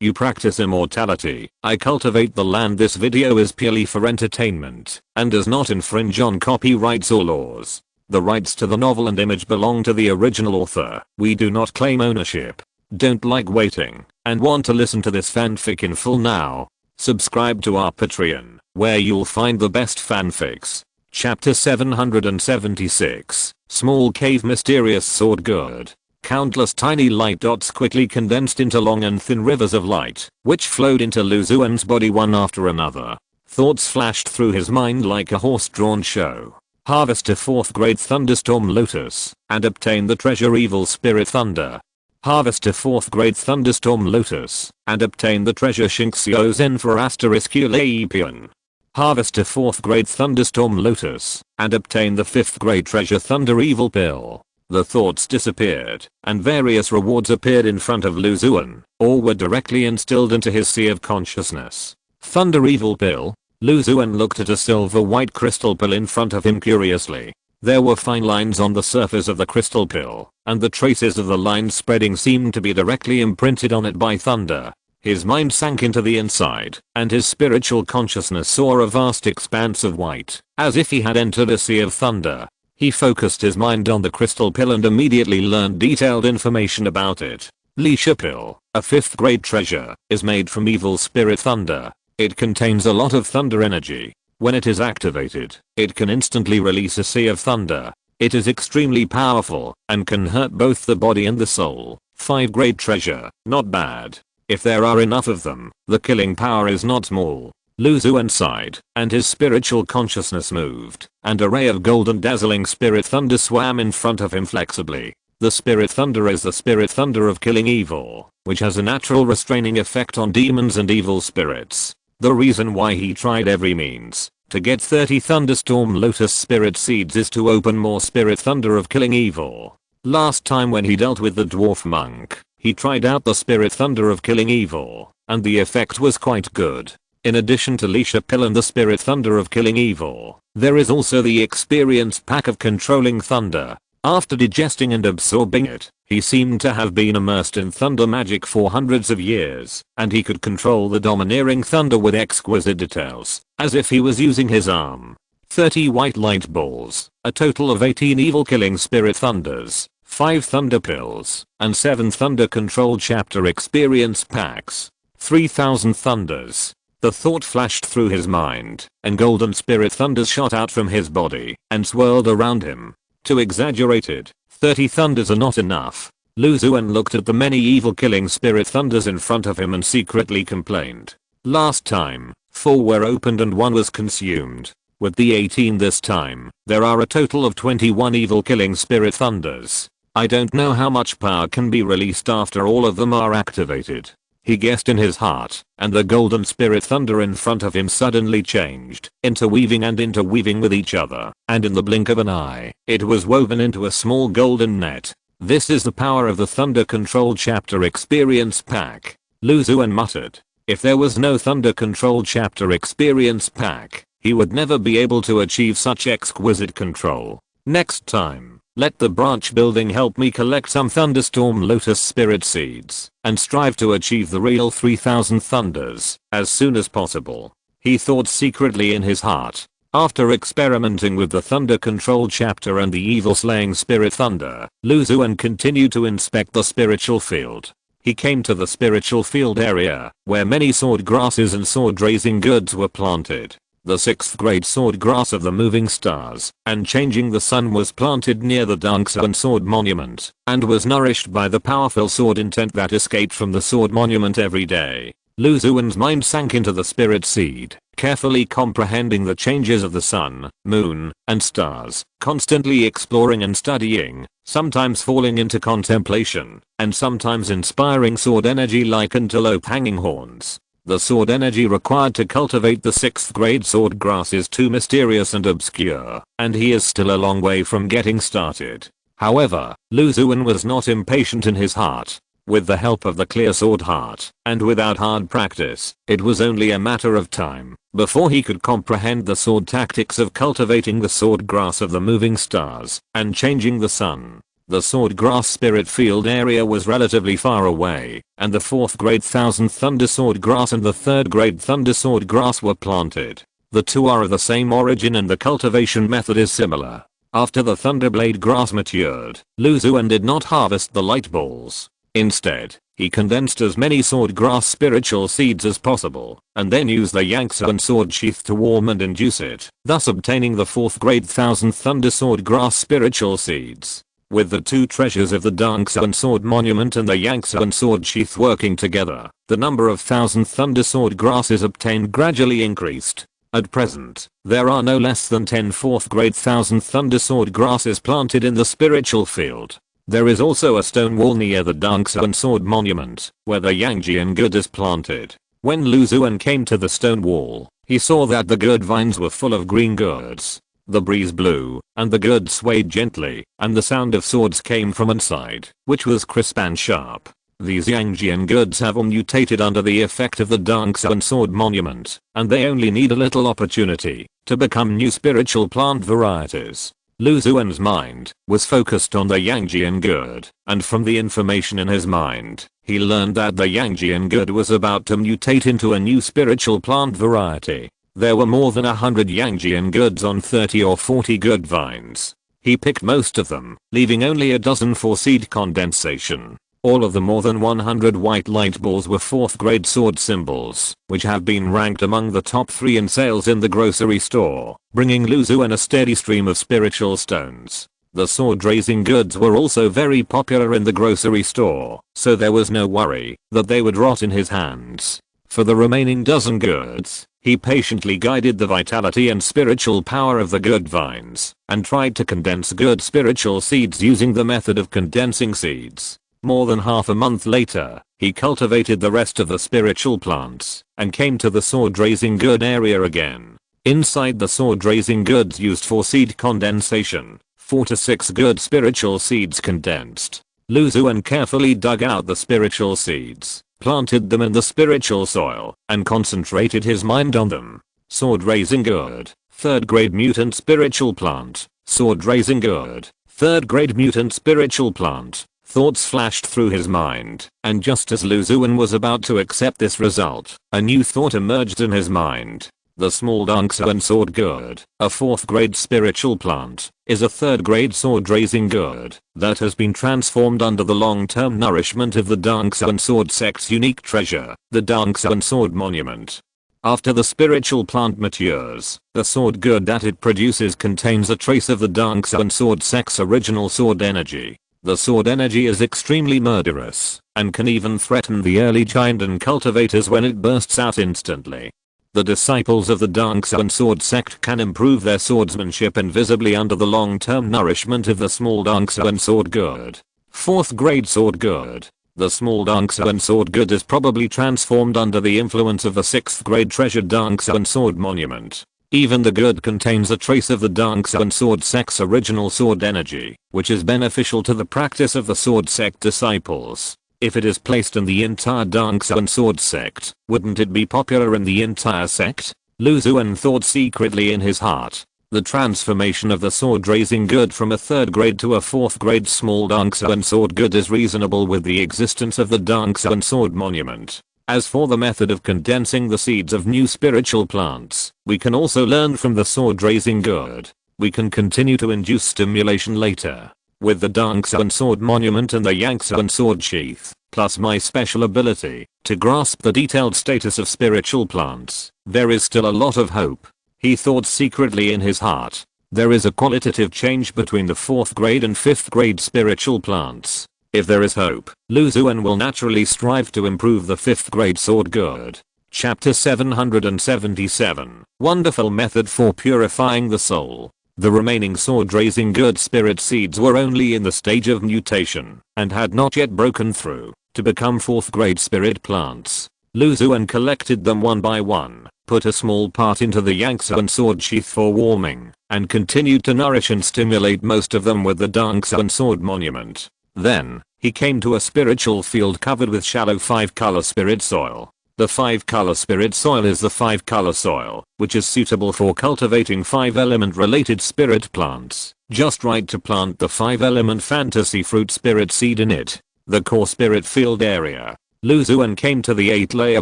You practice immortality. I cultivate the land. This video is purely for entertainment and does not infringe on copyrights or laws. The rights to the novel and image belong to the original author. We do not claim ownership. Don't like waiting and want to listen to this fanfic in full now? Subscribe to our Patreon, where you'll find the best fanfics. Chapter 776, Small Cave. Mysterious Sword. Good. Countless tiny light dots quickly condensed into long and thin rivers of light, which flowed into Lu Xuan's body one after another. Thoughts flashed through his mind like a horse-drawn show. Harvest a 4th grade thunderstorm lotus, and obtain the treasure evil spirit thunder. Harvest a 4th grade thunderstorm lotus, and obtain the treasure Xingxiu Zen for *Leipian. Harvest a 4th grade thunderstorm lotus, and obtain the 5th grade treasure thunder evil pill. The thoughts disappeared, and various rewards appeared in front of Lu Xuan, or were directly instilled into his sea of consciousness. Thunder evil pill. Lu Xuan looked at a silver white crystal pill in front of him curiously. There were fine lines on the surface of the crystal pill, and the traces of the lines spreading seemed to be directly imprinted on it by thunder. His mind sank into the inside, and his spiritual consciousness saw a vast expanse of white, as if he had entered a sea of thunder. He focused his mind on the crystal pill and immediately learned detailed information about it. Lisha pill, a 5th grade treasure, is made from evil spirit thunder. It contains a lot of thunder energy. When it is activated, it can instantly release a sea of thunder. It is extremely powerful and can hurt both the body and the soul. 5 grade treasure, not bad. If there are enough of them, the killing power is not small. Lu Xuan sighed, and his spiritual consciousness moved, and a ray of golden dazzling spirit thunder swam in front of him flexibly. The spirit thunder is the spirit thunder of killing evil, which has a natural restraining effect on demons and evil spirits. The reason why he tried every means to get 30 thunderstorm lotus spirit seeds is to open more spirit thunder of killing evil. Last time when he dealt with the dwarf monk, he tried out the spirit thunder of killing evil, and the effect was quite good. In addition to Lisha pill and the spirit thunder of killing evil, there is also the experience pack of controlling thunder. After digesting and absorbing it, he seemed to have been immersed in thunder magic for hundreds of years, and he could control the domineering thunder with exquisite details, as if he was using his arm. 30 white light balls, a total of 18 evil killing spirit thunders, 5 thunder pills, and 7 thunder control chapter experience packs. 3000 thunders. The thought flashed through his mind, and golden spirit thunders shot out from his body and swirled around him. Too exaggerated. 30 thunders are not enough. Lu Xuan looked at the many evil killing spirit thunders in front of him and secretly complained. Last time, 4 were opened and 1 was consumed. With the 18 this time, there are a total of 21 evil killing spirit thunders. I don't know how much power can be released after all of them are activated. He guessed in his heart, and the golden spirit thunder in front of him suddenly changed, interweaving with each other, and in the blink of an eye, it was woven into a small golden net. This is the power of the Thunder Control Chapter Experience Pack. Lu Xuan muttered. If there was no Thunder Control Chapter Experience Pack, he would never be able to achieve such exquisite control. Next time, let the branch building help me collect some thunderstorm lotus spirit seeds, and strive to achieve the real 3000 thunders as soon as possible. He thought secretly in his heart. After experimenting with the thunder control chapter and the evil slaying spirit thunder, Lu Xuan continued to inspect the spiritual field. He came to the spiritual field area, where many sword grasses and sword raising goods were planted. The 6th grade sword grass of the moving stars and changing the sun was planted near the Xuan sword monument and was nourished by the powerful sword intent that escaped from the sword monument every day. Lu Xuan's mind sank into the spirit seed, carefully comprehending the changes of the sun, moon, and stars, constantly exploring and studying, sometimes falling into contemplation, and sometimes inspiring sword energy like antelope hanging horns. The sword energy required to cultivate the 6th grade sword grass is too mysterious and obscure, and he is still a long way from getting started. However, Lu Xuan was not impatient in his heart. With the help of the clear sword heart, and without hard practice, it was only a matter of time before he could comprehend the sword tactics of cultivating the sword grass of the moving stars and changing the sun. The sword grass spirit field area was relatively far away, and the 4th grade Thousand Thunder Sword Grass and the 3rd grade Thunder Sword Grass were planted. The two are of the same origin and the cultivation method is similar. After the Thunderblade grass matured, Xuan did not harvest the light balls. Instead, he condensed as many sword grass spiritual seeds as possible, and then used the Xuan sword sheath to warm and induce it, thus obtaining the 4th grade Thousand Thunder Sword Grass spiritual seeds. With the two treasures of the Xuan sword monument and the Xuan sword sheath working together, the number of Thousand Thunder Sword Grasses obtained gradually increased. At present, there are no less than 10 4th grade Thousand Thunder Sword Grasses planted in the spiritual field. There is also a stone wall near the Xuan sword monument, where the Yangjian good is planted. When Xuan came to the stone wall, he saw that the gourd vines were full of green gourds. The breeze blew, and the gourd swayed gently, and the sound of swords came from inside, which was crisp and sharp. These Yangjian goods have all mutated under the effect of the Xuan sword monument, and they only need a little opportunity to become new spiritual plant varieties. Xuan's mind was focused on the Yangjian gourd, and from the information in his mind, he learned that the Yangjian gourd was about to mutate into a new spiritual plant variety. There were more than 100 Yangjian gourds on 30 or 40 gourd vines. He picked most of them, leaving only a dozen for seed condensation. All of the more than 100 white light balls were 4th grade sword symbols, which have been ranked among the top 3 in sales in the grocery store, bringing Xuan a steady stream of spiritual stones. The sword raising goods were also very popular in the grocery store, so there was no worry that they would rot in his hands. For the remaining dozen goods, he patiently guided the vitality and spiritual power of the gourd vines, and tried to condense good spiritual seeds using the method of condensing seeds. More than half a month later, he cultivated the rest of the spiritual plants, and came to the sword raising good area again. Inside the sword raising goods used for seed condensation, 4 to 6 good spiritual seeds condensed. Xuan carefully dug out the spiritual seeds, planted them in the spiritual soil, and concentrated his mind on them. Sword raising good, 3rd grade mutant spiritual plant. Sword raising good, 3rd grade mutant spiritual plant. Thoughts flashed through his mind, and just as Xuan was about to accept this result, a new thought emerged in his mind. The small Xuan sword gourd, a 4th grade spiritual plant, is a 3rd grade sword raising gourd that has been transformed under the long-term nourishment of the Xuan sword sect's unique treasure, the Xuan sword monument. After the spiritual plant matures, the sword gourd that it produces contains a trace of the Xuan sword sect's original sword energy. The sword energy is extremely murderous, and can even threaten the early giant and cultivators when it bursts out instantly. The disciples of the Xuan sword sect can improve their swordsmanship invisibly under the long-term nourishment of the small Xuan sword gourd. 4th grade sword gourd. The small Xuan sword gourd is probably transformed under the influence of the 6th grade treasured Xuan sword monument. Even the gourd contains a trace of the Xuan sword sect's original sword energy, which is beneficial to the practice of the sword sect disciples. If it is placed in the entire Xuan sword sect, wouldn't it be popular in the entire sect? Xuan thought secretly in his heart. The transformation of the sword raising gourd from a 3rd grade to a 4th grade small Xuan sword gourd is reasonable with the existence of the Xuan sword monument. As for the method of condensing the seeds of new spiritual plants, we can also learn from the sword raising gourd. We can continue to induce stimulation later. With the Xuan sword monument and the Xuan sword sheath, plus my special ability to grasp the detailed status of spiritual plants, there is still a lot of hope. He thought secretly in his heart. There is a qualitative change between the 4th grade and 5th grade spiritual plants. If there is hope, Xuan will naturally strive to improve the 5th grade sword gourd. Chapter 777. Wonderful method for purifying the soul. The remaining sword raising gourd spirit seeds were only in the stage of mutation, and had not yet broken through to become 4th grade spirit plants. Xuan collected them one by one, put a small part into the Xuan sword sheath for warming, and continued to nourish and stimulate most of them with the Xuan sword monument. Then, he came to a spiritual field covered with shallow 5-color spirit soil. The 5-color spirit soil is the 5-color soil, which is suitable for cultivating 5-element related spirit plants, just right to plant the 5-element fantasy fruit spirit seed in it. The core spirit field area. Xuan came to the 8-layer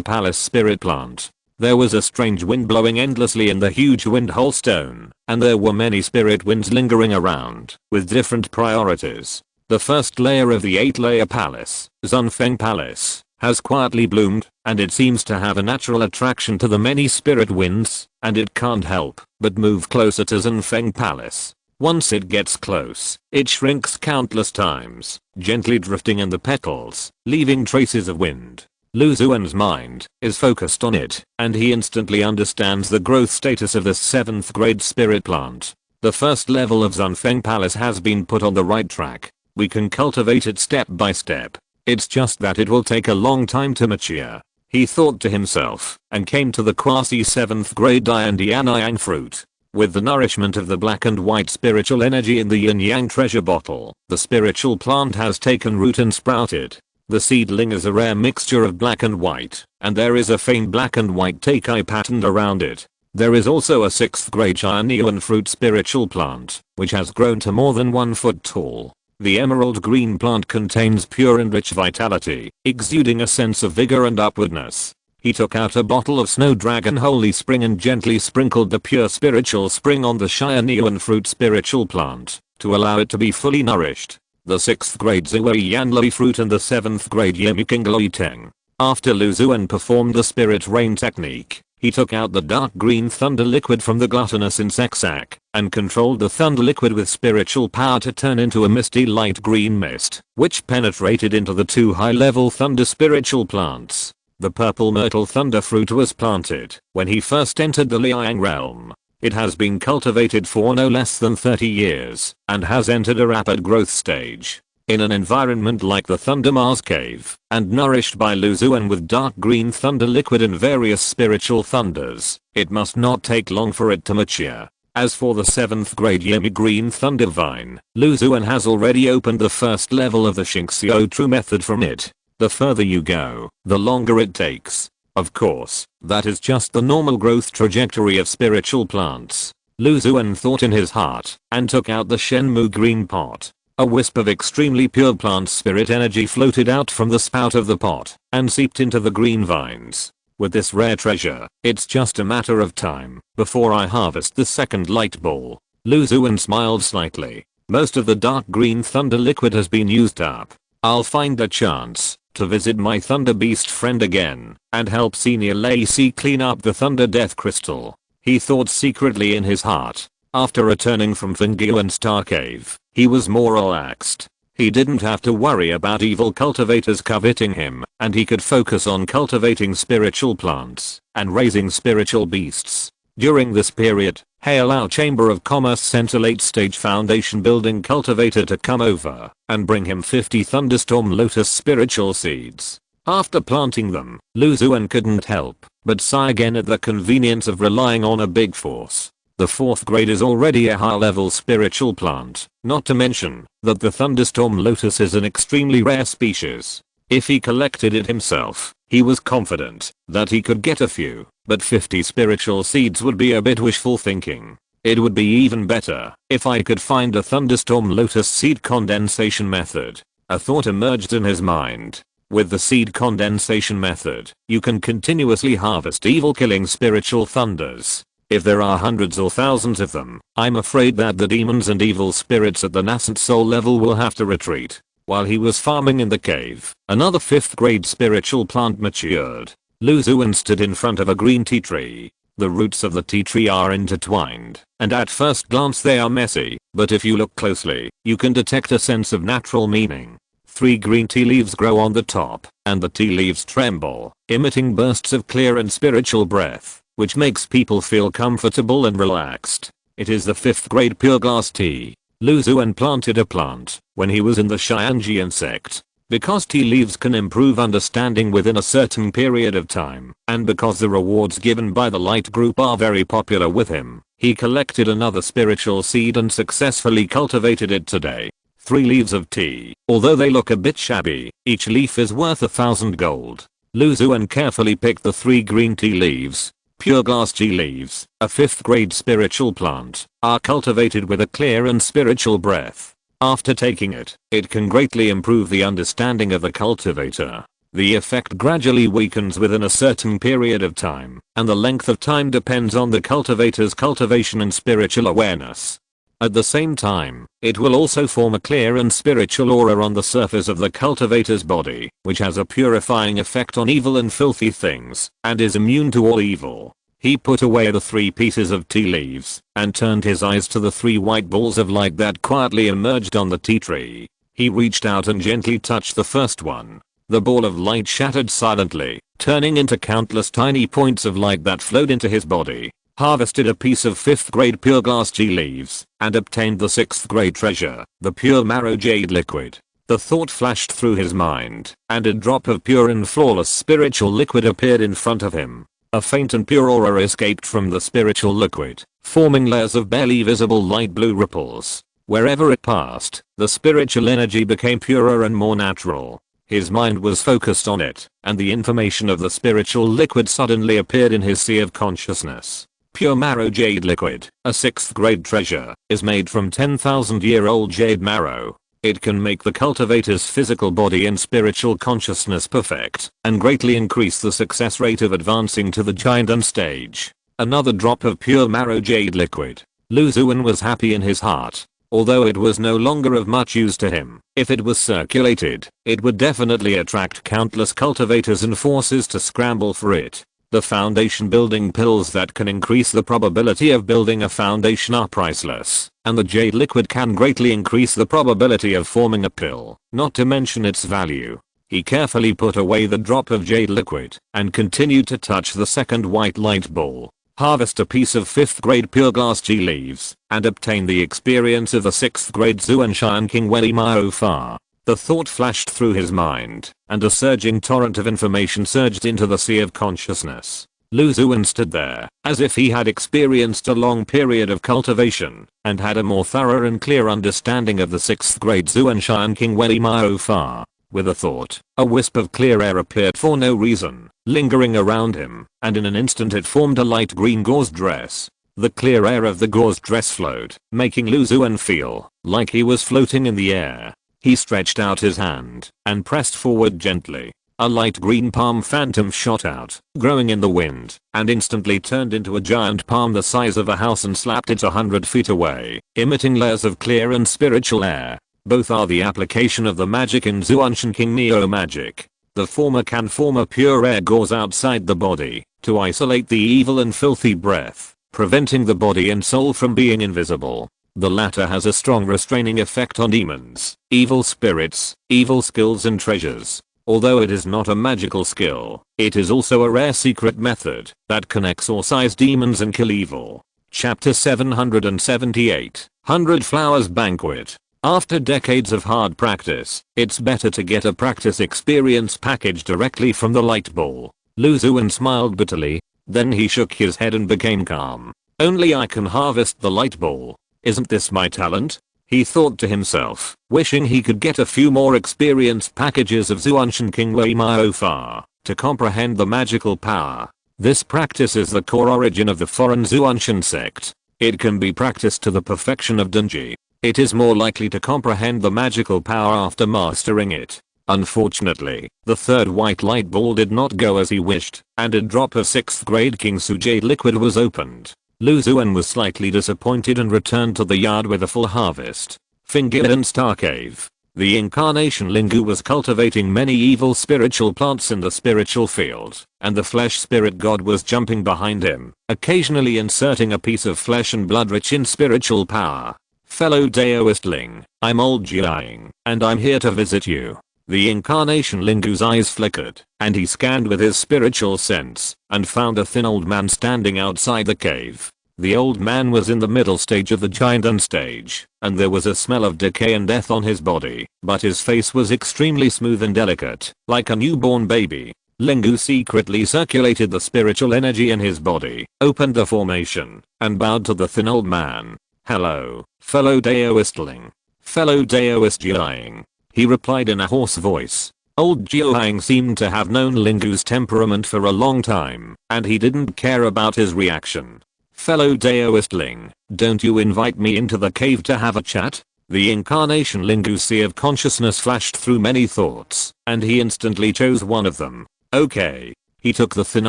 palace spirit plant. There was a strange wind blowing endlessly in the huge wind hole stone, and there were many spirit winds lingering around, with different priorities. The first layer of the 8-layer palace, Zunfeng Palace, has quietly bloomed, and it seems to have a natural attraction to the many spirit winds, and it can't help but move closer to Zunfeng Palace. Once it gets close, it shrinks countless times, gently drifting in the petals, leaving traces of wind. Xuan's mind is focused on it, and he instantly understands the growth status of the 7th grade spirit plant. The first level of Zunfeng Palace has been put on the right track. We can cultivate it step by step. It's just that it will take a long time to mature. He thought to himself, and came to the quasi 7th grade Yang fruit. With the nourishment of the black and white spiritual energy in the yin yang treasure bottle, the spiritual plant has taken root and sprouted. The seedling is a rare mixture of black and white, and there is a faint black and white Teikai patterned around it. There is also a 6th grade Yuan fruit spiritual plant, which has grown to more than 1 foot tall. The emerald green plant contains pure and rich vitality, exuding a sense of vigor and upwardness. He took out a bottle of Snow Dragon Holy Spring and gently sprinkled the pure spiritual spring on the Yuan fruit spiritual plant, to allow it to be fully nourished. The 6th grade Zuwei Yanlei fruit and the 7th grade Yimikingloi Teng. After Xuan performed the spirit rain technique, he took out the dark green thunder liquid from the gluttonous insect sac, and controlled the thunder liquid with spiritual power to turn into a misty light green mist, which penetrated into the 2 high-level thunder spiritual plants. The purple myrtle thunder fruit was planted when he first entered the Liang realm. It has been cultivated for no less than 30 years, and has entered a rapid growth stage. In an environment like the Thunder Mars Cave, and nourished by Xuan with dark green thunder liquid and various spiritual thunders, it must not take long for it to mature. As for the 7th grade Yemi green thunder vine, Xuan has already opened the first level of the Xingxiu True method from it. The further you go, the longer it takes. Of course, that is just the normal growth trajectory of spiritual plants. Xuan thought in his heart, and took out the Shenmu green pot. A wisp of extremely pure plant spirit energy floated out from the spout of the pot, and seeped into the green vines. With this rare treasure, it's just a matter of time before I harvest the second light ball. Xuan smiled slightly. Most of the dark green thunder liquid has been used up. I'll find a chance to visit my thunder beast friend again, and help Senior Lacey clean up the thunder death crystal. He thought secretly in his heart. After returning from Fingyu Star Cave, he was more relaxed. He didn't have to worry about evil cultivators coveting him, and he could focus on cultivating spiritual plants and raising spiritual beasts. During this period, Heilao Chamber of Commerce sent a late-stage foundation building cultivator to come over and bring him 50 Thunderstorm Lotus spiritual seeds. After planting them, Xuan couldn't help but sigh again at the convenience of relying on a big force. The 4th grade is already a high-level spiritual plant, not to mention that the Thunderstorm Lotus is an extremely rare species. If he collected it himself, he was confident that he could get a few, but 50 spiritual seeds would be a bit wishful thinking. It would be even better if I could find a Thunderstorm Lotus seed condensation method. A thought emerged in his mind. With the seed condensation method, you can continuously harvest evil-killing spiritual thunders. If there are hundreds or thousands of them, I'm afraid that the demons and evil spirits at the nascent soul level will have to retreat. While he was farming in the cave, another 5th grade spiritual plant matured. Xuan stood in front of a green tea tree. The roots of the tea tree are intertwined, and at first glance they are messy, but if you look closely, you can detect a sense of natural meaning. 3 green tea leaves grow on the top, and the tea leaves tremble, emitting bursts of clear and spiritual breath, which makes people feel comfortable and relaxed. It is the 5th grade pure glass tea. Xuan planted a plant when he was in the Xianjian sect. Because tea leaves can improve understanding within a certain period of time, and because the rewards given by the light group are very popular with him, he collected another spiritual seed and successfully cultivated it today. 3 leaves of tea. Although they look a bit shabby, each leaf is worth 1,000 gold. Lu Xuan carefully picked the 3 green tea leaves. Pure glass tea leaves, a 5th grade spiritual plant, are cultivated with a clear and spiritual breath. After taking it, it can greatly improve the understanding of the cultivator. The effect gradually weakens within a certain period of time, and the length of time depends on the cultivator's cultivation and spiritual awareness. At the same time, it will also form a clear and spiritual aura on the surface of the cultivator's body, which has a purifying effect on evil and filthy things, and is immune to all evil. He put away the 3 pieces of tea leaves, and turned his eyes to the 3 white balls of light that quietly emerged on the tea tree. He reached out and gently touched the first one. The ball of light shattered silently, turning into countless tiny points of light that flowed into his body. Harvested a piece of 5th grade pure glass tea leaves, and obtained the 6th grade treasure, the pure marrow jade liquid. The thought flashed through his mind, and a drop of pure and flawless spiritual liquid appeared in front of him. A faint and pure aura escaped from the spiritual liquid, forming layers of barely visible light blue ripples. Wherever it passed, the spiritual energy became purer and more natural. His mind was focused on it, and the information of the spiritual liquid suddenly appeared in his sea of consciousness. Pure marrow jade liquid, a 6th grade treasure, is made from 10,000-year-old jade marrow. It can make the cultivator's physical body and spiritual consciousness perfect, and greatly increase the success rate of advancing to the giant stage. Another drop of pure marrow jade liquid. Lu Xuan was happy in his heart. Although it was no longer of much use to him, if it was circulated, it would definitely attract countless cultivators and forces to scramble for it. The foundation building pills that can increase the probability of building a foundation are priceless, and the jade liquid can greatly increase the probability of forming a pill, not to mention its value. He carefully put away the drop of jade liquid, and continued to touch the second white light ball. Harvest a piece of 5th grade pure glass tea leaves, and obtain the experience of the 6th grade Xuan King Wei Mao Fa. The thought flashed through his mind, and a surging torrent of information surged into the sea of consciousness. Lu Xuan stood there, as if he had experienced a long period of cultivation, and had a more thorough and clear understanding of the 6th grade Xuan King Wei Mao Fa. With a thought, a wisp of clear air appeared for no reason, lingering around him, and in an instant it formed a light green gauze dress. The clear air of the gauze dress flowed, making Lu Xuan feel like he was floating in the air. He stretched out his hand, and pressed forward gently. A light green palm phantom shot out, growing in the wind, and instantly turned into a giant palm the size of a house and slapped it 100 feet away, emitting layers of clear and spiritual air. Both are the application of the magic in Xuan King Neo magic. The former can form a pure air gauze outside the body, to isolate the evil and filthy breath, preventing the body and soul from being invisible. The latter has a strong restraining effect on demons, evil spirits, evil skills and treasures. Although it is not a magical skill, it is also a rare secret method that can exorcise demons and kill evil. Chapter 778, 100 Flowers Banquet. After decades of hard practice, it's better to get a practice experience package directly from the light ball. Lu Xuan smiled bitterly, then he shook his head and became calm. Only I can harvest the light ball. Isn't this my talent? He thought to himself, wishing he could get a few more experience packages of Xuan King Wei Mao Fa to comprehend the magical power. This practice is the core origin of the foreign Xuan sect. It can be practiced to the perfection of Dunji. It is more likely to comprehend the magical power after mastering it. Unfortunately, the third white light ball did not go as he wished, and a drop of 6th grade King Su Jade liquid was opened. Lu Xuan was slightly disappointed and returned to the yard with a full harvest. Finger and Star Cave. The incarnation Lingu was cultivating many evil spiritual plants in the spiritual field, and the flesh spirit god was jumping behind him, occasionally inserting a piece of flesh and blood rich in spiritual power. Fellow Daoistling, I'm old Jiang, and I'm here to visit you. The incarnation Lingu's eyes flickered, and he scanned with his spiritual sense, and found a thin old man standing outside the cave. The old man was in the middle stage of the giant stage, and there was a smell of decay and death on his body, but his face was extremely smooth and delicate, like a newborn baby. Lingu secretly circulated the spiritual energy in his body, opened the formation, and bowed to the thin old man. Hello, fellow Daoistling. Fellow Daoist Jiang. He replied in a hoarse voice. Old Jiuhang seemed to have known Lingu's temperament for a long time, and he didn't care about his reaction. Fellow Daoist Ling, don't you invite me into the cave to have a chat? The incarnation Lingu sea of consciousness flashed through many thoughts, and he instantly chose one of them. Okay. He took the thin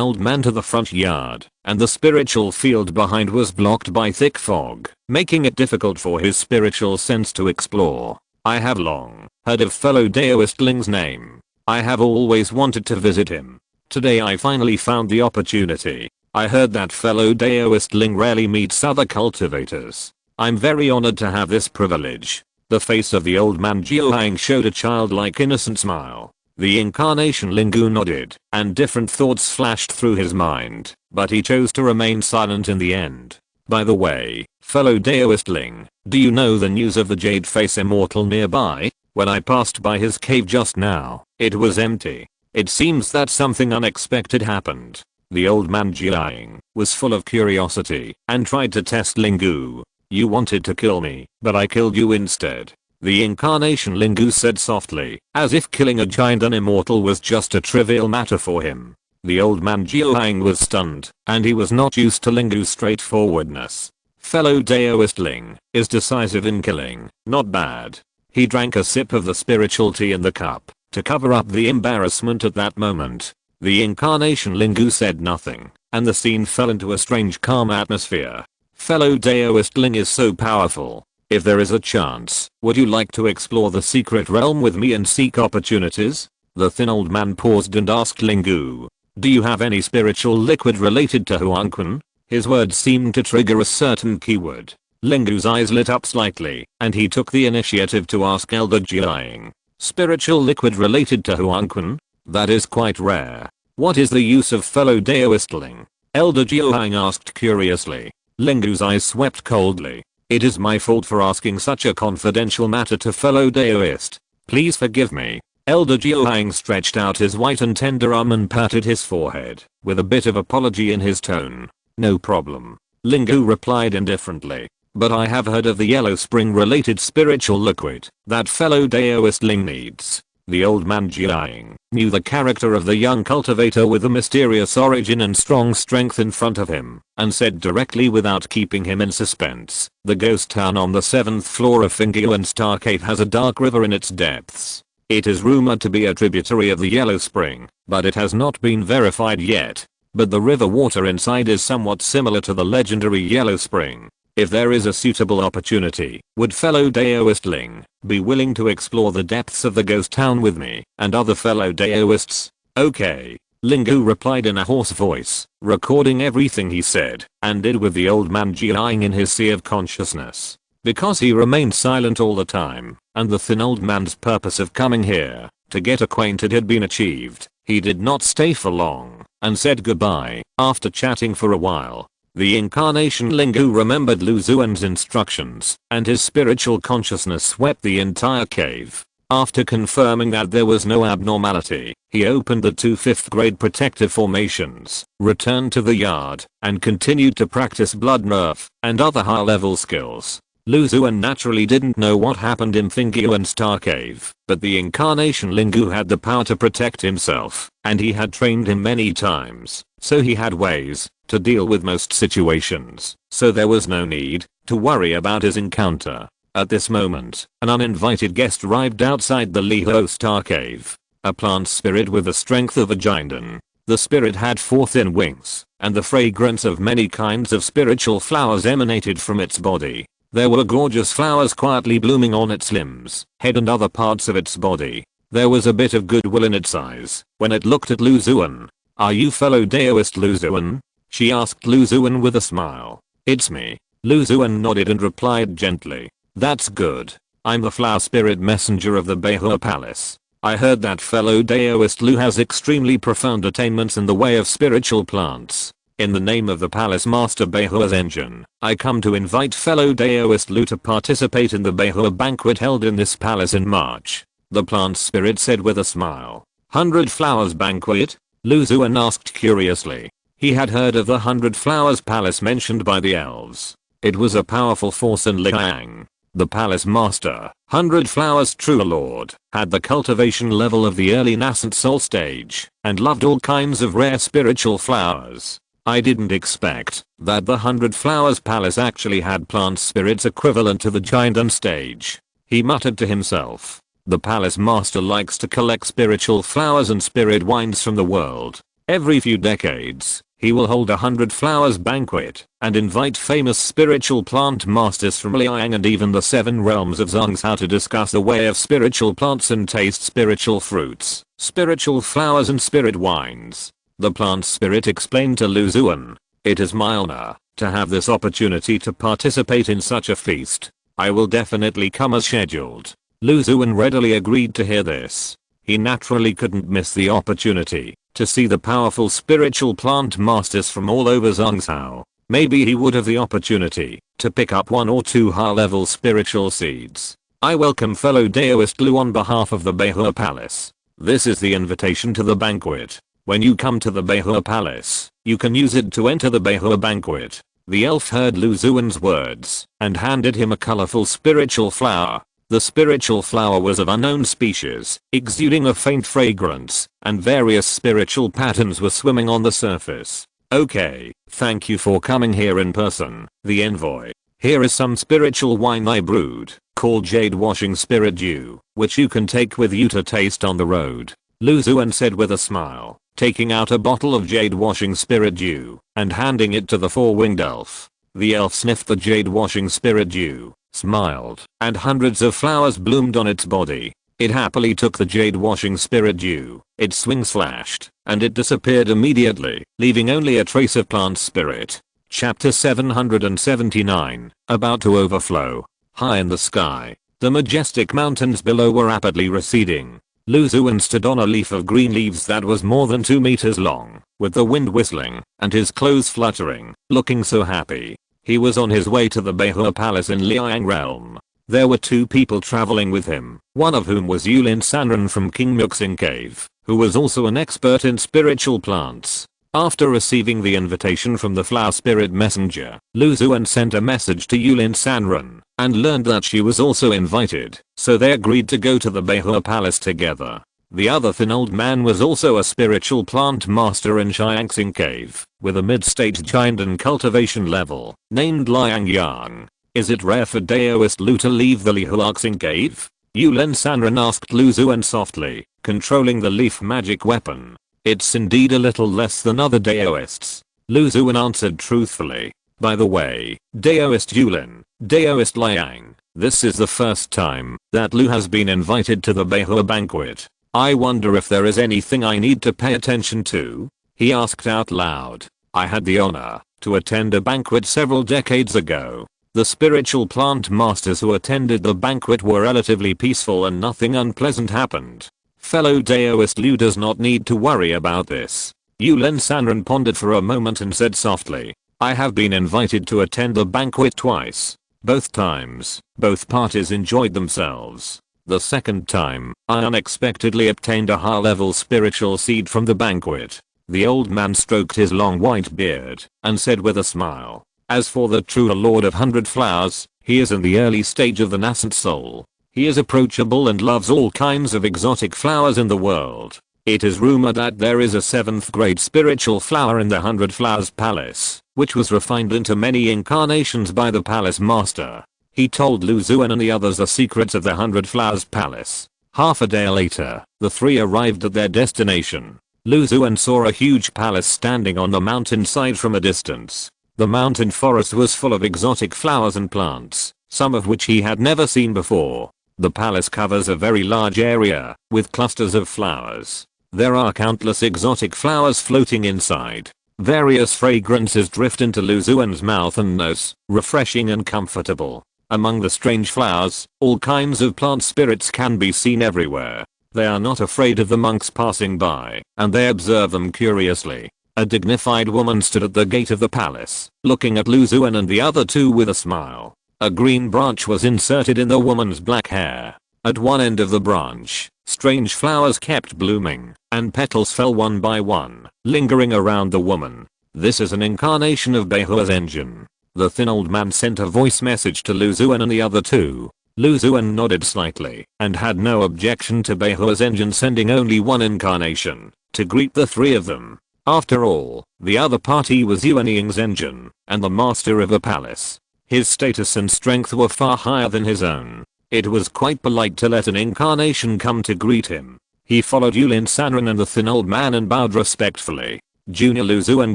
old man to the front yard, and the spiritual field behind was blocked by thick fog, making it difficult for his spiritual sense to explore. I have long heard of fellow Daoist Ling's name. I have always wanted to visit him. Today I finally found the opportunity. I heard that fellow Daoist Ling rarely meets other cultivators. I'm very honored to have this privilege. The face of the old man Jiuhang showed a childlike innocent smile. The incarnation Lingu nodded, and different thoughts flashed through his mind, but he chose to remain silent in the end. By the way, fellow Daoist Ling, do you know the news of the jade face immortal nearby? When I passed by his cave just now, it was empty. It seems that something unexpected happened. The old man Jiang was full of curiosity and tried to test Lingu. You wanted to kill me, but I killed you instead. The incarnation Lingu said softly, as if killing a giant and immortal was just a trivial matter for him. The old man Jiuhang was stunned, and he was not used to Lingu's straightforwardness. Fellow Daoist Ling is decisive in killing, not bad. He drank a sip of the spiritual tea in the cup to cover up the embarrassment at that moment. The incarnation Lingu said nothing, and the scene fell into a strange calm atmosphere. Fellow Daoist Ling is so powerful. If there is a chance, would you like to explore the secret realm with me and seek opportunities? The thin old man paused and asked Lingu. Do you have any spiritual liquid related to Xuan? His words seemed to trigger a certain keyword. Lingu's eyes lit up slightly, and he took the initiative to ask Elder Jiang. Spiritual liquid related to Xuan? That is quite rare. What is the use of fellow Daoist Ling? Elder Jiang asked curiously. Lingu's eyes swept coldly. It is my fault for asking such a confidential matter to fellow Daoist. Please forgive me. Elder Jiuhang stretched out his white and tender arm and patted his forehead, with a bit of apology in his tone. No problem. Lingu replied indifferently. But I have heard of the yellow spring related spiritual liquid that fellow Daoist Ling needs. The old man Jiang knew the character of the young cultivator with a mysterious origin and strong strength in front of him, and said directly without keeping him in suspense, the ghost town on the 7th floor of Xuan Star Cave has a dark river in its depths. It is rumored to be a tributary of the Yellow Spring, but it has not been verified yet. But the river water inside is somewhat similar to the legendary Yellow Spring. If there is a suitable opportunity, would fellow Daoist Ling be willing to explore the depths of the ghost town with me and other fellow Daoists? Okay. Lingu replied in a hoarse voice, recording everything he said and did with the old man Jiang in his sea of consciousness. Because he remained silent all the time, and the thin old man's purpose of coming here to get acquainted had been achieved, he did not stay for long and said goodbye after chatting for a while. The incarnation Lingu remembered Lu Xuan's instructions, and his spiritual consciousness swept the entire cave. After confirming that there was no abnormality, he opened the 2 5th grade protective formations, returned to the yard, and continued to practice blood nerve and other high level skills. Lu Xuan naturally didn't know what happened in Xuan Star Cave, but the incarnation Lingu had the power to protect himself, and he had trained him many times, so he had ways to deal with most situations, so there was no need to worry about his encounter. At this moment, an uninvited guest arrived outside the Liho Star Cave. A plant spirit with the strength of a giant. The spirit had 4 thin wings, and the fragrance of many kinds of spiritual flowers emanated from its body. There were gorgeous flowers quietly blooming on its limbs, head and other parts of its body. There was a bit of goodwill in its eyes when it looked at Lu Xuan. Are you fellow Daoist Lu Xuan? She asked Lu Xuan with a smile. It's me. Lu Xuan nodded and replied gently. That's good. I'm the flower spirit messenger of the Beihua Palace. I heard that fellow Daoist Lu has extremely profound attainments in the way of spiritual plants. In the name of the Palace Master Beihua's engine, I come to invite fellow Daoist Lu to participate in the Beihua banquet held in this palace in March. The plant spirit said with a smile. 100 Flowers Banquet? Lu Xuan asked curiously. He had heard of the 100 Flowers Palace mentioned by the elves. It was a powerful force in Liang. The palace master, 100 flowers true lord, had the cultivation level of the early nascent soul stage, and loved all kinds of rare spiritual flowers. I didn't expect that the 100 flowers palace actually had plant spirits equivalent to the giant stage. He muttered to himself. The palace master likes to collect spiritual flowers and spirit wines from the world. Every few decades, he will hold 100 flowers banquet and invite famous spiritual plant masters from Liang and even the 7 realms of Zhangzhou to discuss the way of spiritual plants and taste spiritual fruits, spiritual flowers and spirit wines. The plant spirit explained to Lu Xuan, "It is my honor to have this opportunity to participate in such a feast. I will definitely come as scheduled." Lu Xuan readily agreed to hear this. He naturally couldn't miss the opportunity to see the powerful spiritual plant masters from all over Zhangzhou. Maybe he would have the opportunity to pick up 1 or 2 high-level spiritual seeds. I welcome fellow Daoist Lu on behalf of the Beihua Palace. This is the invitation to the banquet. When you come to the Beihua Palace, you can use it to enter the Beihua banquet. The elf heard Lu Xuan's words and handed him a colorful spiritual flower. The spiritual flower was of unknown species, exuding a faint fragrance, and various spiritual patterns were swimming on the surface. "Okay, thank you for coming here in person, the envoy. Here is some spiritual wine I brewed, called Jade Washing Spirit Dew, which you can take with you to taste on the road," Lu Xuan said with a smile, taking out a bottle of Jade Washing Spirit Dew and handing it to the 4-winged elf. The elf sniffed the Jade Washing Spirit Dew, smiled, and hundreds of flowers bloomed on its body. It happily took the Jade Washing Spirit Dew, its wings flashed, and it disappeared immediately, leaving only a trace of plant spirit. Chapter 779, about to overflow. High in the sky, the majestic mountains below were rapidly receding. Lu Xuan stood on a leaf of green leaves that was more than 2 meters long, with the wind whistling and his clothes fluttering, looking so happy. He was on his way to the Beihua Palace in Liang Realm. There were 2 people traveling with him, one of whom was Yulin Sanren from King Muxing Cave, who was also an expert in spiritual plants. After receiving the invitation from the flower spirit messenger, Lu Xuan sent a message to Yulin Sanren and learned that she was also invited, so they agreed to go to the Beihua Palace together. The other thin old man was also a spiritual plant master in Xiangxing Cave, with a mid-stage giant in cultivation level, named Liang Yang. "Is it rare for Daoist Lu to leave the Lihuaxing Cave?" Yulin Sanren asked Lu Xuan softly, controlling the leaf magic weapon. "It's indeed a little less than other Daoists," Lu Xuan answered truthfully. "By the way, Daoist Yulin, Daoist Liang, this is the first time that Lu has been invited to the Beihua banquet. I wonder if there is anything I need to pay attention to?" he asked out loud. "I had the honor to attend a banquet several decades ago. The spiritual plant masters who attended the banquet were relatively peaceful and nothing unpleasant happened. Fellow Daoist Lu does not need to worry about this." Yulin Sanren pondered for a moment and said softly, "I have been invited to attend the banquet twice. Both times, both parties enjoyed themselves. The second time, I unexpectedly obtained a high-level spiritual seed from the banquet." The old man stroked his long white beard and said with a smile, "As for the true Lord of 100 Flowers, he is in the early stage of the nascent soul. He is approachable and loves all kinds of exotic flowers in the world. It is rumored that there is a 7th grade spiritual flower in the 100 Flowers Palace, which was refined into many incarnations by the palace master." He told Lu Xuan and the others the secrets of the 100 Flowers Palace. Half a day later, the 3 arrived at their destination. Lu Xuan saw a huge palace standing on the mountainside from a distance. The mountain forest was full of exotic flowers and plants, some of which he had never seen before. The palace covers a very large area, with clusters of flowers. There are countless exotic flowers floating inside. Various fragrances drift into Lu Xuan's mouth and nose, refreshing and comfortable. Among the strange flowers, all kinds of plant spirits can be seen everywhere. They are not afraid of the monks passing by, and they observe them curiously. A dignified woman stood at the gate of the palace, looking at Lu Xuan and the other 2 with a smile. A green branch was inserted in the woman's black hair. At one end of the branch, strange flowers kept blooming, and petals fell one by one, lingering around the woman. "This is an incarnation of Beihua's engine. The thin old man sent a voice message to Lu Xuan and the other two. Lu Xuan nodded slightly and had no objection to Beihua's engine sending only one incarnation to greet the three of them. After all, the other party was Yuan Ying's engine and the master of a palace. His status and strength were far higher than his own. It was quite polite to let an incarnation come to greet him. He followed Yulin Sanren and the thin old man and bowed respectfully. Junior Lu Xuan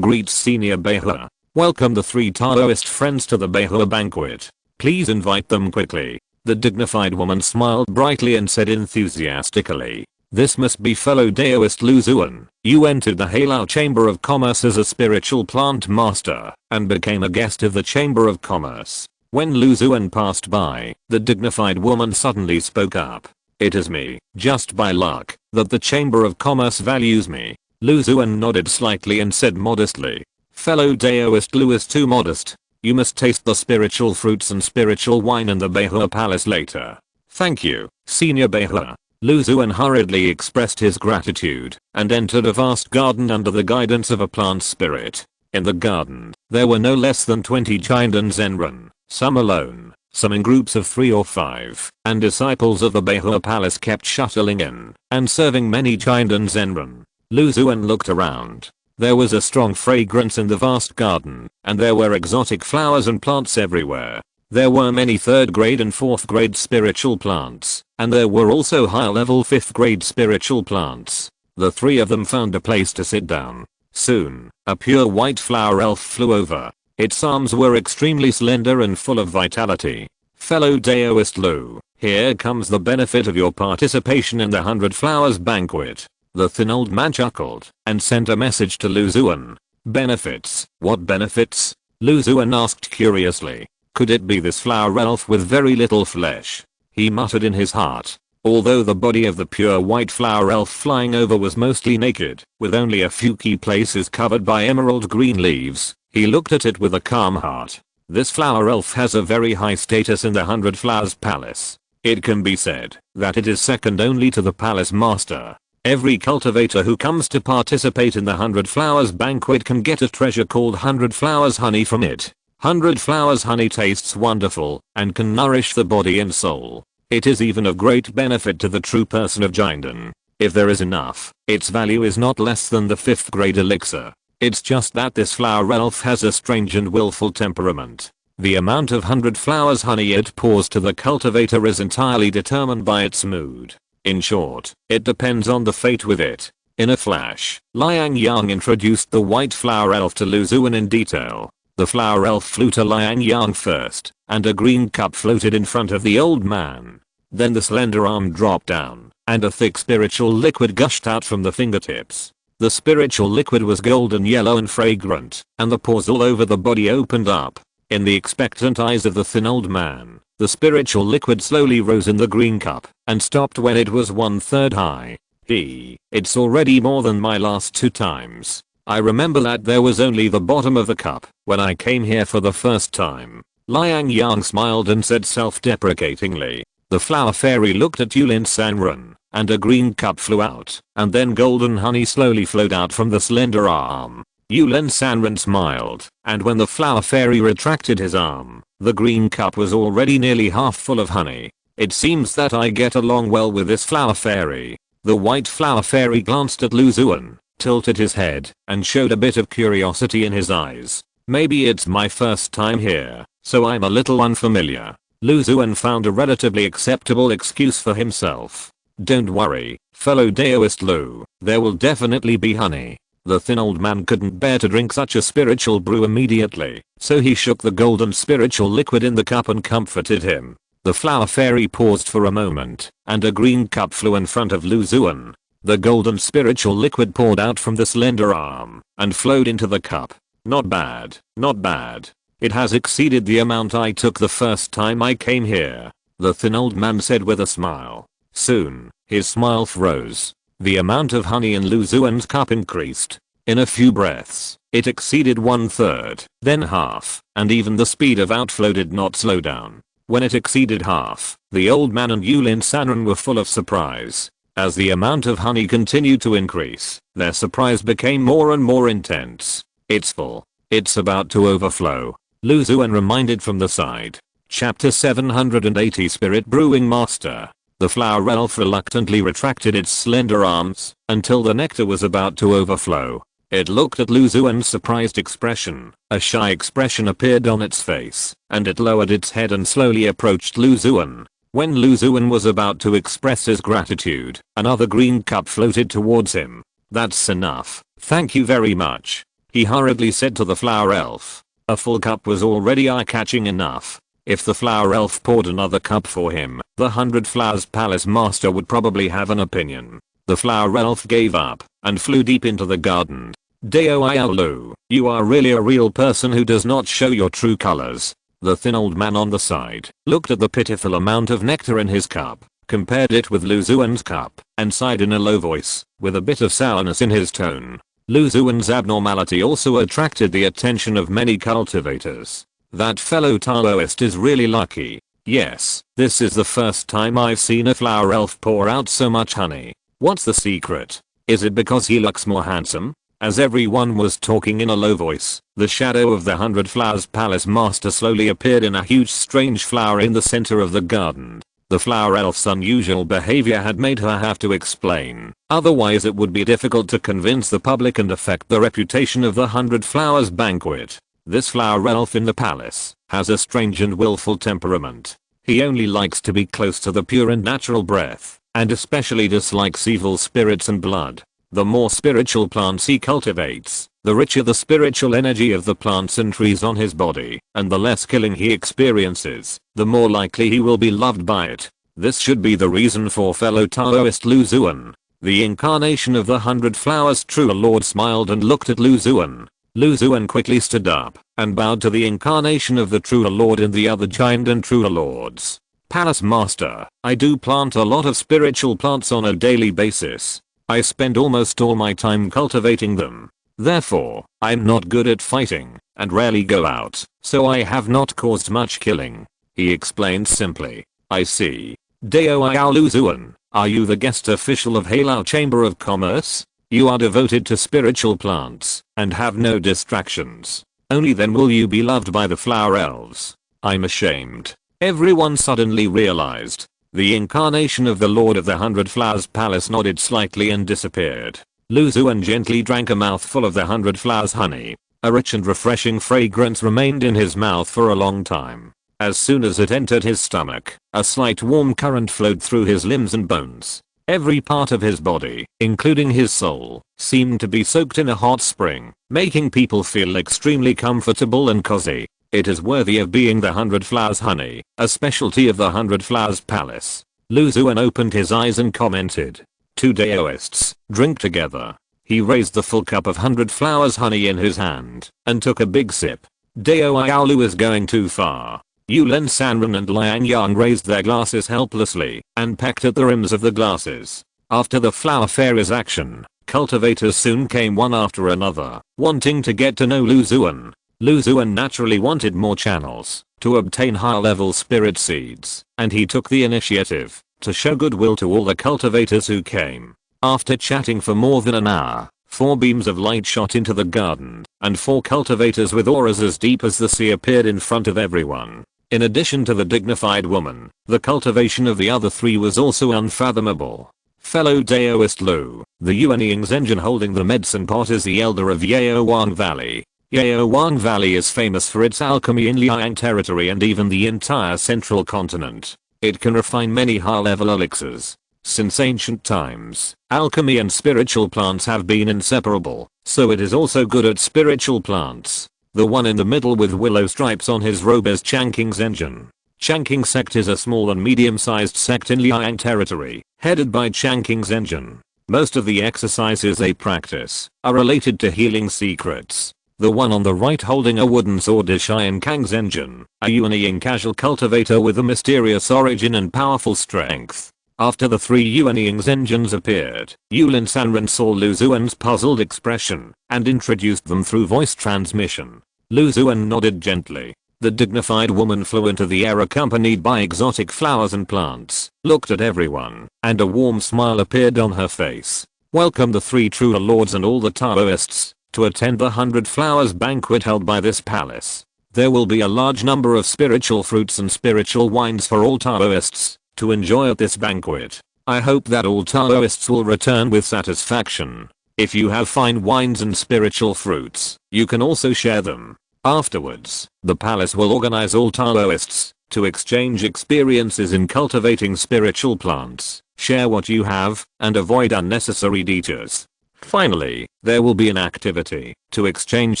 greets Senior Beihua. Welcome the three Taoist friends to the Beihua banquet. Please invite them quickly. The dignified woman smiled brightly and said enthusiastically, "This must be fellow Daoist Lu Xuan. You entered the Halao Chamber of Commerce as a spiritual plant master and became a guest of the Chamber of Commerce." When Lu Xuan passed by, the dignified woman suddenly spoke up. "It is me, just by luck, that the Chamber of Commerce values me." Lu Xuan nodded slightly and said modestly, "Fellow Daoist Lu is too modest. You must taste the spiritual fruits and spiritual wine in the Beihua Palace later." "Thank you, Senior Beihua." Lu Xuan hurriedly expressed his gratitude and entered a vast garden under the guidance of a plant spirit. In the garden, there were no less than 20 Chindan Zenren, some alone, some in groups of 3 or 5, and disciples of the Beihua Palace kept shuttling in and serving many Chindan Zenren. Lu Xuan looked around. There was a strong fragrance in the vast garden, and there were exotic flowers and plants everywhere. There were many 3rd grade and 4th grade spiritual plants, and there were also higher level 5th grade spiritual plants. The three of them found a place to sit down. Soon, a pure white flower elf flew over. Its arms were extremely slender and full of vitality. "Fellow Daoist Lu, here comes the benefit of your participation in the 100 Flowers banquet." The thin old man chuckled and sent a message to Lu Xuan. "Benefits? What benefits?" Lu Xuan asked curiously. Could it be this flower elf with very little flesh? He muttered in his heart. Although the body of the pure white flower elf flying over was mostly naked, with only a few key places covered by emerald green leaves, he looked at it with a calm heart. This flower elf has a very high status in the 100 Flowers Palace. It can be said that it is second only to the palace master. Every cultivator who comes to participate in the 100 Flowers banquet can get a treasure called 100 Flowers honey from it. 100 Flowers honey tastes wonderful and can nourish the body and soul. It is even of great benefit to the true person of Jinden. If there is enough, its value is not less than the 5th grade elixir. It's just that this flower elf has a strange and willful temperament. The amount of 100 Flowers honey it pours to the cultivator is entirely determined by its mood. In short, it depends on the fate with it. In a flash, Liang Yang introduced the white flower elf to Lu Xuan in detail. The flower elf flew to Liang Yang first, and a green cup floated in front of the old man. Then the slender arm dropped down, and a thick spiritual liquid gushed out from the fingertips. The spiritual liquid was golden yellow and fragrant, and the pores all over the body opened up. In the expectant eyes of the thin old man, the spiritual liquid slowly rose in the green cup and stopped when it was 1/3 high. It's already more than my last 2 times. I remember that there was only the bottom of the cup when I came here for the first time." Liang Yang smiled and said self-deprecatingly. The flower fairy looked at Yulin Sanren, and a green cup flew out, and then golden honey slowly flowed out from the slender arm. Yulin Sanren smiled, and when the flower fairy retracted his arm, the green cup was already nearly half full of honey. "It seems that I get along well with this flower fairy." The white flower fairy glanced at Lu Xuan, tilted his head, and showed a bit of curiosity in his eyes. "Maybe it's my first time here, so I'm a little unfamiliar." Lu Xuan found a relatively acceptable excuse for himself. "Don't worry, fellow Daoist Lu, there will definitely be honey." The thin old man couldn't bear to drink such a spiritual brew immediately, so he shook the golden spiritual liquid in the cup and comforted him. The flower fairy paused for a moment, and a green cup flew in front of Lu Xuan. The golden spiritual liquid poured out from the slender arm and flowed into the cup. "Not bad, not bad. It has exceeded the amount I took the first time I came here," the thin old man said with a smile. Soon, his smile froze. The amount of honey in Lu Xuan's cup increased. In a few breaths, it exceeded 1/3, then half, and even the speed of outflow did not slow down. When it exceeded half, the old man and Yulin Sanren were full of surprise. As the amount of honey continued to increase, their surprise became more and more intense. "It's full. It's about to overflow." Lu Xuan reminded from the side. Chapter 780 Spirit Brewing Master. The flower elf reluctantly retracted its slender arms until the nectar was about to overflow. It looked at Lu Xuan's surprised expression. A shy expression appeared on its face, and it lowered its head and slowly approached Lu Xuan. When Lu Xuan was about to express his gratitude, another green cup floated towards him. "That's enough, thank you very much," he hurriedly said to the flower elf. A full cup was already eye-catching enough. If the flower elf poured another cup for him, the 100 Flowers Palace Master would probably have an opinion. The flower elf gave up and flew deep into the garden. Lu, you are really a real person who does not show your true colors. The thin old man on the side looked at the pitiful amount of nectar in his cup, compared it with Lu Xuan's cup, and sighed in a low voice, with a bit of sourness in his tone. Lu Xuan's abnormality also attracted the attention of many cultivators. That fellow Taoist is really lucky. Yes, this is the first time I've seen a flower elf pour out so much honey. What's the secret? Is it because he looks more handsome? As everyone was talking in a low voice, the shadow of the 100 Flowers Palace Master slowly appeared in a huge strange flower in the center of the garden. The flower elf's unusual behavior had made her have to explain, otherwise it would be difficult to convince the public and affect the reputation of the 100 Flowers Banquet. This flower elf in the palace has a strange and willful temperament. He only likes to be close to the pure and natural breath, and especially dislikes evil spirits and blood. The more spiritual plants he cultivates, the richer the spiritual energy of the plants and trees on his body, and the less killing he experiences, the more likely he will be loved by it. This should be the reason for fellow Taoist Lu Xuan. The incarnation of the 100 Flowers True Lord smiled and looked at Lu Xuan. Lu Xuan quickly stood up and bowed to the incarnation of the True Lord and the other giant and True Lords. "Palace Master, I do plant a lot of spiritual plants on a daily basis. I spend almost all my time cultivating them. Therefore, I'm not good at fighting and rarely go out, so I have not caused much killing," he explained simply. "I see. Lu Xuan, are you the guest official of Halao Chamber of Commerce? You are devoted to spiritual plants and have no distractions. Only then will you be loved by the flower elves." I'm ashamed. Everyone suddenly realized. The incarnation of the Lord of the 100 Flowers Palace nodded slightly and disappeared. Lu Xuan gently drank a mouthful of the 100 Flowers honey. A rich and refreshing fragrance remained in his mouth for a long time. As soon as it entered his stomach, a slight warm current flowed through his limbs and bones. Every part of his body, including his soul, seemed to be soaked in a hot spring, making people feel extremely comfortable and cozy. It is worthy of being the 100 Flowers honey, a specialty of the 100 Flowers Palace. Lu Xuan opened his eyes and commented. "Two Taoists, drink together." He raised the full cup of 100 Flowers honey in his hand and took a big sip. Lu is going too far. Yulen Sanren and Liang Yang raised their glasses helplessly and pecked at the rims of the glasses. After the flower fairy's action, cultivators soon came one after another, wanting to get to know Lu Xuan. Lu Xuan naturally wanted more channels to obtain higher level spirit seeds, and he took the initiative to show goodwill to all the cultivators who came. After chatting for more than an hour, 4 beams of light shot into the garden, and 4 cultivators with auras as deep as the sea appeared in front of everyone. In addition to the dignified woman, the cultivation of the other 3 was also unfathomable. Fellow Taoist Lu, the Yuanying Zhenjian holding the medicine pot is the elder of Yaowang Valley. Yaowang Valley is famous for its alchemy in Liang territory and even the entire central continent. It can refine many high-level elixirs. Since ancient times, alchemy and spiritual plants have been inseparable, so it is also good at spiritual plants. The one in the middle with willow stripes on his robe is Changqing Zhenjian. Changqing sect is a small and medium-sized sect in Liang territory, headed by Changqing Zhenjian. Most of the exercises they practice are related to healing secrets. The one on the right holding a wooden sword is Xiankang Zhenjian, a Yuanying casual cultivator with a mysterious origin and powerful strength. After the 3 Yuanying Zhenjians appeared, Yulin Sanren saw Lu Xuan's puzzled expression and introduced them through voice transmission. Lu Xuan nodded gently. The dignified woman flew into the air accompanied by exotic flowers and plants, looked at everyone, and a warm smile appeared on her face. Welcome the 3 true lords and all the Taoists to attend the 100 Flowers banquet held by this palace. There will be a large number of spiritual fruits and spiritual wines for all Taoists to enjoy at this banquet. I hope that all Taoists will return with satisfaction. If you have fine wines and spiritual fruits, you can also share them. Afterwards, the palace will organize all Taoists to exchange experiences in cultivating spiritual plants, share what you have, and avoid unnecessary detours. Finally, there will be an activity to exchange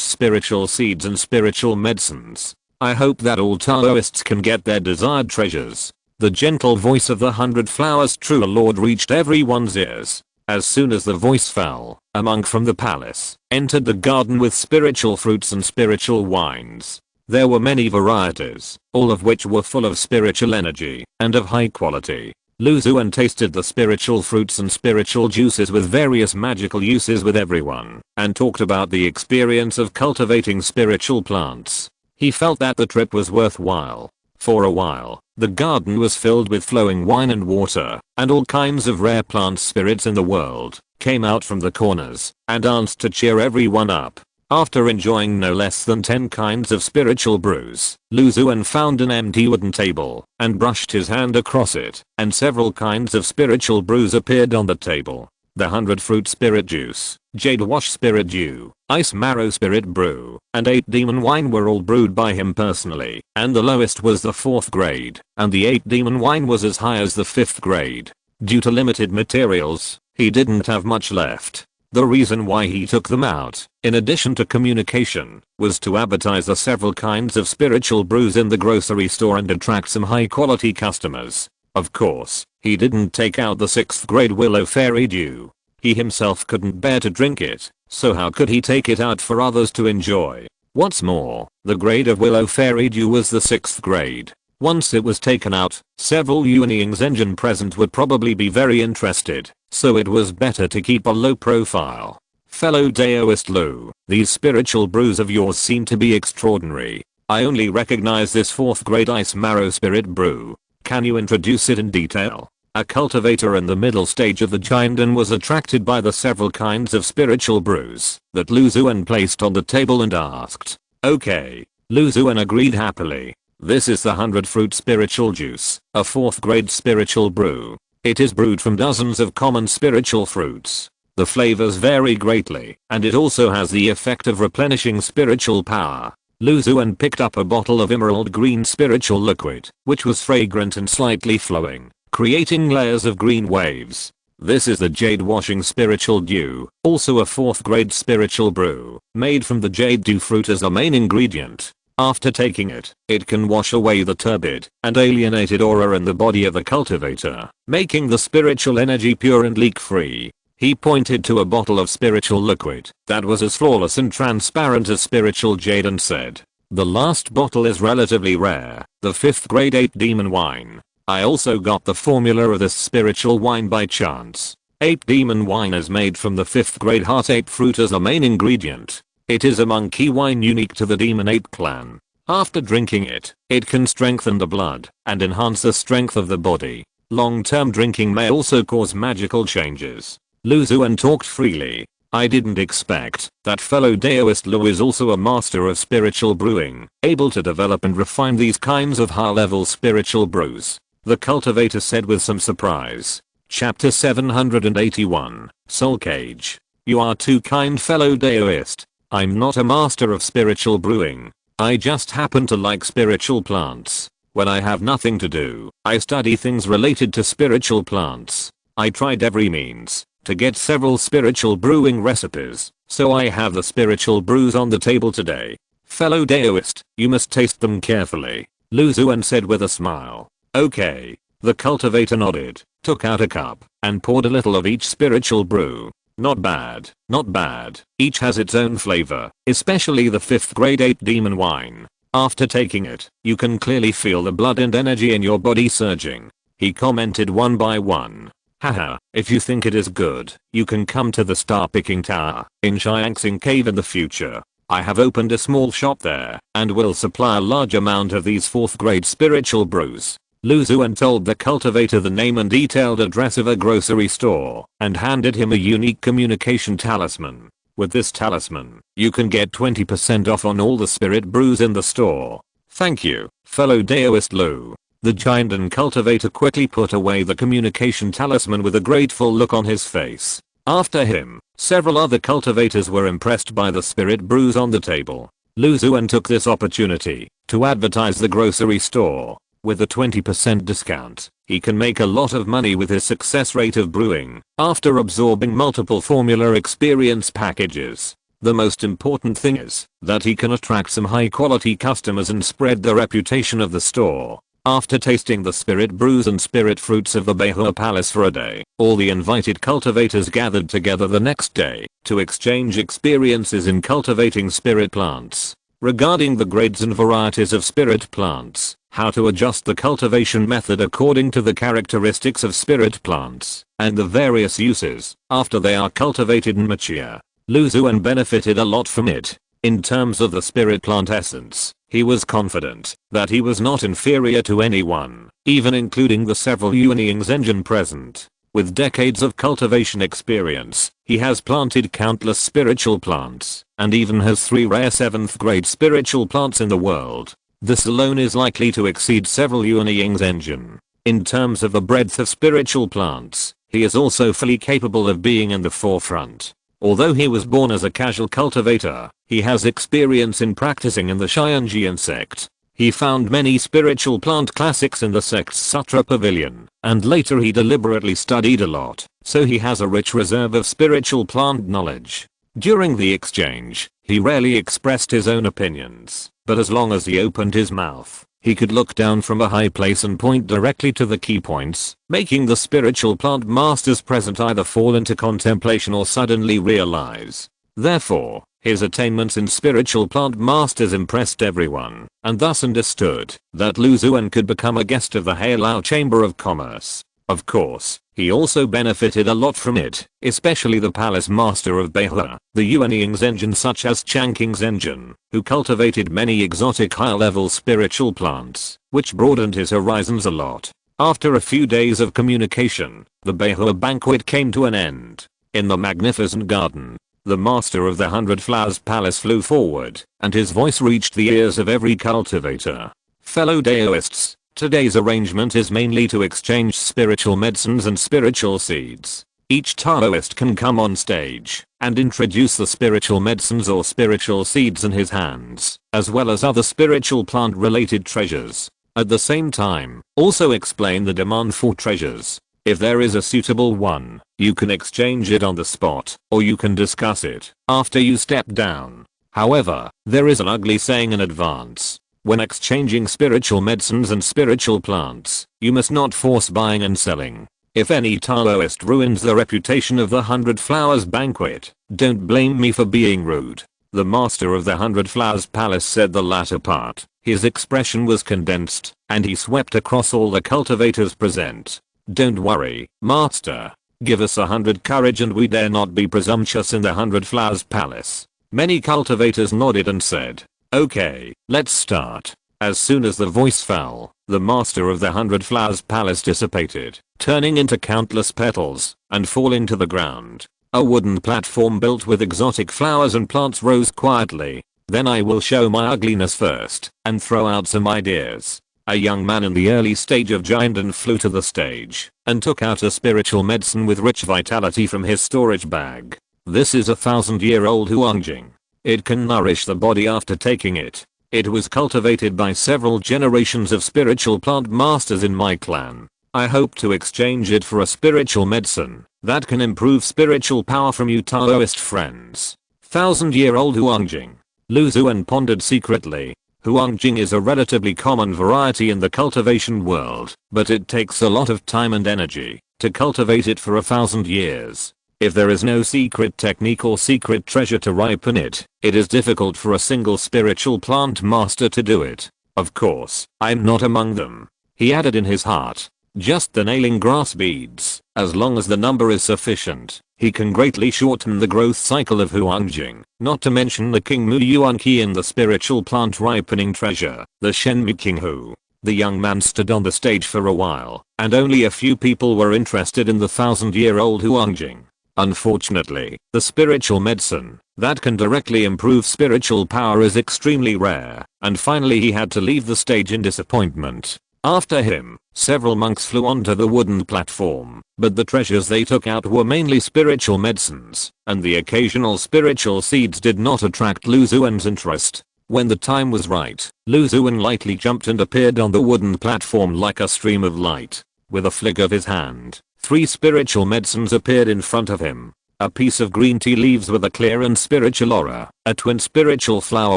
spiritual seeds and spiritual medicines. I hope that all Taoists can get their desired treasures. The gentle voice of the 100 Flowers True Lord reached everyone's ears. As soon as the voice fell, a monk from the palace entered the garden with spiritual fruits and spiritual wines. There were many varieties, all of which were full of spiritual energy and of high quality. Xuan tasted the spiritual fruits and spiritual juices with various magical uses with everyone, and talked about the experience of cultivating spiritual plants. He felt that the trip was worthwhile. For a while, the garden was filled with flowing wine and water, and all kinds of rare plant spirits in the world came out from the corners and danced to cheer everyone up. After enjoying no less than 10 kinds of spiritual brews, Xuan found an empty wooden table and brushed his hand across it, and several kinds of spiritual brews appeared on the table. The 100 fruit spirit juice, jade wash spirit dew, ice marrow spirit brew, and 8 demon wine were all brewed by him personally, and the lowest was the 4th grade, and the 8 demon wine was as high as the 5th grade. Due to limited materials, he didn't have much left. The reason why he took them out, in addition to communication, was to advertise the several kinds of spiritual brews in the grocery store and attract some high quality customers. Of course, he didn't take out the 6th grade willow fairy dew. He himself couldn't bear to drink it, so how could he take it out for others to enjoy? What's more, the grade of willow fairy dew was the 6th grade. Once it was taken out, several Yuanings engine present would probably be very interested, so it was better to keep a low profile. Fellow Daoist Lu, these spiritual brews of yours seem to be extraordinary. I only recognize this 4th grade ice marrow spirit brew. Can you introduce it in detail? A cultivator in the middle stage of the Jiandan was attracted by the several kinds of spiritual brews that Xuan placed on the table and asked. Okay. Xuan agreed happily. This is the 100 fruit spiritual juice, a 4th grade spiritual brew. It is brewed from dozens of common spiritual fruits. The flavors vary greatly, and it also has the effect of replenishing spiritual power. Xuan picked up a bottle of emerald green spiritual liquid, which was fragrant and slightly flowing, creating layers of green waves. This is the jade washing spiritual dew, also a 4th grade spiritual brew, made from the jade dew fruit as the main ingredient. After taking it, it can wash away the turbid and alienated aura in the body of the cultivator, making the spiritual energy pure and leak-free. He pointed to a bottle of spiritual liquid that was as flawless and transparent as spiritual jade and said, "The last bottle is relatively rare, the 5th grade 8 demon wine. I also got the formula of this spiritual wine by chance. 8 demon wine is made from the 5th grade heart ape fruit as the main ingredient. It is a monkey wine unique to the demon ape clan. After drinking it, it can strengthen the blood and enhance the strength of the body. Long-term drinking may also cause magical changes." Xuan talked freely. I didn't expect that fellow Daoist Lu is also a master of spiritual brewing, able to develop and refine these kinds of high-level spiritual brews. The cultivator said with some surprise. Chapter 781, Soul Cage. You are too kind, fellow Daoist. I'm not a master of spiritual brewing. I just happen to like spiritual plants. When I have nothing to do, I study things related to spiritual plants. I tried every means to get several spiritual brewing recipes, so I have the spiritual brews on the table today. Fellow Daoist, you must taste them carefully, Xuan said with a smile. Okay. The cultivator nodded, took out a cup, and poured a little of each spiritual brew. Not bad, not bad. Each has its own flavor, especially the 5th grade 8 demon wine. After taking it, you can clearly feel the blood and energy in your body surging. He commented one by one. Haha, if you think it is good, you can come to the Star Picking Tower in Xiangsing Cave in the future. I have opened a small shop there and will supply a large amount of these 4th grade spiritual brews. Xuan told the cultivator the name and detailed address of a grocery store and handed him a unique communication talisman. With this talisman, you can get 20% off on all the spirit brews in the store. Thank you, fellow Daoist Lou. The giant and cultivator quickly put away the communication talisman with a grateful look on his face. After him, several other cultivators were impressed by the spirit brews on the table. Xuan took this opportunity to advertise the grocery store. With a 20% discount, he can make a lot of money with his success rate of brewing after absorbing multiple formula experience packages. The most important thing is that he can attract some high quality customers and spread the reputation of the store. After tasting the spirit brews and spirit fruits of the Behua Palace for a day, all the invited cultivators gathered together the next day to exchange experiences in cultivating spirit plants. Regarding the grades and varieties of spirit plants, how to adjust the cultivation method according to the characteristics of spirit plants, and the various uses after they are cultivated and mature, Xuan benefited a lot from it. In terms of the spirit plant essence, he was confident that he was not inferior to anyone, even including the several Yuanings engine present. With decades of cultivation experience, he has planted countless spiritual plants, and even has 3 rare 7th grade spiritual plants in the world. This alone is likely to exceed several Yuanings engine. In terms of the breadth of spiritual plants, he is also fully capable of being in the forefront. Although he was born as a casual cultivator, he has experience in practicing in the Xianjian sect. He found many spiritual plant classics in the sect's Sutra Pavilion, and later he deliberately studied a lot, so he has a rich reserve of spiritual plant knowledge. During the exchange, he rarely expressed his own opinions, but as long as he opened his mouth, he could look down from a high place and point directly to the key points, making the spiritual plant masters present either fall into contemplation or suddenly realize. Therefore, his attainments in spiritual plant masters impressed everyone, and thus understood that Xuan could become a guest of the Heilao Chamber of Commerce. Of course, he also benefited a lot from it, especially the palace master of Behua, the Yuanings engine such as Changqing's engine, who cultivated many exotic high-level spiritual plants, which broadened his horizons a lot. After a few days of communication, the Behua banquet came to an end. In the magnificent garden, the master of the 100 Flowers Palace flew forward, and his voice reached the ears of every cultivator. Fellow Daoists, today's arrangement is mainly to exchange spiritual medicines and spiritual seeds. Each Taoist can come on stage and introduce the spiritual medicines or spiritual seeds in his hands, as well as other spiritual plant related treasures. At the same time, also explain the demand for treasures. If there is a suitable one, you can exchange it on the spot, or you can discuss it after you step down. However, there is an ugly saying in advance. When exchanging spiritual medicines and spiritual plants, you must not force buying and selling. If any Taoist ruins the reputation of the 100 Flowers banquet, don't blame me for being rude. The master of the 100 Flowers Palace said the latter part. His expression was condensed, and he swept across all the cultivators present. Don't worry, master. Give us 100 courage and we dare not be presumptuous in the 100 Flowers Palace. Many cultivators nodded and said, okay, let's start. As soon as the voice fell, the master of the 100 Flowers Palace dissipated, turning into countless petals and falling to the ground. A wooden platform built with exotic flowers and plants rose quietly. Then I will show my ugliness first and throw out some ideas. A young man in the early stage of Jiandan flew to the stage and took out a spiritual medicine with rich vitality from his storage bag. This is a 1,000-year-old Huangjing. It can nourish the body after taking it. It was cultivated by several generations of spiritual plant masters in my clan. I hope to exchange it for a spiritual medicine that can improve spiritual power from you Taoist friends. 1,000-year-old Huangjing. Xuan pondered secretly. Huangjing is a relatively common variety in the cultivation world, but it takes a lot of time and energy to cultivate it for 1,000 years. If there is no secret technique or secret treasure to ripen it, it is difficult for a single spiritual plant master to do it. Of course, I'm not among them. He added in his heart. Just the nailing grass beads, as long as the number is sufficient, he can greatly shorten the growth cycle of Huangjing, not to mention the King Mu Yuan Qi in the spiritual plant ripening treasure, the Shenmu King Hu. The young man stood on the stage for a while, and only a few people were interested in the 1,000-year-old Huangjing. Unfortunately, the spiritual medicine that can directly improve spiritual power is extremely rare, and finally he had to leave the stage in disappointment. After him, several monks flew onto the wooden platform, but the treasures they took out were mainly spiritual medicines, and the occasional spiritual seeds did not attract Lu Xuan's interest. When the time was right, Lu Xuan lightly jumped and appeared on the wooden platform like a stream of light. With a flick of his hand, 3 spiritual medicines appeared in front of him. A piece of green tea leaves with a clear and spiritual aura, a twin spiritual flower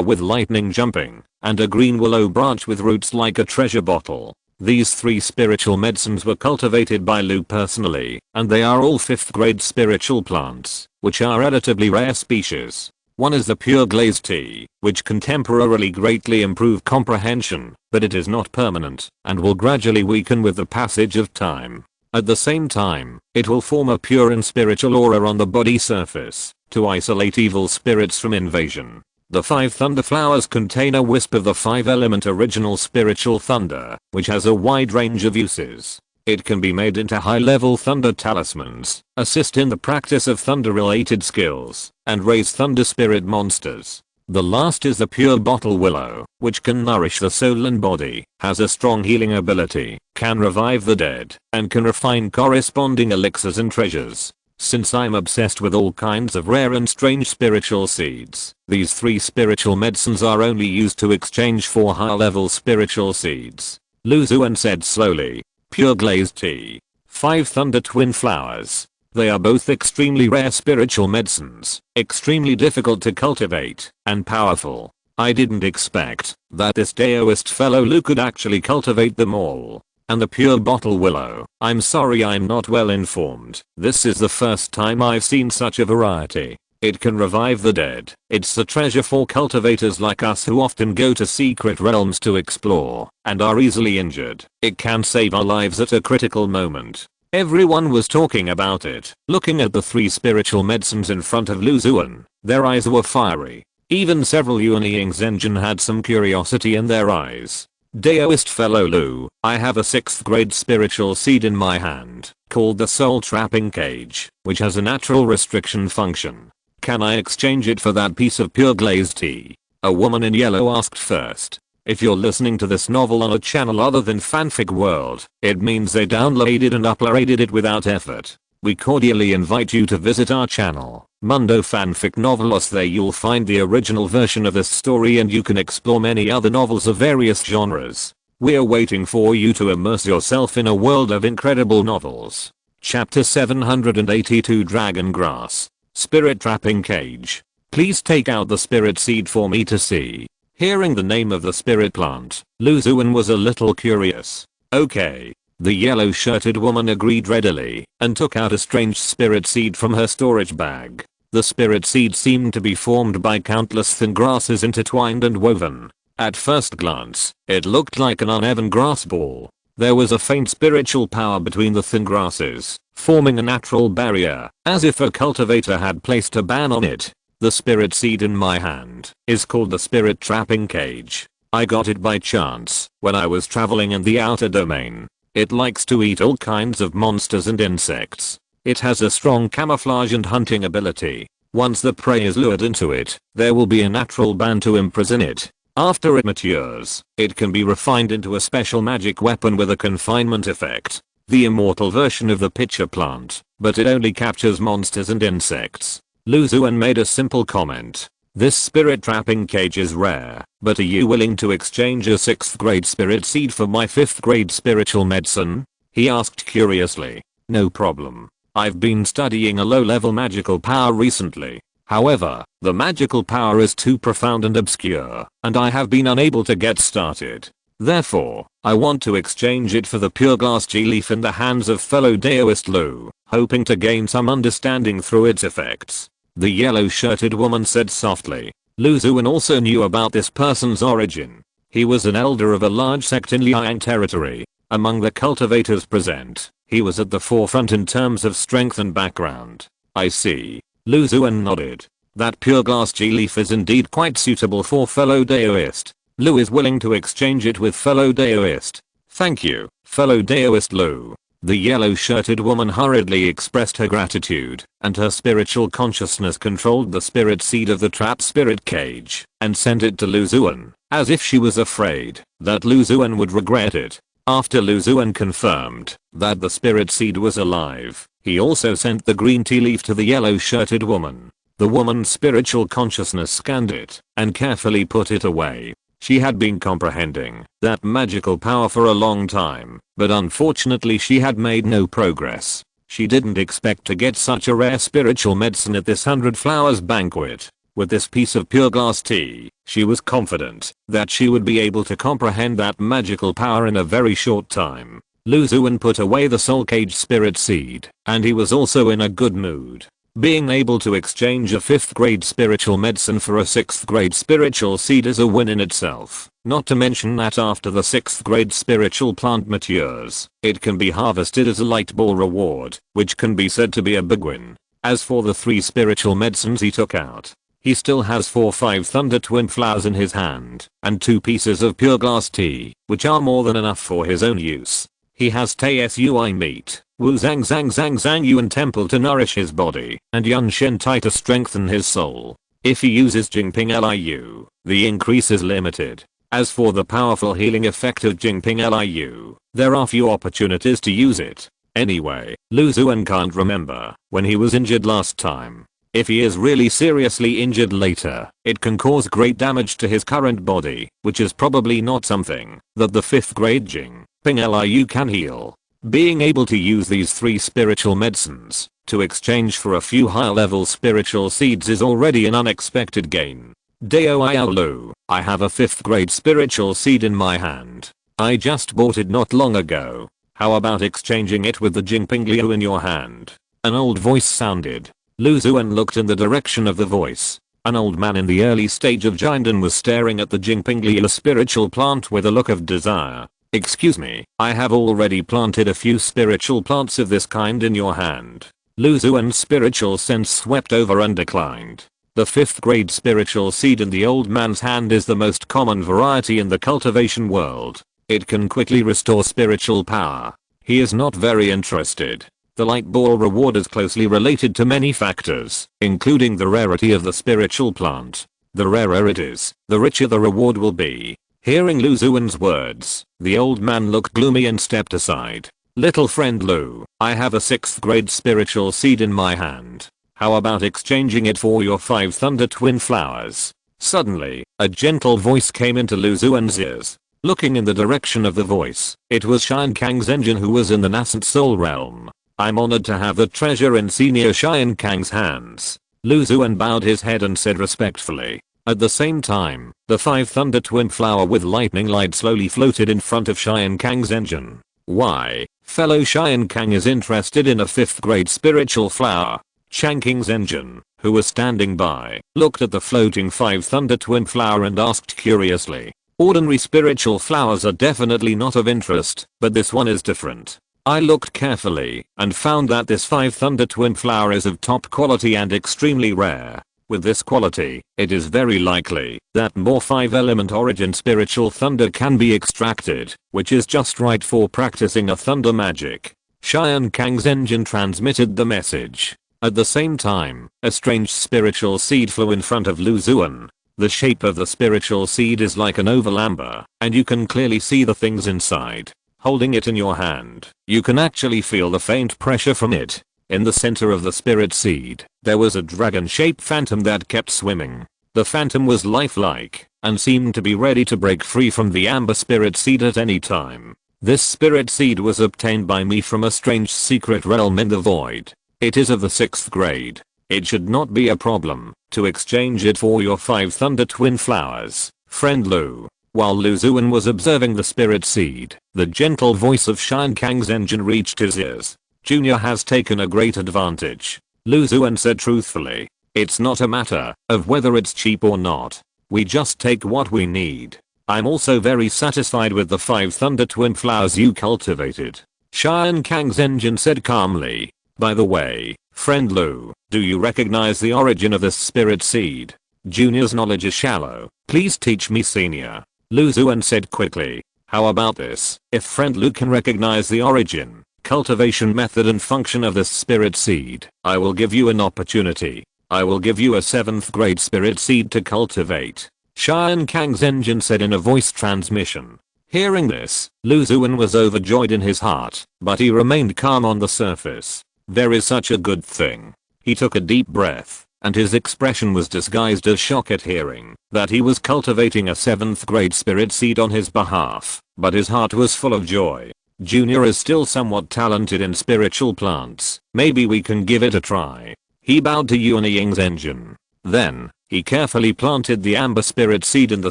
with lightning jumping, and a green willow branch with roots like a treasure bottle. These 3 spiritual medicines were cultivated by Lu personally, and they are all 5th grade spiritual plants, which are relatively rare species. One is the pure glazed tea, which can temporarily greatly improve comprehension, but it is not permanent, and will gradually weaken with the passage of time. At the same time, it will form a pure and spiritual aura on the body surface, to isolate evil spirits from invasion. The 5 thunder flowers contain a wisp of the 5-element original spiritual thunder, which has a wide range of uses. It can be made into high-level thunder talismans, assist in the practice of thunder-related skills, and raise thunder spirit monsters. The last is the pure bottle willow, which can nourish the soul and body, has a strong healing ability, can revive the dead, and can refine corresponding elixirs and treasures. Since I'm obsessed with all kinds of rare and strange spiritual seeds, these 3 spiritual medicines are only used to exchange for high-level spiritual seeds. Lu Xuan said slowly. Pure glazed tea. 5 thunder twin flowers. They are both extremely rare spiritual medicines, extremely difficult to cultivate, and powerful. I didn't expect that this Daoist fellow Lu could actually cultivate them all. And the pure bottle willow, I'm sorry I'm not well informed. This is the first time I've seen such a variety. It can revive the dead. It's a treasure for cultivators like us who often go to secret realms to explore and are easily injured. It can save our lives at a critical moment. Everyone was talking about it, looking at the 3 spiritual medicines in front of Lu Xuan. Their eyes were fiery. Even several Yuanying Zenjin had some curiosity in their eyes. Daoist fellow Lu, I have a 6th grade spiritual seed in my hand, called the soul trapping cage, which has a natural restriction function. Can I exchange it for that piece of pure glazed tea? A woman in yellow asked first. If you're listening to this novel on a channel other than Fanfic World, it means they downloaded and uploaded it without effort. We cordially invite you to visit our channel, Mundo Fanfic Novelos. There you'll find the original version of this story and you can explore many other novels of various genres. We're waiting for you to immerse yourself in a world of incredible novels. Chapter 782 Dragon Grass. Spirit Trapping Cage. Please take out the spirit seed for me to see. Hearing the name of the spirit plant, Lu Xuan was a little curious. Okay. The yellow-shirted woman agreed readily and took out a strange spirit seed from her storage bag. The spirit seed seemed to be formed by countless thin grasses intertwined and woven. At first glance, it looked like an uneven grass ball. There was a faint spiritual power between the thin grasses, forming a natural barrier, as if a cultivator had placed a ban on it. The spirit seed in my hand is called the spirit trapping cage. I got it by chance when I was traveling in the outer domain. It likes to eat all kinds of monsters and insects. It has a strong camouflage and hunting ability. Once the prey is lured into it, there will be a natural ban to imprison it. After it matures, it can be refined into a special magic weapon with a confinement effect. The immortal version of the pitcher plant, but it only captures monsters and insects. Lu Xuan made a simple comment. This spirit trapping cage is rare, but are you willing to exchange a 6th grade spirit seed for my 5th grade spiritual medicine? He asked curiously. No problem. I've been studying a low-level magical power recently. However, the magical power is too profound and obscure, and I have been unable to get started. Therefore, I want to exchange it for the pure glass tea leaf in the hands of fellow Daoist Lu, hoping to gain some understanding through its effects. The yellow-shirted woman said softly. Lu Xuan also knew about this person's origin. He was an elder of a large sect in Liang territory. Among the cultivators present, he was at the forefront in terms of strength and background. I see. Lu Xuan nodded. That pure glass tea leaf is indeed quite suitable for fellow Daoist. Lu is willing to exchange it with fellow Daoist. Thank you, fellow Daoist Lu. The yellow-shirted woman hurriedly expressed her gratitude, and her spiritual consciousness controlled the spirit seed of the trap spirit cage, and sent it to Lu Xuan, as if she was afraid that Lu Xuan would regret it. After Lu Xuan confirmed that the spirit seed was alive, he also sent the green tea leaf to the yellow-shirted woman. The woman's spiritual consciousness scanned it, and carefully put it away. She had been comprehending that magical power for a long time, but unfortunately she had made no progress. She didn't expect to get such a rare spiritual medicine at this 100 flowers banquet. With this piece of pure glass tea, she was confident that she would be able to comprehend that magical power in a very short time. Lu Xuan put away the soul cage spirit seed, and he was also in a good mood. Being able to exchange a 5th grade spiritual medicine for a 6th grade spiritual seed is a win in itself, not to mention that after the 6th grade spiritual plant matures, it can be harvested as a light ball reward, which can be said to be a big win. As for the 3 spiritual medicines he took out, he still has 4-5 thunder twin flowers in his hand, and 2 pieces of pure glass tea, which are more than enough for his own use. He has Te Sui meat, Wu Zhang Zhang Zhang Zhang Yuan temple to nourish his body, and Yun Shen Tai to strengthen his soul. If he uses Jingping Liu, the increase is limited. As for the powerful healing effect of Jingping Liu, there are few opportunities to use it. Anyway, Lu Xuan can't remember when he was injured last time. If he is really seriously injured later, it can cause great damage to his current body, which is probably not something that the 5th grade Jing Ping Liu can heal. Being able to use these 3 spiritual medicines to exchange for a few high level spiritual seeds is already an unexpected gain. Dao Iao Lu, I have a 5th grade spiritual seed in my hand. I just bought it not long ago. How about exchanging it with the Jingping Liu in your hand? An old voice sounded. Lu Xuan looked in the direction of the voice. An old man in the early stage of Jinden was staring at the Jingping Liu spiritual plant with a look of desire. Excuse me, I have already planted a few spiritual plants of this kind in your hand. Lu Xuan's spiritual sense swept over and declined. The 5th grade spiritual seed in the old man's hand is the most common variety in the cultivation world. It can quickly restore spiritual power. He is not very interested. The light ball reward is closely related to many factors, including the rarity of the spiritual plant. The rarer it is, the richer the reward will be. Hearing Lu Xuan's words, the old man looked gloomy and stepped aside. Little friend Lu, I have a 6th grade spiritual seed in my hand. How about exchanging it for your 5 thunder twin flowers? Suddenly, a gentle voice came into Lu Xuan's ears. Looking in the direction of the voice, it was Xian Kang's engine who was in the nascent soul realm. I'm honored to have the treasure in senior Xian Kang's hands. Lu Xuan bowed his head and said respectfully. At the same time, the 5 thunder twin flower with lightning light slowly floated in front of Xian Kang's engine. Why, fellow Xian Kang is interested in a 5th grade spiritual flower. Shanking's engine, who was standing by, looked at the floating 5 thunder twin flower and asked curiously. Ordinary spiritual flowers are definitely not of interest, but this one is different. I looked carefully and found that this 5 thunder twin flower is of top quality and extremely rare. With this quality, it is very likely that more 5 element origin spiritual thunder can be extracted, which is just right for practicing a thunder magic. Xian Kang's engine transmitted the message. At the same time, a strange spiritual seed flew in front of Lu Xuan. The shape of the spiritual seed is like an oval amber, and you can clearly see the things inside. Holding it in your hand, you can actually feel the faint pressure from it. In the center of the spirit seed, there was a dragon-shaped phantom that kept swimming. The phantom was lifelike and seemed to be ready to break free from the amber spirit seed at any time. This spirit seed was obtained by me from a strange secret realm in the void. It is of the 6th grade. It should not be a problem to exchange it for your 5 thunder twin flowers, friend Lu. While Lu Xuan was observing the spirit seed, the gentle voice of Xian Kang's engine reached his ears. Junior has taken a great advantage. Lu Xuan said truthfully. It's not a matter of whether it's cheap or not. We just take what we need. I'm also very satisfied with the 5 thunder twin flowers you cultivated. Xian Kang's engine said calmly. By the way, friend Lu, do you recognize the origin of this spirit seed? Junior's knowledge is shallow. Please teach me senior. Lu Xuan said quickly. How about this? If friend Lu can recognize the origin, cultivation method and function of this spirit seed. I will give you an opportunity. I will give you a 7th grade spirit seed to cultivate. Xuan Kang's engine said in a voice transmission. Hearing this, Lu Xuan was overjoyed in his heart, but he remained calm on the surface. There is such a good thing. He took a deep breath, and his expression was disguised as shock at hearing that he was cultivating a 7th grade spirit seed on his behalf, but his heart was full of joy. Junior is still somewhat talented in spiritual plants, maybe we can give it a try. He bowed to Yuan Ying's engine. Then, he carefully planted the amber spirit seed in the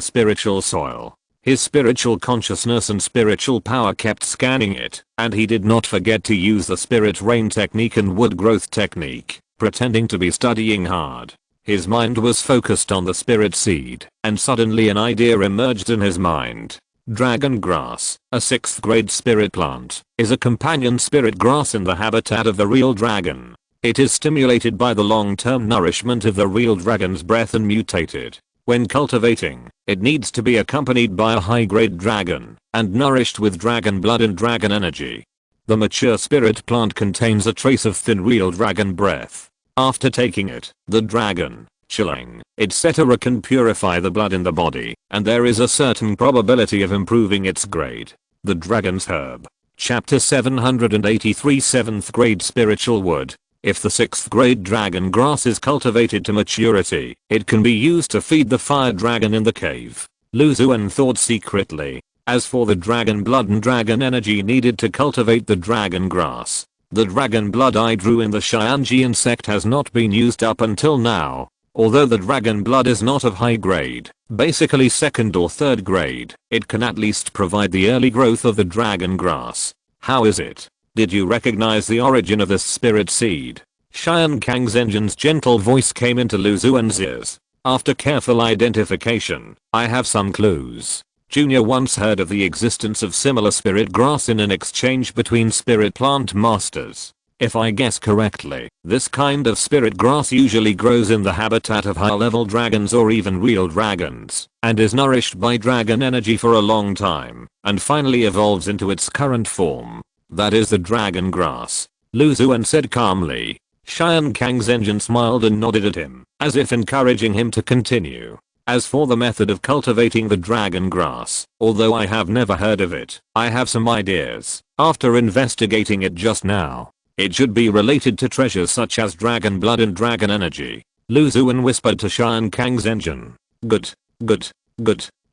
spiritual soil. His spiritual consciousness and spiritual power kept scanning it, and he did not forget to use the spirit rain technique and wood growth technique, pretending to be studying hard. His mind was focused on the spirit seed, and suddenly an idea emerged in his mind. Dragon grass, a 6th grade spirit plant, is a companion spirit grass in the habitat of the real dragon. It is stimulated by the long-term nourishment of the real dragon's breath and mutated. When cultivating, it needs to be accompanied by a high-grade dragon, and nourished with dragon blood and dragon energy. The mature spirit plant contains a trace of thin real dragon breath. After taking it, the dragon, chilling, etc. can purify the blood in the body, and there is a certain probability of improving its grade. The Dragon's Herb. Chapter 783 7th grade spiritual wood. If the 6th grade dragon grass is cultivated to maturity, it can be used to feed the fire dragon in the cave. Lu Xuan thought secretly. As for the dragon blood and dragon energy needed to cultivate the dragon grass, the dragon blood I drew in the Xianjian sect has not been used up until now. Although the dragon blood is not of high grade, basically 2nd or 3rd grade, it can at least provide the early growth of the dragon grass. How is it? Did you recognize the origin of this spirit seed? Xuan Kang's engine's gentle voice came into Lu Xuan's ears. After careful identification, I have some clues. Junior once heard of the existence of similar spirit grass in an exchange between spirit plant masters. If I guess correctly, this kind of spirit grass usually grows in the habitat of high-level dragons or even real dragons, and is nourished by dragon energy for a long time, and finally evolves into its current form. That is the dragon grass. Lu Xuan said calmly. Xuan Kang's engine smiled and nodded at him, as if encouraging him to continue. As for the method of cultivating the dragon grass, although I have never heard of it, I have some ideas. After investigating it just now, it should be related to treasures such as dragon blood and dragon energy. Lu Xuan whispered to Xuan Kang's engine. Good.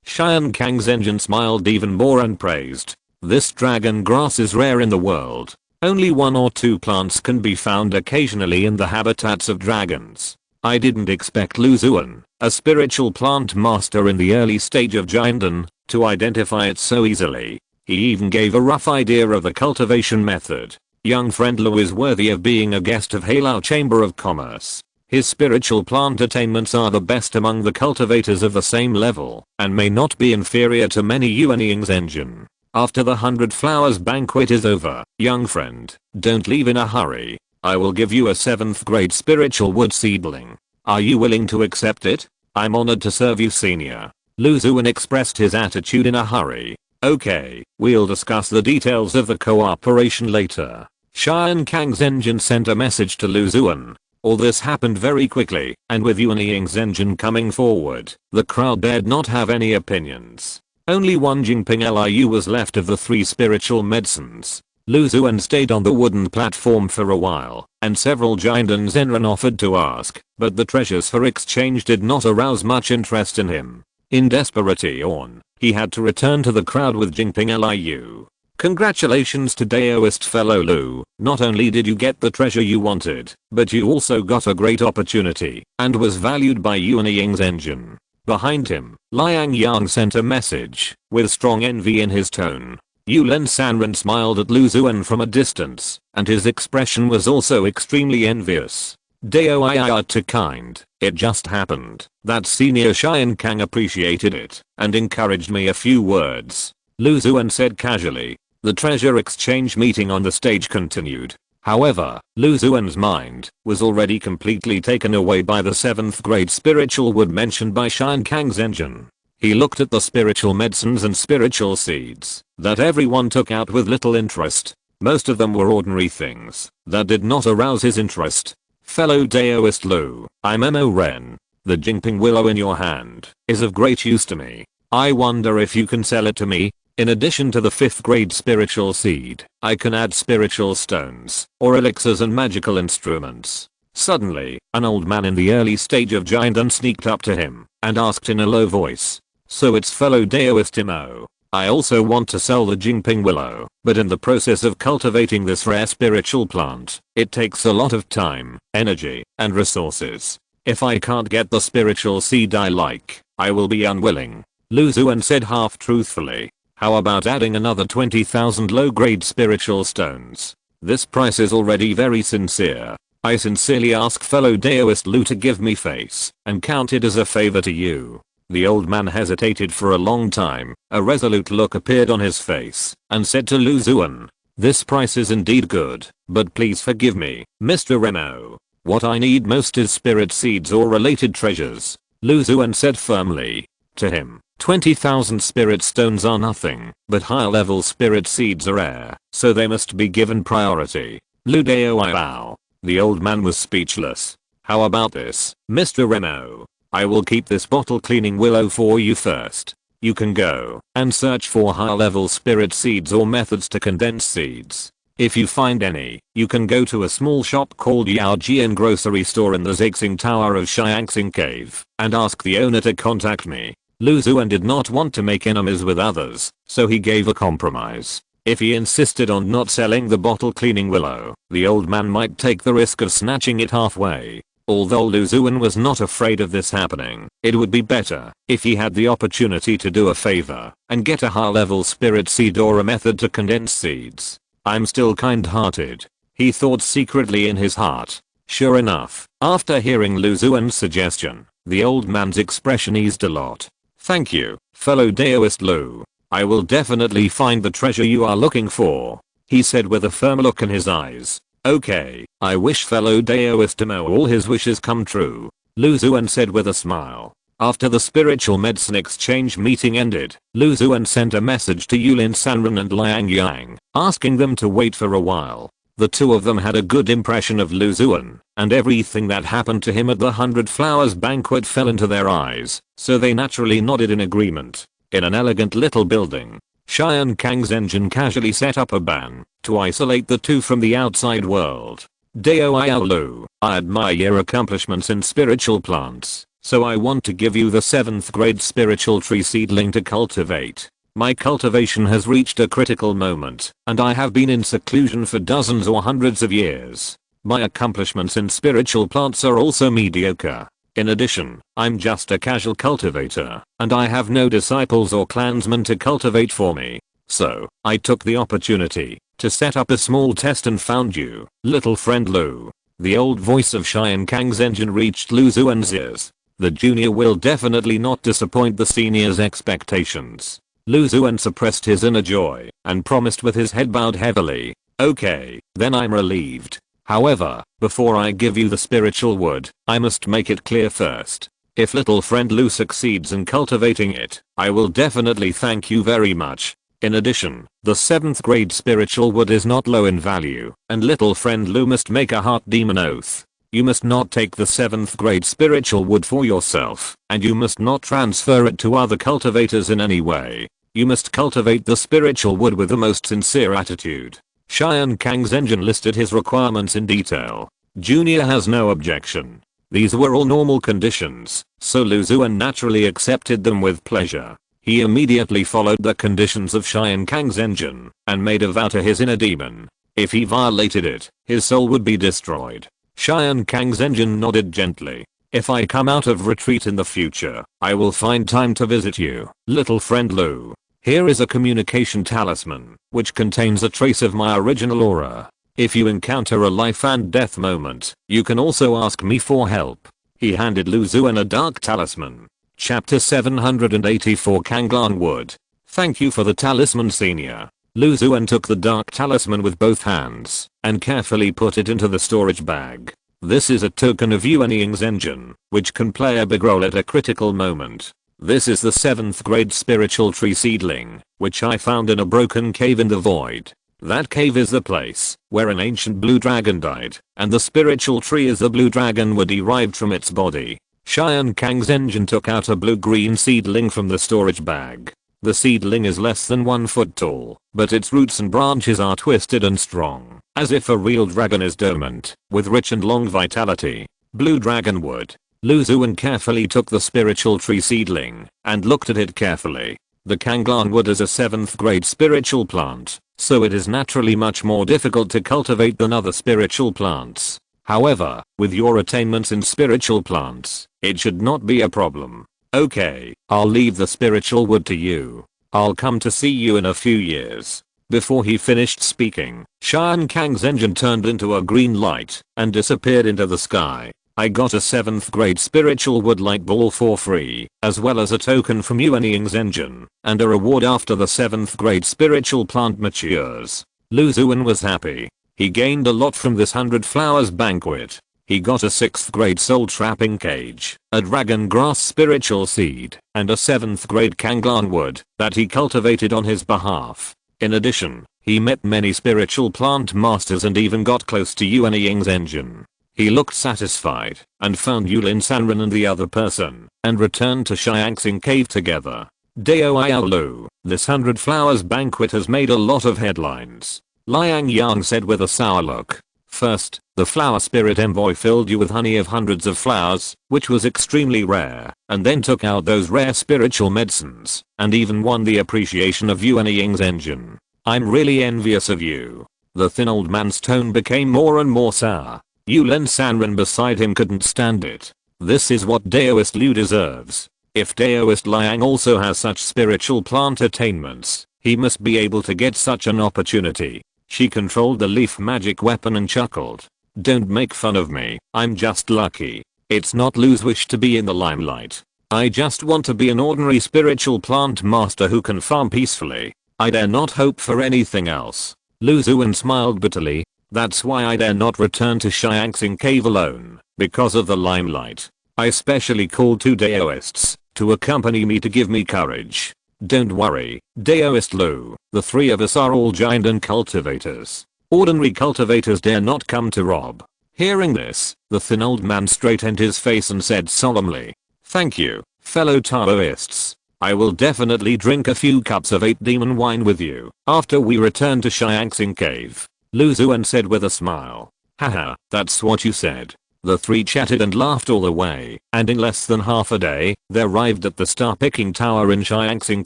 Xuan Kang's engine smiled even more and praised. This dragon grass is rare in the world. Only 1 or 2 plants can be found occasionally in the habitats of dragons. I didn't expect Lu Xuan, a spiritual plant master in the early stage of Jianden, to identify it so easily. He even gave a rough idea of the cultivation method. Young friend Lu is worthy of being a guest of Halao Chamber of Commerce. His spiritual plant attainments are the best among the cultivators of the same level, and may not be inferior to many Yuan Ying's engine. After the 100 flowers banquet is over, young friend, don't leave in a hurry. I will give you a 7th grade spiritual wood seedling. Are you willing to accept it? I'm honored to serve you, senior. Lu Xuan expressed his attitude in a hurry. Okay, we'll discuss the details of the cooperation later. Xuan Kang's engine sent a message to Lu Xuan. All this happened very quickly, and with Yuan Ying's engine coming forward, the crowd dared not have any opinions. Only one Jingping Liu was left of the 3 spiritual medicines. Lu Xuan stayed on the wooden platform for a while, and several Jianden Zenran offered to ask, but the treasures for exchange did not arouse much interest in him. In desperation, he had to return to the crowd with Jingping Liu. Congratulations to Daoist fellow Lu, not only did you get the treasure you wanted, but you also got a great opportunity, and was valued by Yuan Ying's engine. Behind him, Liang Yang sent a message, with strong envy in his tone. Yulen Sanren smiled at Lu Xuan from a distance, and his expression was also extremely envious. Dao I to kind, it just happened that senior Xuan Kang appreciated it, and encouraged me a few words. Lu Xuan said casually. The treasure exchange meeting on the stage continued. However, Lu Xuan's mind was already completely taken away by the 7th grade spiritual wood mentioned by Xuan Kang's engine. He looked at the spiritual medicines and spiritual seeds that everyone took out with little interest. Most of them were ordinary things that did not arouse his interest. Fellow Daoist Lu, I'm Mo Ren. The Jingping willow in your hand is of great use to me. I wonder if you can sell it to me. In addition to the 5th grade spiritual seed, I can add spiritual stones, or elixirs and magical instruments. Suddenly, an old man in the early stage of giant sneaked up to him and asked in a low voice. So it's fellow Daoist Mo. I also want to sell the Jingping willow, but in the process of cultivating this rare spiritual plant, it takes a lot of time, energy, and resources. If I can't get the spiritual seed I like, I will be unwilling. Lu Xuan said half truthfully. How about adding another 20,000 low-grade spiritual stones? This price is already very sincere. I sincerely ask fellow Daoist Lu to give me face and count it as a favor to you. The old man hesitated for a long time. A resolute look appeared on his face and said to Lu Xuan, this price is indeed good, but please forgive me, Mr. Remo. What I need most is spirit seeds or related treasures. Lu Xuan said firmly. To him, 20,000 spirit stones are nothing, but higher level spirit seeds are rare, so they must be given priority. Lu Dao Iao. The old man was speechless. How about this, Mr. Remo? I will keep this bottle cleaning willow for you first. You can go and search for higher level spirit seeds or methods to condense seeds. If you find any, you can go to a small shop called Yaojian Grocery Store in the Zixing Tower of Shiangxing Cave and ask the owner to contact me. Lu Xuan did not want to make enemies with others, so he gave a compromise. If he insisted on not selling the bottle cleaning willow, the old man might take the risk of snatching it halfway. Although Lu Xuan was not afraid of this happening, it would be better if he had the opportunity to do a favor and get a high level spirit seed or a method to condense seeds. I'm still kind-hearted, he thought secretly in his heart. Sure enough, after hearing Lu Xuan's suggestion, the old man's expression eased a lot. Thank you, fellow Daoist Lu. I will definitely find the treasure you are looking for, he said with a firm look in his eyes. Okay, I wish fellow Daoist Mo all his wishes come true, Lu Xuan said with a smile. After the spiritual medicine exchange meeting ended, Lu Xuan sent a message to Yulin Sanren and Liang Yang, asking them to wait for a while. The two of them had a good impression of Lu Xuan, and everything that happened to him at the 100 Flowers banquet fell into their eyes, so they naturally nodded in agreement. In an elegant little building, Xian Kang's engine casually set up a ban to isolate the two from the outside world. Dao Iao Lu, I admire your accomplishments in spiritual plants, so I want to give you the 7th grade spiritual tree seedling to cultivate. My cultivation has reached a critical moment, and I have been in seclusion for dozens or hundreds of years. My accomplishments in spiritual plants are also mediocre. In addition, I'm just a casual cultivator, and I have no disciples or clansmen to cultivate for me. So, I took the opportunity to set up a small test and found you, little friend Lu. The old voice of Xian Kang's engine reached Lu Xuan's ears. The junior will definitely not disappoint the senior's expectations. Lu Xuan suppressed his inner joy and promised with his head bowed heavily. Okay, then I'm relieved. However, before I give you the spiritual wood, I must make it clear first. If little friend Lu succeeds in cultivating it, I will definitely thank you very much. In addition, the 7th grade spiritual wood is not low in value, and little friend Lu must make a heart demon oath. You must not take the 7th grade spiritual wood for yourself, and you must not transfer it to other cultivators in any way. You must cultivate the spiritual wood with the most sincere attitude. Xian Kang's engine listed his requirements in detail. Junior has no objection. These were all normal conditions, so Lu Xuan naturally accepted them with pleasure. He immediately followed the conditions of Xian Kang's engine and made a vow to his inner demon. If he violated it, his soul would be destroyed. Xian Kang's engine nodded gently. If I come out of retreat in the future, I will find time to visit you, little friend Lu. Here is a communication talisman, which contains a trace of my original aura. If you encounter a life and death moment, you can also ask me for help. He handed Lu Xuan a dark talisman. Chapter 784 Kanglan Wood. Thank you for the talisman, senior. Lu Xuan took the dark talisman with both hands and carefully put it into the storage bag. This is a token of Yuan Ying's engine, which can play a big role at a critical moment. This is the 7th grade spiritual tree seedling, which I found in a broken cave in the void. That cave is the place where an ancient blue dragon died, and the spiritual tree is the blue dragon were derived from its body. Xian Kang's engine took out a blue-green seedling from the storage bag. The seedling is less than 1 foot tall, but its roots and branches are twisted and strong, as if a real dragon is dormant, with rich and long vitality. Blue dragon wood. Lu Xuan carefully took the spiritual tree seedling and looked at it carefully. The Kanglang wood is a 7th grade spiritual plant, so it is naturally much more difficult to cultivate than other spiritual plants. However, with your attainments in spiritual plants, it should not be a problem. Okay, I'll leave the spiritual wood to you. I'll come to see you in a few years. Before he finished speaking, Xian Kang's engine turned into a green light and disappeared into the sky. I got a 7th grade spiritual wood light ball for free, as well as a token from Yuan Ying's engine, and a reward after the 7th grade spiritual plant matures. Lu Xuan was happy. He gained a lot from this 100 flowers banquet. He got a 6th grade soul trapping cage, a dragon grass spiritual seed, and a 7th grade Kanglang wood that he cultivated on his behalf. In addition, he met many spiritual plant masters and even got close to Yuan Ying's engine. He looked satisfied and found Yulin Sanren and the other person and returned to Xiangxing cave together. Dao Lu, this 100 flowers banquet has made a lot of headlines. Liang Yang said with a sour look. First, the flower spirit envoy filled you with honey of hundreds of flowers, which was extremely rare, and then took out those rare spiritual medicines, and even won the appreciation of Yuan Ying's engine. I'm really envious of you. The thin old man's tone became more and more sour. Yulin Sanren beside him couldn't stand it. This is what Daoist Liu deserves. If Daoist Liang also has such spiritual plant attainments, he must be able to get such an opportunity. She controlled the leaf magic weapon and chuckled. Don't make fun of me, I'm just lucky. It's not Lu's wish to be in the limelight. I just want to be an ordinary spiritual plant master who can farm peacefully. I dare not hope for anything else. Lu Xuan smiled bitterly. That's why I dare not return to Xiangxing cave alone, because of the limelight. I specially called 2 Daoists to accompany me to give me courage. Don't worry, Daoist Lu, the 3 of us are all giant and cultivators. Ordinary cultivators dare not come to rob. Hearing this, the thin old man straightened his face and said solemnly, "Thank you, fellow Taoists. I will definitely drink a few cups of 8 demon wine with you after we return to Xiangxing cave." Lu Xuan said with a smile. Haha, that's what you said. The 3 chatted and laughed all the way, and in less than half a day, they arrived at the star-picking tower in Xiangxing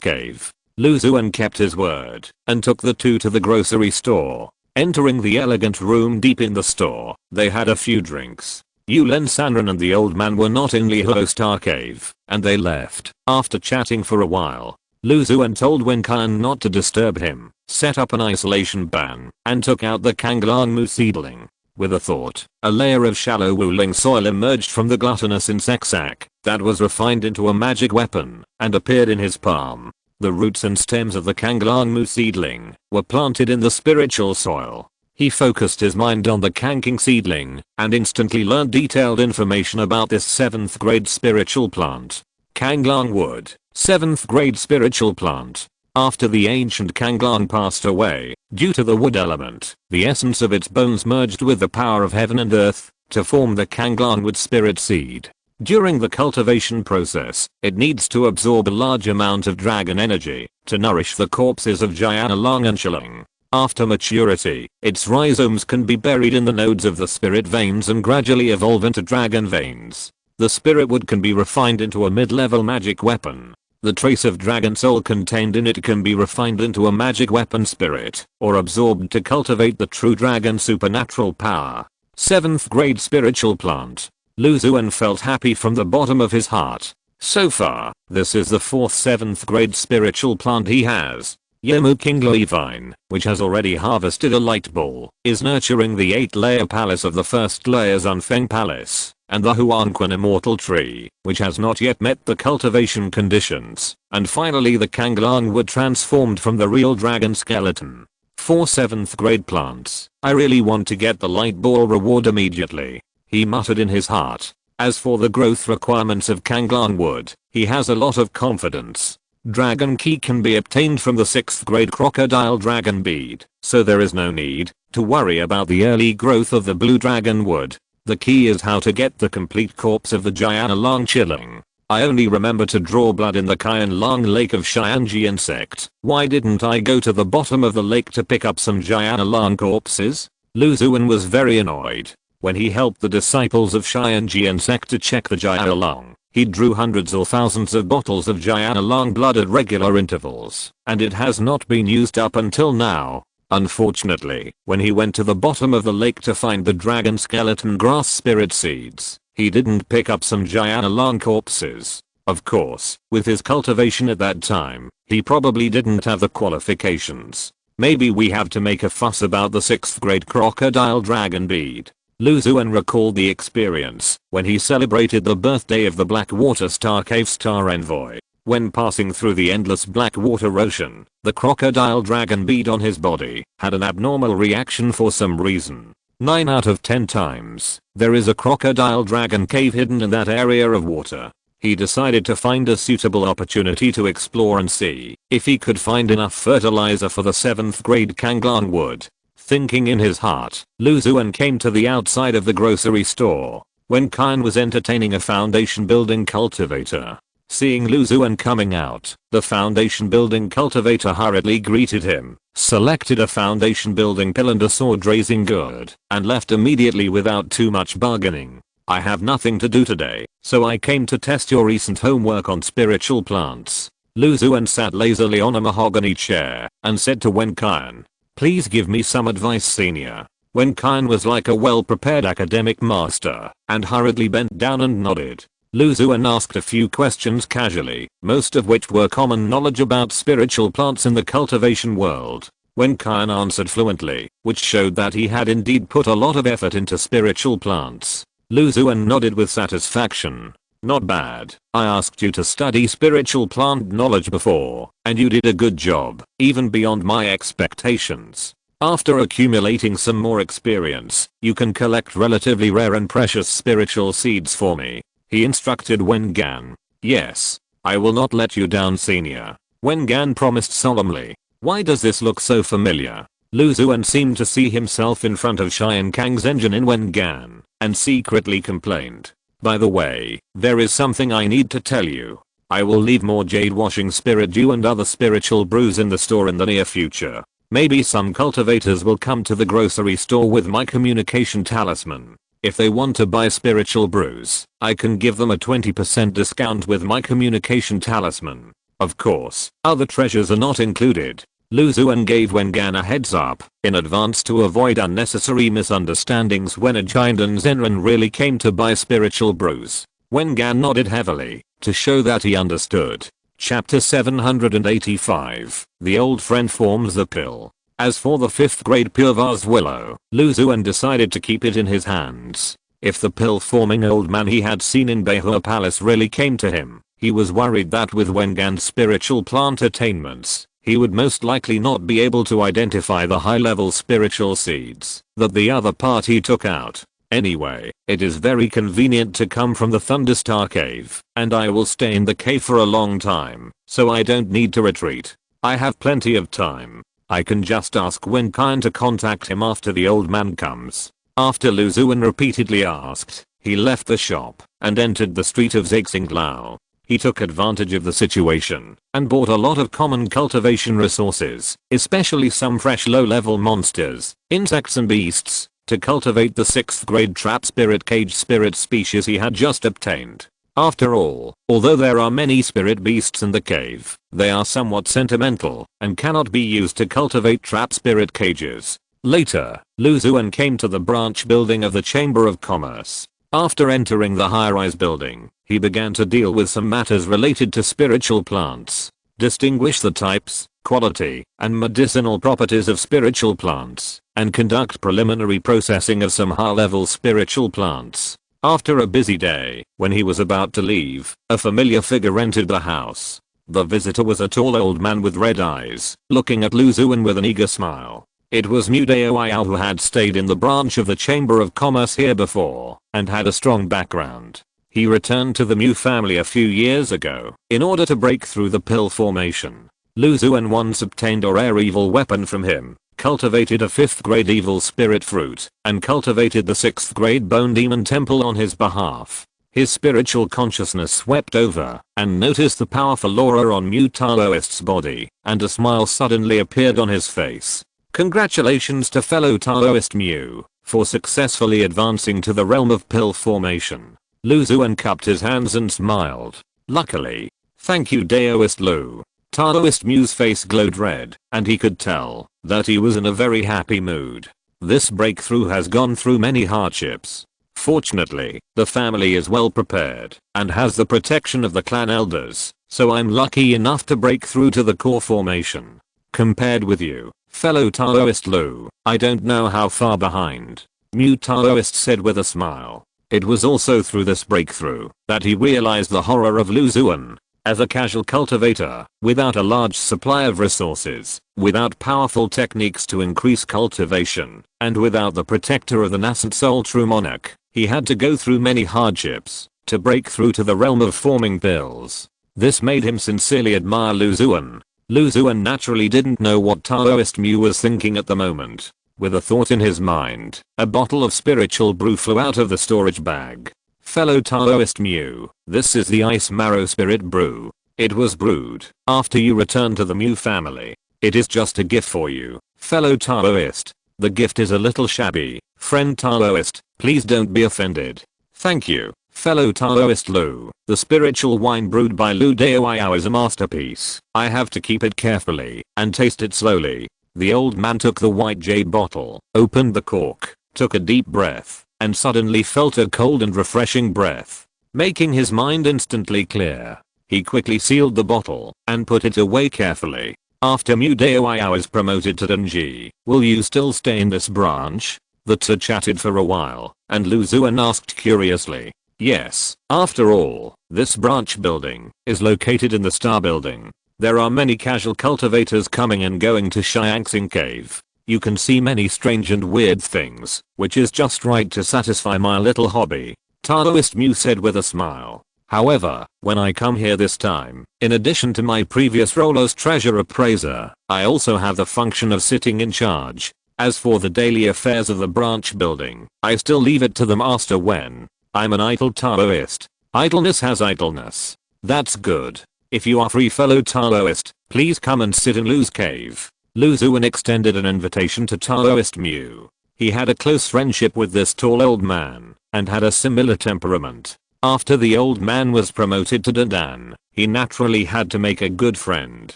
cave. Lu Xuan kept his word, and took the 2 to the grocery store. Entering the elegant room deep in the store, they had a few drinks. Yulin Sanren and the old man were not in Lihuo Star Cave, and they left. After chatting for a while, Lu Xuan told Wen Kan not to disturb him, set up an isolation ban, and took out the Kanglang Mu seedling. With a thought, a layer of shallow Wuling soil emerged from the gluttonous insect sac that was refined into a magic weapon and appeared in his palm. The roots and stems of the Kanglang Mu seedling were planted in the spiritual soil. He focused his mind on the Kangking seedling and instantly learned detailed information about this 7th grade spiritual plant. Kanglang wood, 7th grade spiritual plant. After the ancient Kanglang passed away, due to the wood element, the essence of its bones merged with the power of heaven and earth to form the Kanglang wood spirit seed. During the cultivation process, it needs to absorb a large amount of dragon energy to nourish the corpses of Jiana Long and Shiling. After maturity, its rhizomes can be buried in the nodes of the spirit veins and gradually evolve into dragon veins. The spirit wood can be refined into a mid-level magic weapon. The trace of dragon soul contained in it can be refined into a magic weapon spirit, or absorbed to cultivate the true dragon supernatural power. 7th grade spiritual plant. Lu Xuan felt happy from the bottom of his heart. So far, this is the 4th 7th grade spiritual plant he has. Yomu Kingloi Vine, which has already harvested a light ball, is nurturing the 8-layer palace of the first layer's Unfeng Palace. And the Huanquan Immortal Tree, which has not yet met the cultivation conditions, and finally the Kanglang wood transformed from the real dragon skeleton. 4 7th grade plants. I really want to get the light ball reward immediately, he muttered in his heart. As for the growth requirements of Kanglang wood, he has a lot of confidence. Dragon Key can be obtained from the 6th grade crocodile dragon bead, so there is no need to worry about the early growth of the blue dragon wood. The key is how to get the complete corpse of the Jianlong chilling. I only remember to draw blood in the Qianlong Lake of Xianji insect. Why didn't I go to the bottom of the lake to pick up some Jianlong corpses? Lu Xuan was very annoyed. When he helped the disciples of Xianji insect to check the Jianlong, he drew hundreds or thousands of bottles of Jianlong blood at regular intervals, and it has not been used up until now. Unfortunately, when he went to the bottom of the lake to find the dragon skeleton grass spirit seeds, he didn't pick up some Jianlong corpses. Of course, with his cultivation at that time, he probably didn't have the qualifications. Maybe we have to make a fuss about the 6th grade crocodile dragon bead. Lu Xuan recalled the experience when he celebrated the birthday of the Blackwater Star Cave Star Envoy. When passing through the endless Blackwater Ocean, the crocodile dragon bead on his body had an abnormal reaction for some reason. 9 out of 10 times, there is a crocodile dragon cave hidden in that area of water. He decided to find a suitable opportunity to explore and see if he could find enough fertilizer for the 7th grade Kanglong wood. Thinking in his heart, Lu Xuan came to the outside of the grocery store when Qian was entertaining a foundation building cultivator. Seeing Lu Xuan coming out, the foundation building cultivator hurriedly greeted him, selected a foundation building pill and a sword raising gourd, and left immediately without too much bargaining. I have nothing to do today, so I came to test your recent homework on spiritual plants. Lu Xuan sat lazily on a mahogany chair and said to Wen Qian, "Please give me some advice, senior." Wen Qian was like a well-prepared academic master and hurriedly bent down and nodded. Lu Xuan asked a few questions casually, most of which were common knowledge about spiritual plants in the cultivation world. Wen Qian answered fluently, which showed that he had indeed put a lot of effort into spiritual plants. Lu Xuan nodded with satisfaction. "Not bad. I asked you to study spiritual plant knowledge before, and you did a good job, even beyond my expectations. After accumulating some more experience, you can collect relatively rare and precious spiritual seeds for me," he instructed Wen Gan. "Yes. I will not let you down, senior," Wen Gan promised solemnly. "Why does this look so familiar?" Lu Xuan seemed to see himself in front of Xian Kang's engine in Wen Gan, and secretly complained. "By the way, there is something I need to tell you. I will leave more jade washing spirit dew and other spiritual brews in the store in the near future. Maybe some cultivators will come to the grocery store with my communication talisman. If they want to buy spiritual brews, I can give them a 20% discount with my communication talisman. Of course, other treasures are not included." Lu Xuan gave Wen Gan a heads up in advance to avoid unnecessary misunderstandings when a Jiandan Zenran really came to buy spiritual brews. Wen Gan nodded heavily to show that he understood. Chapter 785. The old friend forms the pill. As for the 5th grade pure vase willow, Lu Xuan decided to keep it in his hands. If the pill-forming old man he had seen in Beihua Palace really came to him, he was worried that with Wen Gan's spiritual plant attainments, he would most likely not be able to identify the high-level spiritual seeds that the other party took out. Anyway, it is very convenient to come from the Thunderstar Cave, and I will stay in the cave for a long time, so I don't need to retreat. I have plenty of time. I can just ask Wen Qian to contact him after the old man comes. After Lu Xuan repeatedly asked, he left the shop and entered the street of Zixinglao. He took advantage of the situation and bought a lot of common cultivation resources, especially some fresh low-level monsters, insects and beasts, to cultivate the 6th grade trap spirit cage spirit species he had just obtained. After all, although there are many spirit beasts in the cave, they are somewhat sentimental and cannot be used to cultivate trap spirit cages. Later, Lu Xuan came to the branch building of the Chamber of Commerce. After entering the high-rise building, he began to deal with some matters related to spiritual plants. Distinguish the types, quality, and medicinal properties of spiritual plants, and conduct preliminary processing of some high-level spiritual plants. After a busy day, when he was about to leave, a familiar figure entered the house. The visitor was a tall old man with red eyes, looking at Lu Xuan with an eager smile. It was Mu Daoyao, who had stayed in the branch of the Chamber of Commerce here before, and had a strong background. He returned to the Mu family a few years ago in order to break through the pill formation. Lu Xuan once obtained a rare evil weapon from him, cultivated a 5th grade evil spirit fruit, and cultivated the 6th grade bone demon temple on his behalf. His spiritual consciousness swept over and noticed the powerful aura on Mu Taoist's body, and a smile suddenly appeared on his face. Congratulations to fellow Taoist Mu for successfully advancing to the realm of pill formation. Lu Xuan cupped his hands and smiled. Luckily. Thank you Taoist Lu. Taoist Mu's face glowed red, and he could tell that he was in a very happy mood. This breakthrough has gone through many hardships. Fortunately, the family is well prepared and has the protection of the clan elders, so I'm lucky enough to break through to the core formation. Compared with you, fellow Taoist Lu, I don't know how far behind. Mu Taoist said with a smile. It was also through this breakthrough that he realized the horror of Lu Xuan. As a casual cultivator, without a large supply of resources, without powerful techniques to increase cultivation, and without the protector of the nascent soul true monarch, he had to go through many hardships to break through to the realm of forming pills. This made him sincerely admire Lu Xuan. Lu Xuan naturally didn't know what Taoist Mu was thinking at the moment. With a thought in his mind, a bottle of spiritual brew flew out of the storage bag. Fellow Taoist Mu, this is the Ice Marrow Spirit Brew. It was brewed after you returned to the Mu family. It is just a gift for you, fellow Taoist. The gift is a little shabby, friend Taoist, please don't be offended. Thank you, fellow Taoist Lu. The spiritual wine brewed by Lu Daoyao is a masterpiece. I have to keep it carefully and taste it slowly. The old man took the white jade bottle, opened the cork, took a deep breath, and suddenly felt a cold and refreshing breath, making his mind instantly clear. He quickly sealed the bottle and put it away carefully. After Mu Daoyao is promoted to Denji, will you still stay in this branch? The two chatted for a while, and Lu Xuan asked curiously. Yes, after all, this branch building is located in the Star Building. There are many casual cultivators coming and going to Xiangxing Cave. You can see many strange and weird things, which is just right to satisfy my little hobby. Taoist Mu said with a smile. However, when I come here this time, in addition to my previous role as treasure appraiser, I also have the function of sitting in charge. As for the daily affairs of the branch building, I still leave it to the master when I'm an idle Taoist. Idleness has idleness. That's good. If you are free fellow Taoist, please come and sit in Lu's cave. Lu Xuan extended an invitation to Taoist Mu. He had a close friendship with this tall old man, and had a similar temperament. After the old man was promoted to Dadan, he naturally had to make a good friend.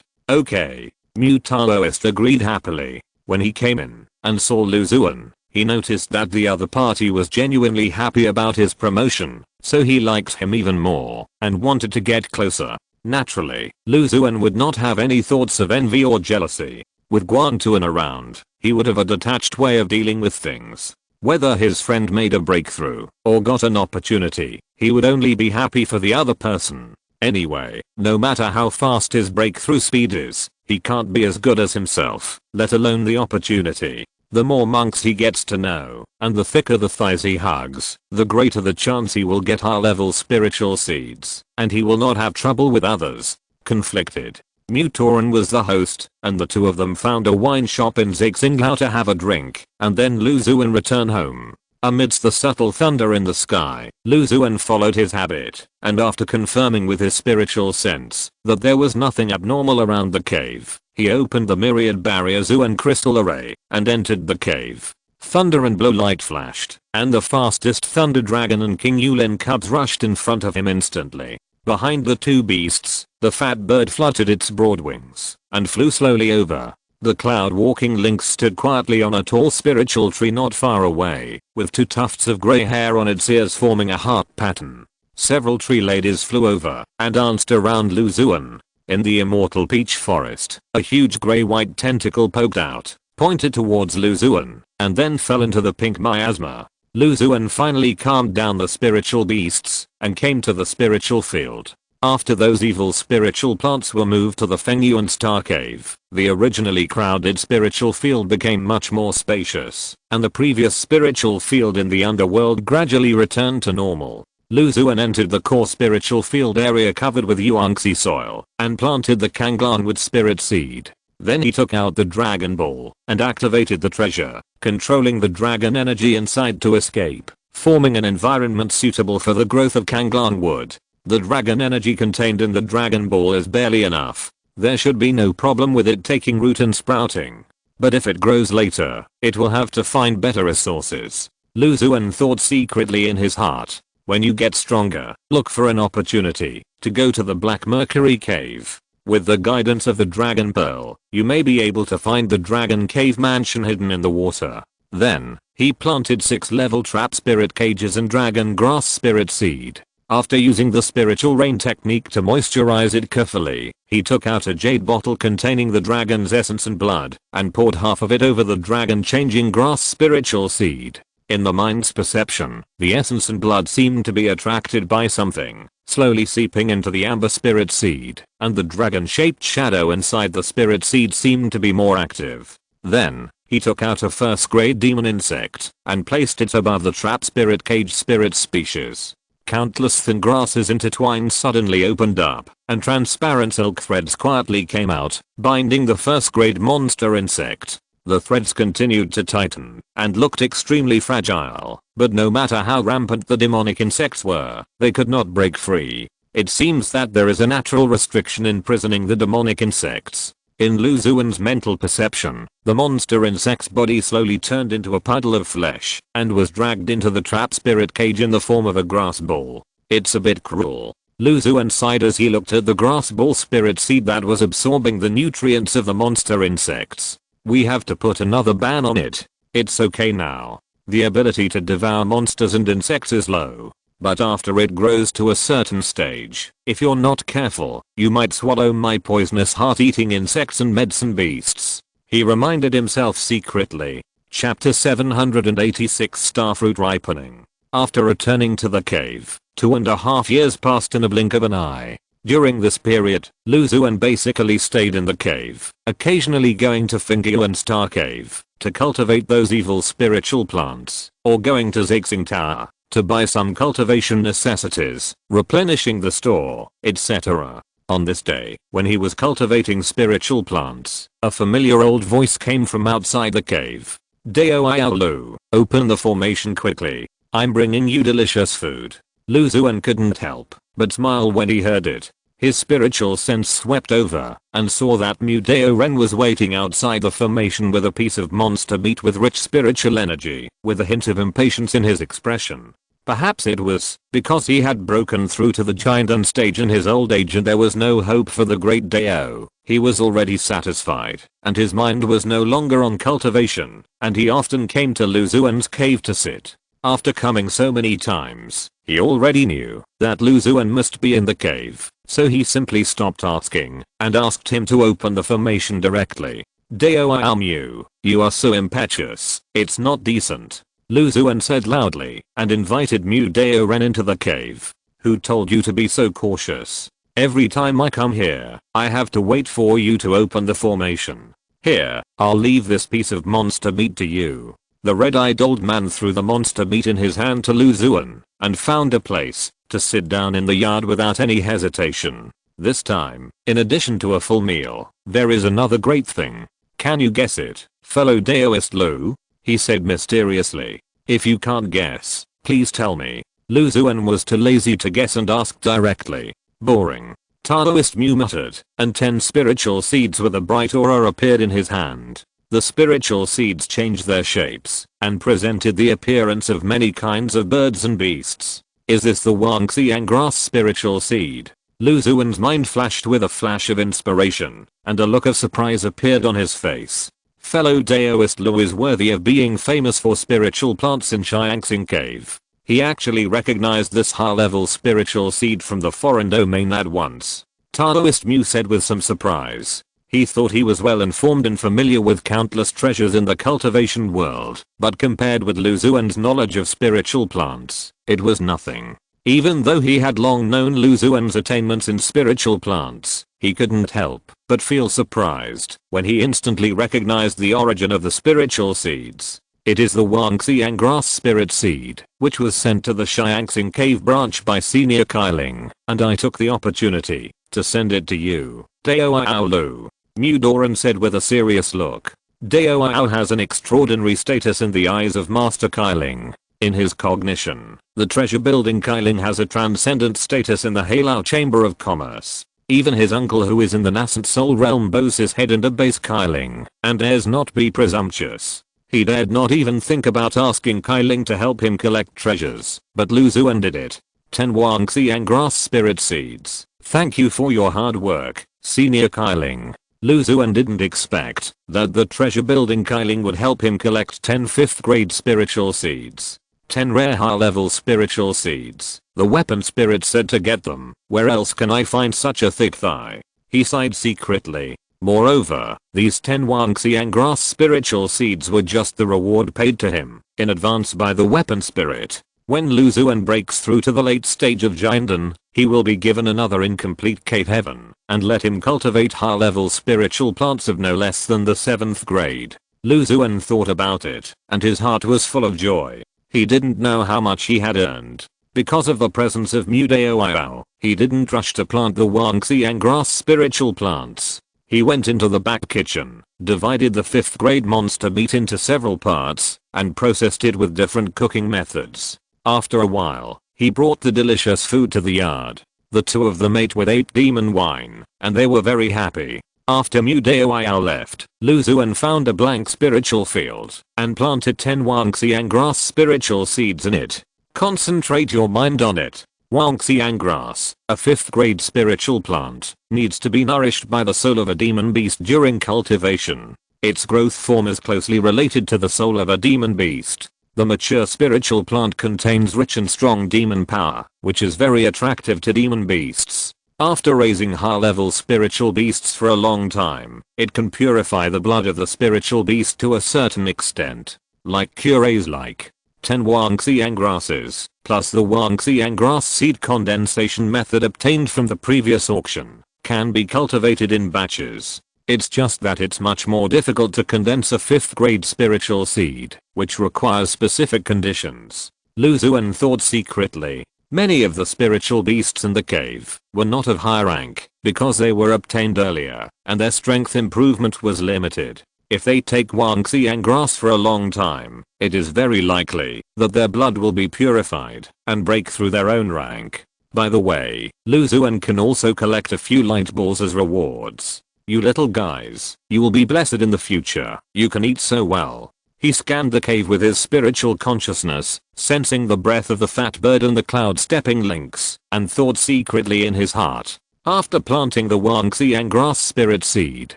Okay. Mu Taoist agreed happily. When he came in and saw Lu Xuan, he noticed that the other party was genuinely happy about his promotion, so he liked him even more, and wanted to get closer. Naturally, Lu Xuan would not have any thoughts of envy or jealousy. With Xuan Tuan around, he would have a detached way of dealing with things. Whether his friend made a breakthrough or got an opportunity, he would only be happy for the other person. Anyway, no matter how fast his breakthrough speed is, he can't be as good as himself, let alone the opportunity. The more monks he gets to know, and the thicker the thighs he hugs, the greater the chance he will get high level spiritual seeds, and he will not have trouble with others. Conflicted. Mu Tauren was the host, and the two of them found a wine shop in Zixinglao to have a drink, and then Lu Xuan return home. Amidst the subtle thunder in the sky, Lu Xuan followed his habit, and after confirming with his spiritual sense that there was nothing abnormal around the cave, he opened the myriad barrier Xuan crystal array, and entered the cave. Thunder and blow light flashed, and the fastest thunder dragon and King Yulin cubs rushed in front of him instantly. Behind the two beasts, the fat bird fluttered its broad wings and flew slowly over. The cloud-walking lynx stood quietly on a tall spiritual tree not far away, with two tufts of grey hair on its ears forming a heart pattern. Several tree ladies flew over and danced around Lu Xuan. In the immortal peach forest, a huge grey-white tentacle poked out, pointed towards Lu Xuan, and then fell into the pink miasma. Lu Xuan finally calmed down the spiritual beasts and came to the spiritual field. After those evil spiritual plants were moved to the Fengyuan Star Cave, the originally crowded spiritual field became much more spacious, and the previous spiritual field in the underworld gradually returned to normal. Lu Xuan entered the core spiritual field area covered with Yuanxi soil and planted the Kanglanwood spirit seed. Then he took out the Dragon Ball and activated the treasure, controlling the dragon energy inside to escape, forming an environment suitable for the growth of Kanglanwood. The dragon energy contained in the Dragon Ball is barely enough. There should be no problem with it taking root and sprouting. But if it grows later, it will have to find better resources. Lu Xuan thought secretly in his heart. When you get stronger, look for an opportunity to go to the Black Mercury Cave. With the guidance of the Dragon Pearl, you may be able to find the Dragon Cave mansion hidden in the water. Then, he planted 6 level trap spirit cages and dragon grass spirit seed. After using the spiritual rain technique to moisturize it carefully, he took out a jade bottle containing the dragon's essence and blood and poured half of it over the dragon changing grass spiritual seed. In the mind's perception, the essence and blood seemed to be attracted by something, slowly seeping into the amber spirit seed, and the dragon-shaped shadow inside the spirit seed seemed to be more active. Then, he took out a first-grade demon insect and placed it above the trap spirit cage spirit species. Countless thin grasses intertwined suddenly opened up, and transparent silk threads quietly came out, binding the first-grade monster insect. The threads continued to tighten and looked extremely fragile, but no matter how rampant the demonic insects were, they could not break free. It seems that there is a natural restriction imprisoning the demonic insects. In Lu Xuan's mental perception, the monster insect's body slowly turned into a puddle of flesh and was dragged into the trap spirit cage in the form of a grass ball. It's a bit cruel. Lu Xuan sighed as he looked at the grass ball spirit seed that was absorbing the nutrients of the monster insects. We have to put another ban on it. It's okay now. The ability to devour monsters and insects is low. But after it grows to a certain stage, if you're not careful, you might swallow my poisonous heart-eating insects and medicine beasts. He reminded himself secretly. Chapter 786 Starfruit Ripening. After returning to the cave, 2.5 years passed in a blink of an eye. During this period, Lu Xuan basically stayed in the cave, occasionally going to Fingyuan Star Cave to cultivate those evil spiritual plants, or going to Zixing Tower to buy some cultivation necessities, replenishing the store, etc. On this day, when he was cultivating spiritual plants, a familiar old voice came from outside the cave. Dao Iao Lu, open the formation quickly. I'm bringing you delicious food. Lu Xuan couldn't help but smile when he heard it. His spiritual sense swept over and saw that Mu Dao Ren was waiting outside the formation with a piece of monster meat with rich spiritual energy, with a hint of impatience in his expression. Perhaps it was because he had broken through to the Giant stage in his old age and there was no hope for the great Dao. He was already satisfied, and his mind was no longer on cultivation, and he often came to Lu Xuan's cave to sit. After coming so many times, he already knew that Lu Xuan must be in the cave, so he simply stopped asking and asked him to open the formation directly. Dao Mu, you are so impetuous, it's not decent. Lu Xuan said loudly and invited Mu Dao Ren into the cave. Who told you to be so cautious? Every time I come here, I have to wait for you to open the formation. Here, I'll leave this piece of monster meat to you. The red-eyed old man threw the monster meat in his hand to Lu Xuan and found a place to sit down in the yard without any hesitation. This time, in addition to a full meal, there is another great thing. Can you guess it, fellow Daoist Lu? He said mysteriously. If you can't guess, please tell me. Lu Xuan was too lazy to guess and asked directly. Boring. Taoist Mu muttered, and 10 spiritual seeds with a bright aura appeared in his hand. The spiritual seeds changed their shapes and presented the appearance of many kinds of birds and beasts. Is this the Wangxiang grass spiritual seed? Lu Xuan's mind flashed with a flash of inspiration, and a look of surprise appeared on his face. Fellow Daoist Lu is worthy of being famous for spiritual plants in Xiangxing Cave. He actually recognized this high-level spiritual seed from the foreign domain at once. Taoist Mu said with some surprise. He thought he was well informed and familiar with countless treasures in the cultivation world, but compared with Lu Xuan's knowledge of spiritual plants, it was nothing. Even though he had long known Lu Xuan's attainments in spiritual plants, he couldn't help but feel surprised when he instantly recognized the origin of the spiritual seeds. It is the Wangxiang grass spirit seed, which was sent to the Xiangxing cave branch by Senior Kailing, and I took the opportunity to send it to you, Dao Lu. Mu Doran said with a serious look. Dao has an extraordinary status in the eyes of Master Kailing. In his cognition, the treasure building Kailing has a transcendent status in the Halao Chamber of Commerce. Even his uncle who is in the nascent soul realm bows his head and obeys Kailing, and dares not be presumptuous. He dared not even think about asking Kailing to help him collect treasures, but Lu Xuan did it. 10 Wangxiang grass spirit seeds. Thank you for your hard work, Senior Kailing. Lu Xuan didn't expect that the treasure building Kailing would help him collect 10 5th grade spiritual seeds. 10 rare high level spiritual seeds. The weapon spirit said to get them. Where else can I find such a thick thigh? He sighed secretly. Moreover, these 10 Wangxiang grass spiritual seeds were just the reward paid to him in advance by the weapon spirit. When Lu Xuan breaks through to the late stage of Jianden, he will be given another incomplete cave heaven and let him cultivate high level spiritual plants of no less than the 7th grade. Lu Xuan thought about it, and his heart was full of joy. He didn't know how much he had earned. Because of the presence of Mu Dao, he didn't rush to plant the Wangxiang grass spiritual plants. He went into the back kitchen, divided the 5th grade monster meat into several parts, and processed it with different cooking methods. After a while, he brought the delicious food to the yard. The two of them ate with 8 demon wine, and they were very happy. After Mu Dao left, Lu Xuan found a blank spiritual field and planted 10 Wangxiang grass spiritual seeds in it. Concentrate your mind on it. Wangxiang grass, a 5th grade spiritual plant, needs to be nourished by the soul of a demon beast during cultivation. Its growth form is closely related to the soul of a demon beast. The mature spiritual plant contains rich and strong demon power, which is very attractive to demon beasts. After raising high-level spiritual beasts for a long time, it can purify the blood of the spiritual beast to a certain extent. Like cures like 10 Wangxiang grasses, plus the Wangxiang grass seed condensation method obtained from the previous auction, can be cultivated in batches. It's just that it's much more difficult to condense a 5th grade spiritual seed, which requires specific conditions. Lu Xuan thought secretly. Many of the spiritual beasts in the cave were not of high rank because they were obtained earlier and their strength improvement was limited. If they take Wangxiang grass for a long time, it is very likely that their blood will be purified and break through their own rank. By the way, Lu Xuan can also collect a few light balls as rewards. You little guys, you will be blessed in the future. You can eat so well. He scanned the cave with his spiritual consciousness, sensing the breath of the fat bird and the cloud stepping lynx, and thought secretly in his heart. After planting the Wangxiang grass spirit seed,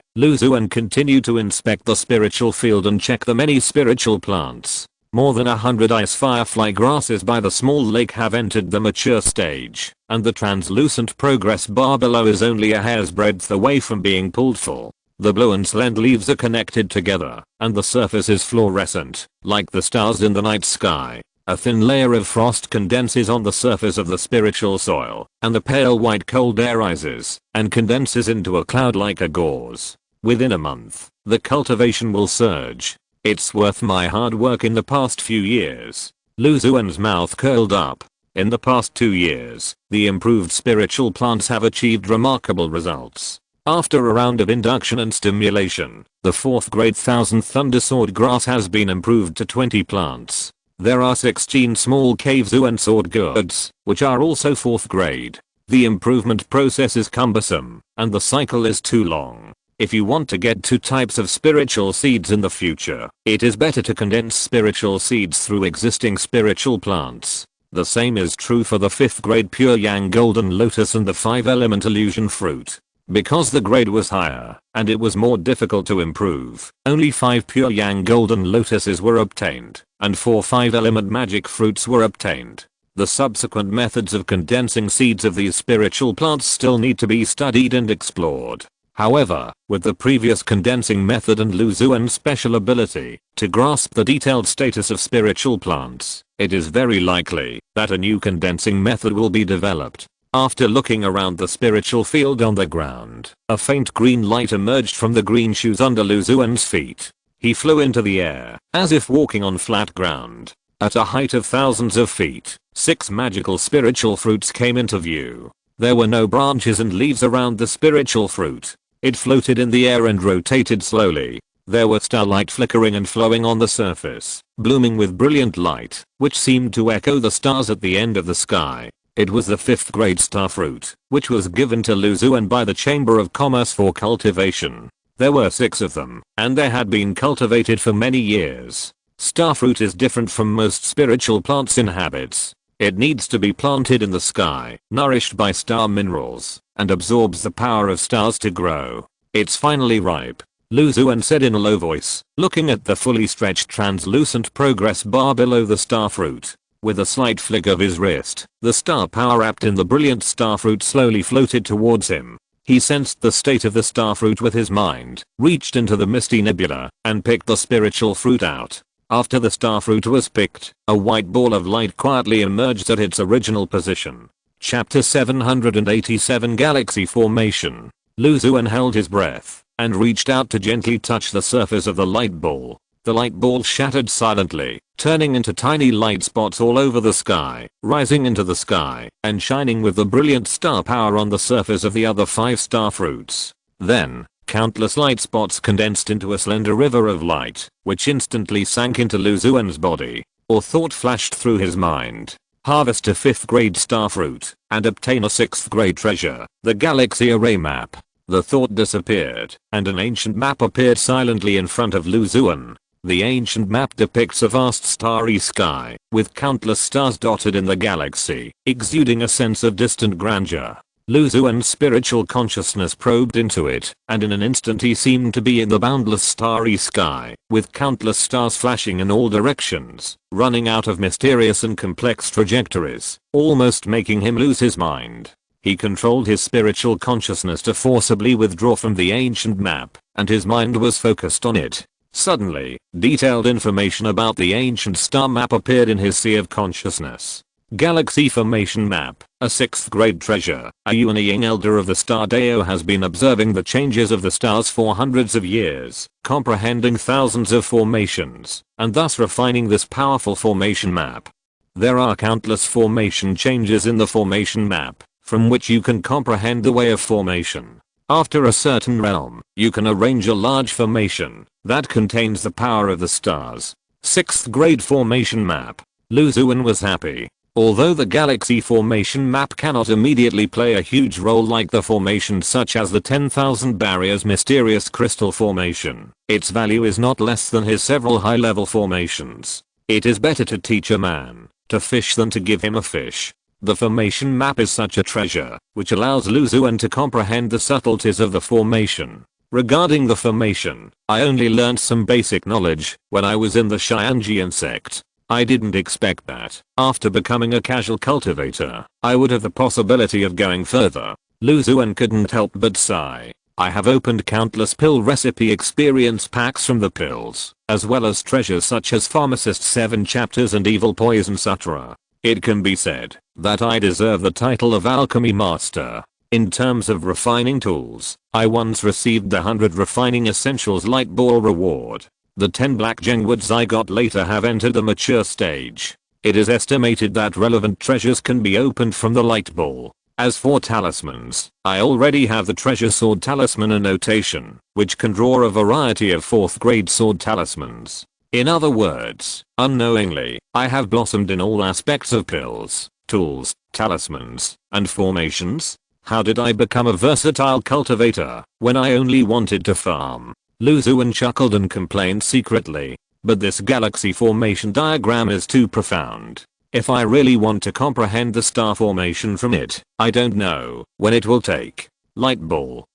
Lu Xuan continued to inspect the spiritual field and check the many spiritual plants. More than 100 ice firefly grasses by the small lake have entered the mature stage, and the translucent progress bar below is only a hair's breadth away from being pulled full. The blue and slend leaves are connected together, and the surface is fluorescent, like the stars in the night sky. A thin layer of frost condenses on the surface of the spiritual soil, and the pale white cold air rises and condenses into a cloud like a gauze. Within a month, the cultivation will surge. It's worth my hard work in the past few years. Lu Xuan's mouth curled up. In the past 2 years, the improved spiritual plants have achieved remarkable results. After a round of induction and stimulation, the 4th grade 1000th Thundersword grass has been improved to 20 plants. There are 16 small cave Xuan sword gourds, which are also 4th grade. The improvement process is cumbersome, and the cycle is too long. If you want to get 2 types of spiritual seeds in the future, it is better to condense spiritual seeds through existing spiritual plants. The same is true for the 5th grade Pure Yang Golden Lotus and the 5-element illusion fruit. Because the grade was higher, and it was more difficult to improve, only 5 Pure Yang Golden Lotuses were obtained, and 4 5-element magic fruits were obtained. The subsequent methods of condensing seeds of these spiritual plants still need to be studied and explored. However, with the previous condensing method and Lu Xuan's special ability to grasp the detailed status of spiritual plants, it is very likely that a new condensing method will be developed. After looking around the spiritual field on the ground, a faint green light emerged from the green shoes under Lu Xuan's feet. He flew into the air, as if walking on flat ground. At a height of thousands of feet, 6 magical spiritual fruits came into view. There were no branches and leaves around the spiritual fruit. It floated in the air and rotated slowly. There was starlight flickering and flowing on the surface, blooming with brilliant light, which seemed to echo the stars at the end of the sky. It was the 5th grade star fruit, which was given to Lu Xuan by the Chamber of Commerce for cultivation. There were 6 of them, and they had been cultivated for many years. Starfruit is different from most spiritual plants in habits. It needs to be planted in the sky, nourished by star minerals, and absorbs the power of stars to grow. It's finally ripe, Lu Xuan said in a low voice, looking at the fully stretched translucent progress bar below the starfruit. With a slight flick of his wrist, the star power wrapped in the brilliant starfruit slowly floated towards him. He sensed the state of the starfruit with his mind, reached into the misty nebula, and picked the spiritual fruit out. After the starfruit was picked, a white ball of light quietly emerged at its original position. Chapter 787 Galaxy Formation. Lu Xuan held his breath, and reached out to gently touch the surface of the light ball. The light ball shattered silently, turning into tiny light spots all over the sky, rising into the sky, and shining with the brilliant star power on the surface of the other 5 star fruits. Then, countless light spots condensed into a slender river of light, which instantly sank into Lu Xuan's body. Or thought flashed through his mind. Harvest a 5th grade starfruit, and obtain a 6th grade treasure, the galaxy array map. The thought disappeared, and an ancient map appeared silently in front of Lu Xuan. The ancient map depicts a vast starry sky, with countless stars dotted in the galaxy, exuding a sense of distant grandeur. Lu Xuan's spiritual consciousness probed into it, and in an instant he seemed to be in the boundless starry sky, with countless stars flashing in all directions, running out of mysterious and complex trajectories, almost making him lose his mind. He controlled his spiritual consciousness to forcibly withdraw from the ancient map, and his mind was focused on it. Suddenly, detailed information about the ancient star map appeared in his sea of consciousness. Galaxy Formation Map, a 6th grade treasure. A Yuan elder of the Star Dao has been observing the changes of the stars for hundreds of years, comprehending thousands of formations, and thus refining this powerful formation map. There are countless formation changes in the formation map, from which you can comprehend the way of formation. After a certain realm, you can arrange a large formation that contains the power of the stars. 6th grade formation map. Lu Xuan was happy. Although the galaxy formation map cannot immediately play a huge role like the formations such as the 10,000 barriers mysterious crystal formation, its value is not less than his several high-level formations. It is better to teach a man to fish than to give him a fish. The formation map is such a treasure, which allows Lu Xuan to comprehend the subtleties of the formation. Regarding the formation, I only learned some basic knowledge when I was in the Xianjian sect. I didn't expect that, after becoming a casual cultivator, I would have the possibility of going further. Lu Xuan couldn't help but sigh. I have opened countless pill recipe experience packs from the pills, as well as treasures such as Pharmacist 7 chapters and Evil Poison Sutra. It can be said that I deserve the title of Alchemy Master. In terms of refining tools, I once received the 100 Refining Essentials Light Ball reward. The 10 black gemwoods I got later have entered the mature stage. It is estimated that relevant treasures can be opened from the light ball. As for talismans, I already have the treasure sword talisman annotation, which can draw a variety of 4th grade sword talismans. In other words, unknowingly, I have blossomed in all aspects of pills, tools, talismans, and formations. How did I become a versatile cultivator when I only wanted to farm? Lu Xuan chuckled and complained secretly. But this galaxy formation diagram is too profound. If I really want to comprehend the star formation from it, I don't know when it will take. Light ball,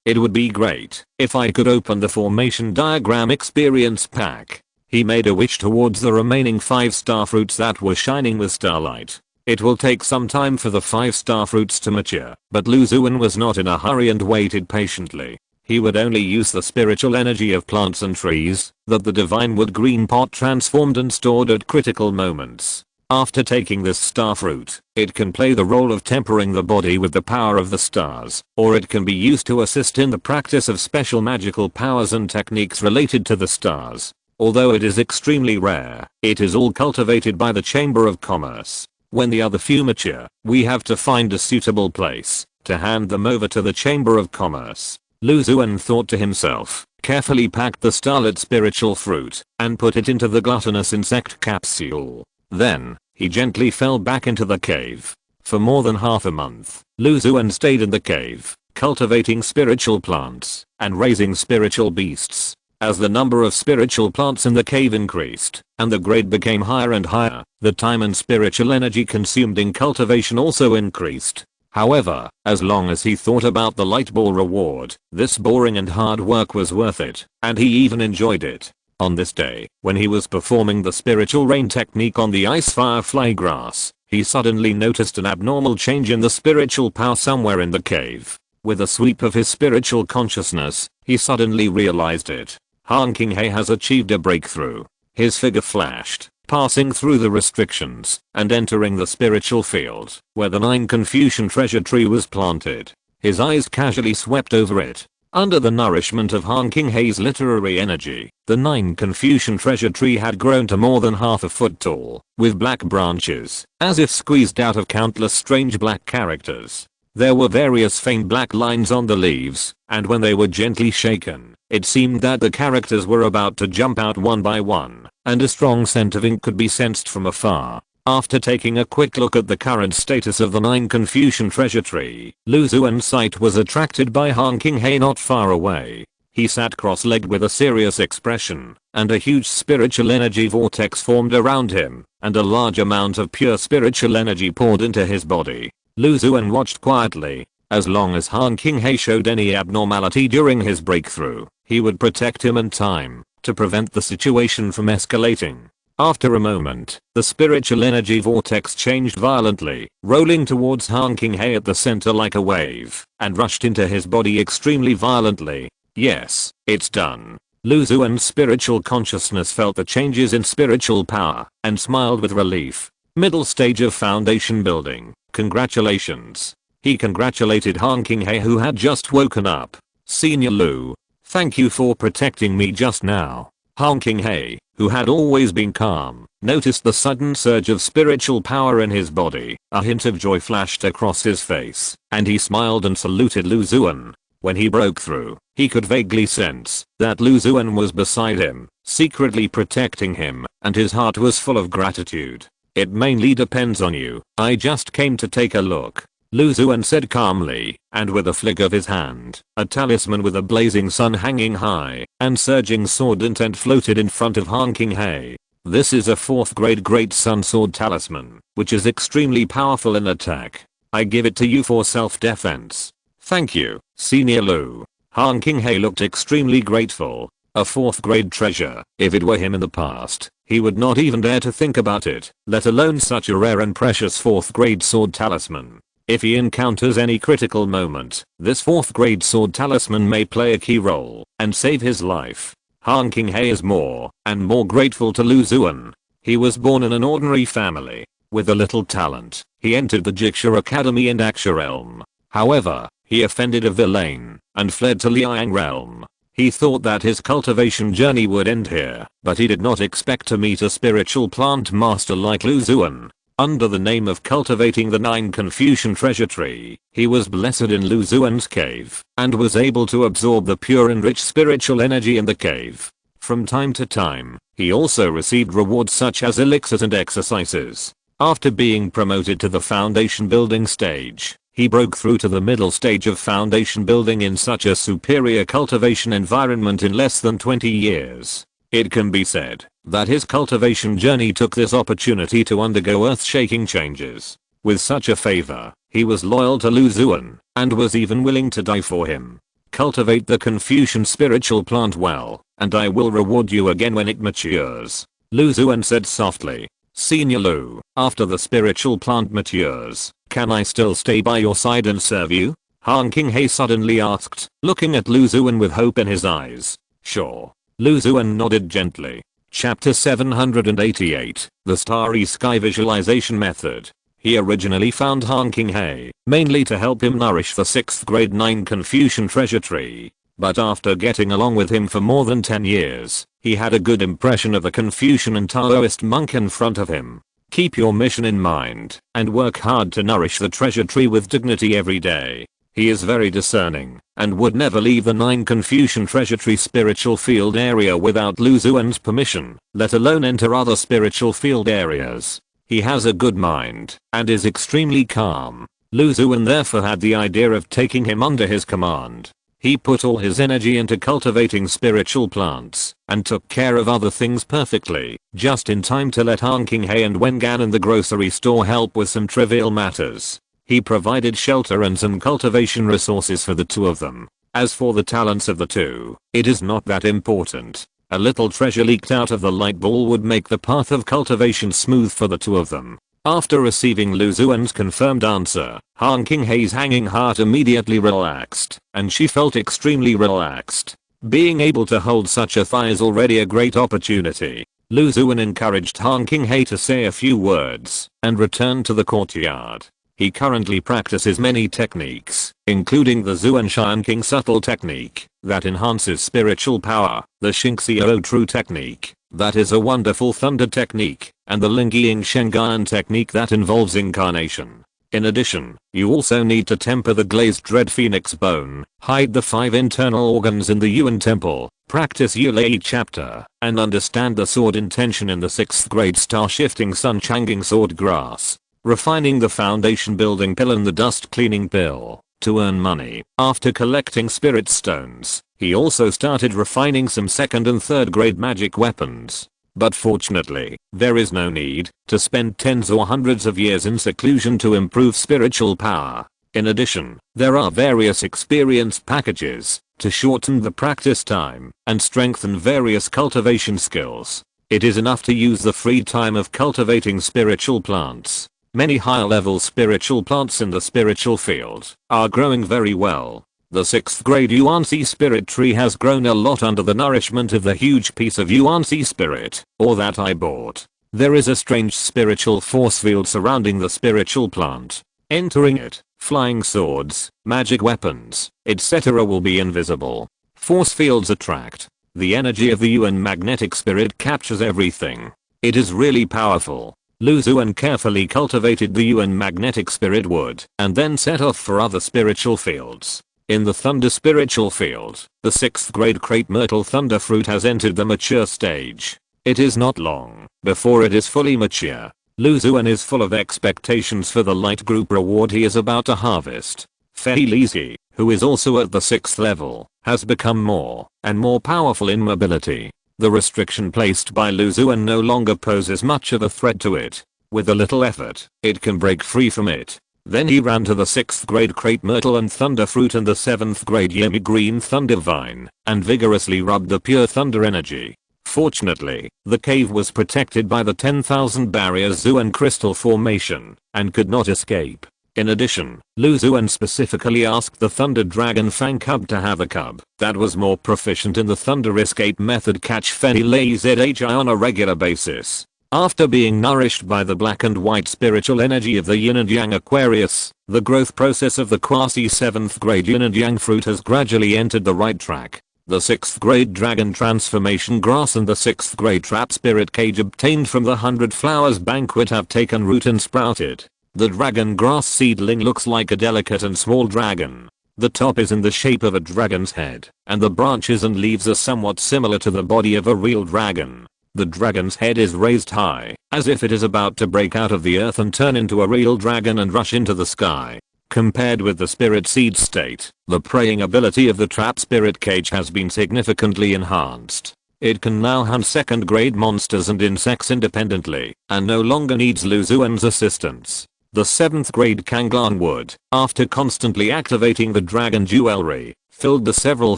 it would be great if I could open the formation diagram experience pack. He made a wish towards the remaining 5 star fruits that were shining with starlight. It will take some time for the 5 star fruits to mature, but Lu Xuan was not in a hurry and waited patiently. He would only use the spiritual energy of plants and trees that the divine wood green pot transformed and stored at critical moments. After taking this star fruit, it can play the role of tempering the body with the power of the stars, or it can be used to assist in the practice of special magical powers and techniques related to the stars. Although it is extremely rare, it is all cultivated by the Chamber of Commerce. When the other few mature, we have to find a suitable place to hand them over to the Chamber of Commerce. Lu Xuan thought to himself, carefully packed the starlit spiritual fruit, and put it into the gluttonous insect capsule. Then, he gently fell back into the cave. For more than half a month, Lu Xuan stayed in the cave, cultivating spiritual plants, and raising spiritual beasts. As the number of spiritual plants in the cave increased, and the grade became higher and higher, the time and spiritual energy consumed in cultivation also increased. However, as long as he thought about the light ball reward, this boring and hard work was worth it, and he even enjoyed it. On this day, when he was performing the spiritual rain technique on the ice firefly grass, he suddenly noticed an abnormal change in the spiritual power somewhere in the cave. With a sweep of his spiritual consciousness, he suddenly realized it. Han Qinghe has achieved a breakthrough. His figure flashed, passing through the restrictions, and entering the spiritual field, where the 9 Confucian treasure tree was planted. His eyes casually swept over it. Under the nourishment of Han Qinghe's literary energy, the 9 Confucian treasure tree had grown to more than half a foot tall, with black branches, as if squeezed out of countless strange black characters. There were various faint black lines on the leaves, and when they were gently shaken, it seemed that the characters were about to jump out one by one, and a strong scent of ink could be sensed from afar. After taking a quick look at the current status of the 9 Confucian treasure tree, Lu Xuan's sight was attracted by Han Qinghe not far away. He sat cross-legged with a serious expression, and a huge spiritual energy vortex formed around him, and a large amount of pure spiritual energy poured into his body. Lu Xuan watched quietly. As long as Han Qinghe showed any abnormality during his breakthrough, he would protect him in time, to prevent the situation from escalating. After a moment, the spiritual energy vortex changed violently, rolling towards Han Qinghe at the center like a wave, and rushed into his body extremely violently. Yes, it's done. Lu Xuan's spiritual consciousness felt the changes in spiritual power, and smiled with relief. Middle stage of foundation building. Congratulations. He congratulated Han Qinghe, who had just woken up. Senior Lu, thank you for protecting me just now. Han Qinghe, who had always been calm, noticed the sudden surge of spiritual power in his body. A hint of joy flashed across his face, and he smiled and saluted Lu Xuan. When he broke through, he could vaguely sense that Lu Xuan was beside him, secretly protecting him, and his heart was full of gratitude. It mainly depends on you. I just came to take a look, Lu Xuan said calmly, and with a flick of his hand, a talisman with a blazing sun hanging high and surging sword intent floated in front of Han Qinghe. This is a 4th grade Great Sun Sword talisman, which is extremely powerful in attack. I give it to you for self-defense. Thank you, Senior Lu. Han Qinghe looked extremely grateful. A 4th grade treasure. If it were him in the past, he would not even dare to think about it, let alone such a rare and precious 4th grade sword talisman. If he encounters any critical moment, this 4th grade sword talisman may play a key role and save his life. Han Qinghe is more and more grateful to Lu Xuan. He was born in an ordinary family. With a little talent, he entered the Jixia Academy in Daxia Realm. However, he offended a villain and fled to Liang Realm. He thought that his cultivation journey would end here, but he did not expect to meet a spiritual plant master like Lu Xuan. Under the name of cultivating the 9 Confucian treasure tree, he was blessed in Lu Xuan's cave, and was able to absorb the pure and rich spiritual energy in the cave. From time to time, he also received rewards such as elixirs and exercises. After being promoted to the foundation building stage, he broke through to the middle stage of foundation building in such a superior cultivation environment in less than 20 years. It can be said that his cultivation journey took this opportunity to undergo earth-shaking changes. With such a favor, he was loyal to Lu Xuan, and was even willing to die for him. Cultivate the Confucian spiritual plant well, and I will reward you again when it matures, Lu Xuan said softly. Senior Lu, after the spiritual plant matures, can I still stay by your side and serve you? Han Qinghe suddenly asked, looking at Lu Xuan with hope in his eyes. Sure. Lu Xuan nodded gently. Chapter 788, The Starry Sky Visualization Method. He originally found Honking Hay, mainly to help him nourish the 6th grade 9 Confucian treasure tree. But after getting along with him for more than 10 years, he had a good impression of the Confucian and Taoist monk in front of him. Keep your mission in mind, and work hard to nourish the treasure tree with dignity every day. He is very discerning, and would never leave the 9 Confucian treasure tree spiritual field area without Lu Xuan's permission, let alone enter other spiritual field areas. He has a good mind, and is extremely calm. Lu Xuan therefore had the idea of taking him under his command. He put all his energy into cultivating spiritual plants, and took care of other things perfectly, just in time to let Honking Hay and Wengan in the grocery store help with some trivial matters. He provided shelter and some cultivation resources for the two of them. As for the talents of the two, it is not that important. A little treasure leaked out of the light ball would make the path of cultivation smooth for the two of them. After receiving Lu Xuan's confirmed answer, Honking Hay's hanging heart immediately relaxed, and she felt extremely relaxed. Being able to hold such a thigh is already a great opportunity. Lu Xuan encouraged Honking Hay to say a few words, and returned to the courtyard. He currently practices many techniques, including the Xuan King subtle technique, that enhances spiritual power, the Xingxiao true technique, that is a wonderful thunder technique, and the Lingying Shengan technique that involves incarnation. In addition, you also need to temper the glazed dread phoenix bone, hide the 5 internal organs in the Yuan temple, practice Yulei chapter, and understand the sword intention in the 6th grade star shifting sun changing sword grass. Refining the foundation building pill and the dust cleaning pill, to earn money. After collecting spirit stones, he also started refining some 2nd and 3rd grade magic weapons. But fortunately, there is no need to spend tens or hundreds of years in seclusion to improve spiritual power. In addition, there are various experience packages to shorten the practice time and strengthen various cultivation skills. It is enough to use the free time of cultivating spiritual plants. Many higher level spiritual plants in the spiritual field are growing very well. The 6th grade Yuanxi spirit tree has grown a lot under the nourishment of the huge piece of Yuanxi spirit, or that I bought. There is a strange spiritual force field surrounding the spiritual plant. Entering it, flying swords, magic weapons, etc. will be invisible. Force fields attract. The energy of the Yuan magnetic spirit captures everything. It is really powerful. Lu Xuan carefully cultivated the Yuan magnetic spirit wood and then set off for other spiritual fields. In the thunder spiritual field, the 6th grade crepe myrtle thunder fruit has entered the mature stage. It is not long before it is fully mature. Lu Xuan is full of expectations for the light group reward he is about to harvest. Fei Lizi, who is also at the 6th level, has become more and more powerful in mobility. The restriction placed by Lu Xuan no longer poses much of a threat to it. With a little effort, it can break free from it. Then he ran to the 6th grade crepe myrtle and thunder fruit and the 7th grade yummy green thunder vine, and vigorously rubbed the pure thunder energy. Fortunately, the cave was protected by the 10,000 barriers Xuan crystal formation, and could not escape. In addition, Lu Xuan specifically asked the Thunder Dragon Fang Cub to have a cub that was more proficient in the Thunder Escape method catch Feni Lei Zhi on a regular basis. After being nourished by the black and white spiritual energy of the Yin and Yang Aquarius, the growth process of the quasi 7th grade Yin and Yang fruit has gradually entered the right track. The 6th grade Dragon Transformation Grass and the 6th grade Trap Spirit Cage obtained from the 100 Flowers Banquet have taken root and sprouted. The dragon grass seedling looks like a delicate and small dragon. The top is in the shape of a dragon's head, and the branches and leaves are somewhat similar to the body of a real dragon. The dragon's head is raised high, as if it is about to break out of the earth and turn into a real dragon and rush into the sky. Compared with the spirit seed state, the preying ability of the trap spirit cage has been significantly enhanced. It can now hunt 2nd grade monsters and insects independently, and no longer needs Lu Xuan's assistance. The 7th grade Kanglan wood, after constantly activating the dragon jewelry, filled the several